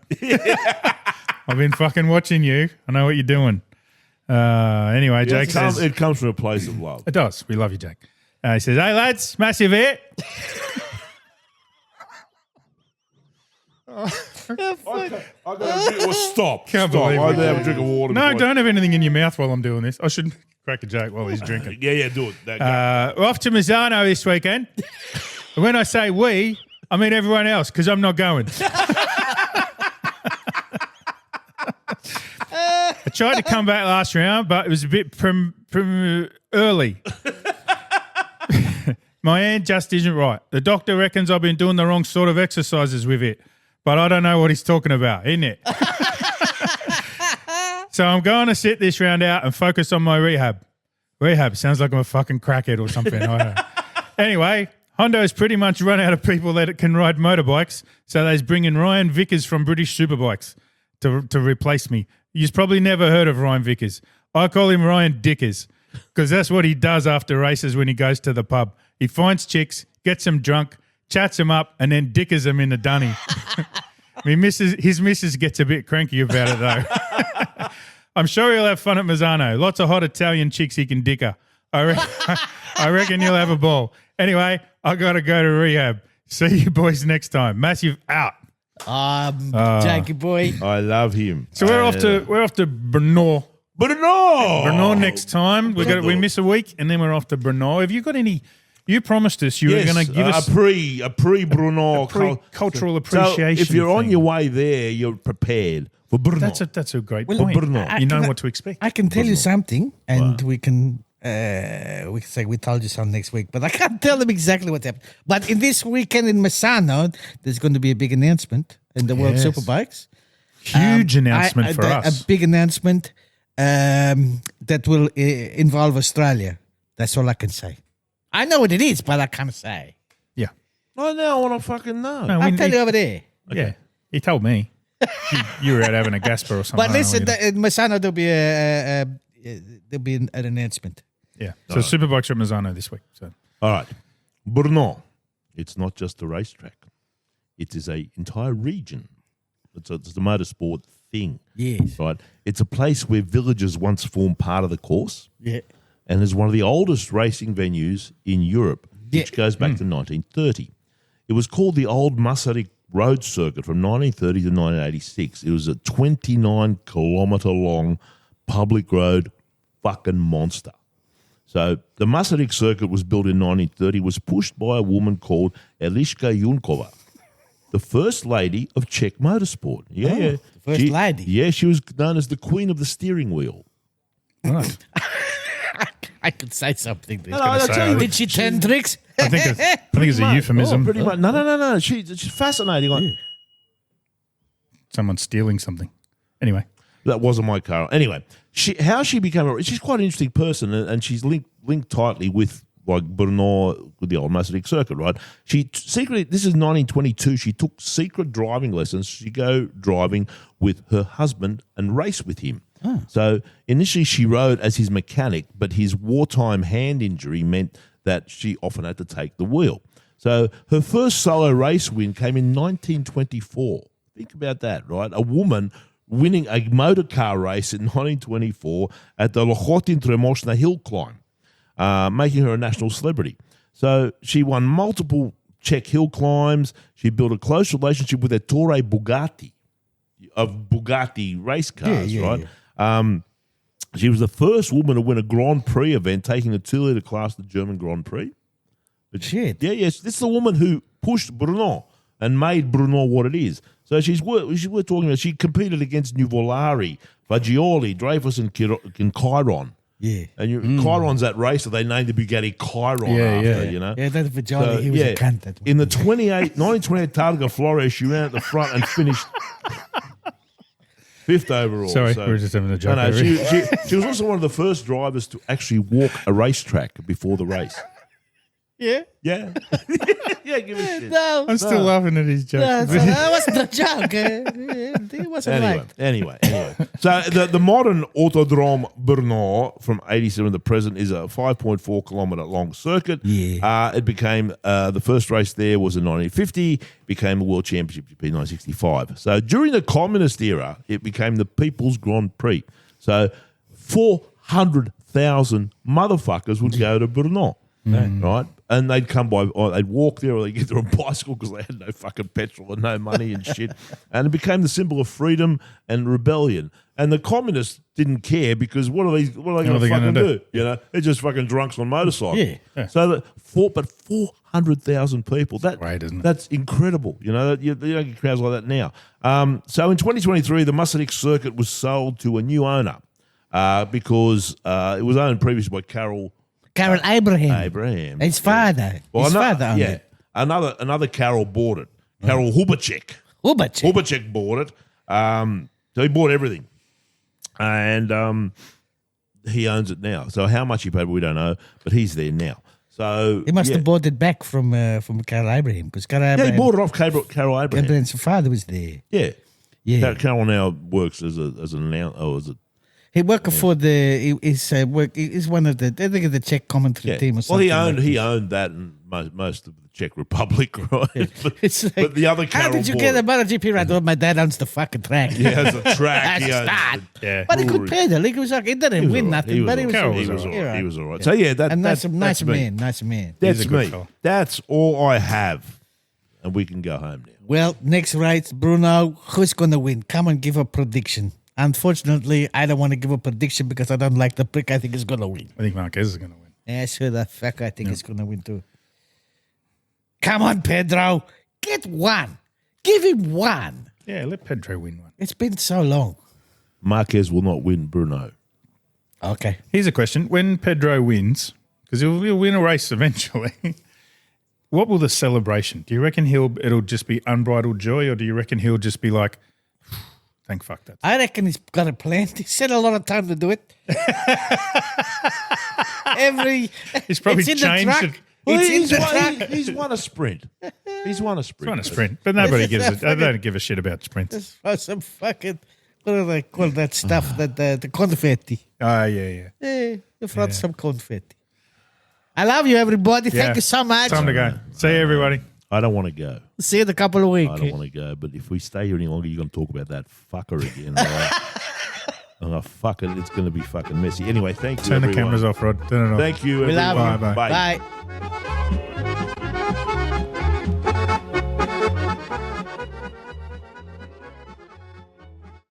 C: I've been fucking watching you. I know what you're doing. Anyway, Jake says...
B: It comes from a place of love.
C: It does. We love you, Jake. He says, hey, lads, massive here.
B: I got a drink. Well, stop.
C: Can't
B: Stop.
C: believe
B: I
C: we
B: have a drink of water.
C: No,
B: before
C: don't have anything in your mouth while I'm doing this. I shouldn't crack a joke while he's drinking.
B: Yeah, do it. That
C: We're off to Mazzano this weekend. When I say we, I mean everyone else because I'm not going. I tried to come back last round, but it was a bit early. My hand just isn't right. The doctor reckons I've been doing the wrong sort of exercises with it, but I don't know what he's talking about, isn't it? So I'm going to sit this round out and focus on my rehab. Rehab sounds like I'm a fucking crackhead or something. I don't know. Anyway, Hondo's pretty much run out of people that can ride motorbikes, so they's bringing Ryan Vickers from British Superbikes to replace me. You've probably never heard of Ryan Vickers. I call him Ryan Dickers because that's what he does after races when he goes to the pub. He finds chicks, gets them drunk, chats them up, and then dickers them in the dunny. His missus gets a bit cranky about it, though. I'm sure he'll have fun at Mazzano. Lots of hot Italian chicks he can dicker. I reckon he'll have a ball. Anyway, I got to go to rehab. See you boys next time. Massive out.
A: Jakey boy.
B: I love him.
C: So we're off to Brno. Brno next time. We miss a week and then we're off to Brno. Have you got any? You promised us you were going to give us
B: a pre Bruno
C: cultural appreciation.
B: So if you're on
C: thing.
B: your way there, you're prepared for Bruno.
C: That's a great
A: Well,
C: point.
B: Brno.
C: You know what to expect.
A: I can tell you something, and we can say we told you so next week, but I can't tell them exactly what happened. But in this weekend in Mazzano, there's going to be a big announcement in the World
C: Yes.
A: Superbikes.
C: Huge announcement for us.
A: A big announcement that will involve Australia. That's all I can say. I know what it is, but I can't say.
C: Yeah.
B: I now want to fucking know.
C: No,
A: I'll tell you over there.
C: Yeah. He told me. You were out having a Gasper or something.
A: But
C: I don't
A: listen,
C: know,
A: in Mazzano there'll be an announcement.
C: yeah. So Superbikes are at Mazzano this week. So
B: All right. Brno. It's not just a racetrack. It is an entire region. It's a motorsport thing.
A: Yes.
B: Right. It's a place where villages once formed part of the course.
A: Yeah.
B: And is one of the oldest racing venues in Europe, which
A: Yeah.
B: goes back to 1930. It was called the Old Masaryk Road Circuit from 1930 to 1986. It was a 29-kilometre long public road fucking monster. So the Masaryk Circuit was built in 1930, was pushed by a woman called Eliška Junkova, the first lady of Czech motorsport. Yeah, yeah.
A: The first lady.
B: Yeah, she was known as the queen of the steering wheel.
C: right.
A: I could say something.
C: Did
A: she turn tricks?
C: I think it's a euphemism.
B: Oh, pretty much. No. She's fascinating.
C: Someone's stealing something. Anyway.
B: That wasn't my car. Anyway, how she became she's quite an interesting person, and she's linked tightly with like Brno, with the Old Masaryk Circuit, right? She secretly, this is 1922, she took secret driving lessons. She'd go driving with her husband and race with him. So initially she rode as his mechanic, but his wartime hand injury meant that she often had to take the wheel. So her first solo race win came in 1924. Think about that, right? A woman winning a motor car race in 1924 at the Lochotin Tremoshna hill climb, making her a national celebrity. So she won multiple Czech hill climbs. She built a close relationship with Ettore Bugatti of Bugatti race cars, right? Yeah. She was the first woman to win a Grand Prix event, taking a 2-litre class, the German Grand Prix. But
A: shit.
B: Yeah, yes. This is the woman who pushed Brno and made Brno what it is. So she's worth talking about. She competed against Nuvolari, Fagioli, Dreyfus, and Chiron.
A: Yeah.
B: And Chiron's that race, so they named the Bugatti Chiron after, you know.
A: Yeah, that Fagioli, he was a cunt. That
B: in the 1928 Targa Flores, she ran at the front and finished 5th overall.
C: Sorry, we're just having a joke.
B: No, she was also one of the first drivers to actually walk a racetrack before the race.
A: Yeah?
B: Yeah. Yeah, give a shit.
A: No.
C: I'm still laughing at his joke.
A: No, that wasn't a joke. It wasn't
B: Anyway. So the modern Autodrome Brno from 87 to the present is a 5.4 kilometre long circuit.
A: Yeah.
B: It became, the first race there was in 1950, became a World Championship in 1965. So during the communist era, it became the People's Grand Prix. So 400,000 motherfuckers would go to Brno. Right? And they'd come by, or they'd walk there, or they'd get there on bicycle because they had no fucking petrol and no money and shit. And it became the symbol of freedom and rebellion. And the communists didn't care because what are they going to fucking do? You know, they're just fucking drunks on motorcycles.
A: Yeah.
B: So but 400,000 people.
C: Great, isn't it?
B: That's incredible. You know, you don't get crowds like that now. So in 2023, the Musselwhite circuit was sold to a new owner because it was owned previously by Carol Abraham.
A: His father. Father owned it.
B: Another Carol bought it. Carol Hubacek bought it. So he bought everything. And he owns it now. So how much he paid, we don't know, but he's there now. So
A: he must have bought it back from Carol Abraham because Carol Abraham.
B: Yeah, he bought it off Carol Abraham.
A: Abraham's father was there.
B: Yeah. Carol now works as
A: he worked for he's one of the, I think, of the Czech commentary team or something.
B: Well, he owned that and most of the Czech Republic, right? But the other Carol,
A: how did you get a MotoGP right? Well, my dad owns the fucking track.
B: Yeah, it's a track.
A: But he could pedal. He was like, he didn't win nothing, but he was
B: all right. So that's
A: nice man.
B: That's me. That's all I have, and we can go home now.
A: Well, next race, Bruno. Who's gonna win? Come and give a prediction. Unfortunately, I don't want to give a prediction because I don't like the prick. I think he's going to win.
C: I think Marquez is going to win.
A: Yeah, sure the fuck I think he's going to win too. Come on, Pedro. Get one. Give him one.
C: Yeah, let Pedro win one.
A: It's been so long.
B: Marquez will not win Bruno.
A: Okay.
C: Here's a question. When Pedro wins, because he'll win a race eventually, what will the celebration? Do you reckon it'll just be unbridled joy, or do you reckon he'll just be like, thank fuck that?
A: I reckon he's got a plan. He spent a lot of time to do it.
C: He's probably changed it.
B: Well, he's won a sprint. He's won a sprint.
C: But nobody gives it. I don't give a shit about sprints.
A: Some fucking, what do they call that stuff? The confetti.
C: Oh, yeah.
A: Yeah, you brought some confetti. I love you, everybody. Thank you so much.
C: Time to go. See you, everybody.
B: I don't want to go.
A: See you in a couple of weeks.
B: I don't want to go, but if we stay here any longer, you're going to talk about that fucker again. Right? Oh, fuck it. It's going to be fucking messy. Anyway, thank you,
C: Turn
B: everyone.
C: the cameras off, Rod. Turn it off.
B: Thank you,
A: we
B: everyone.
A: love you.
C: Bye.
A: Bye.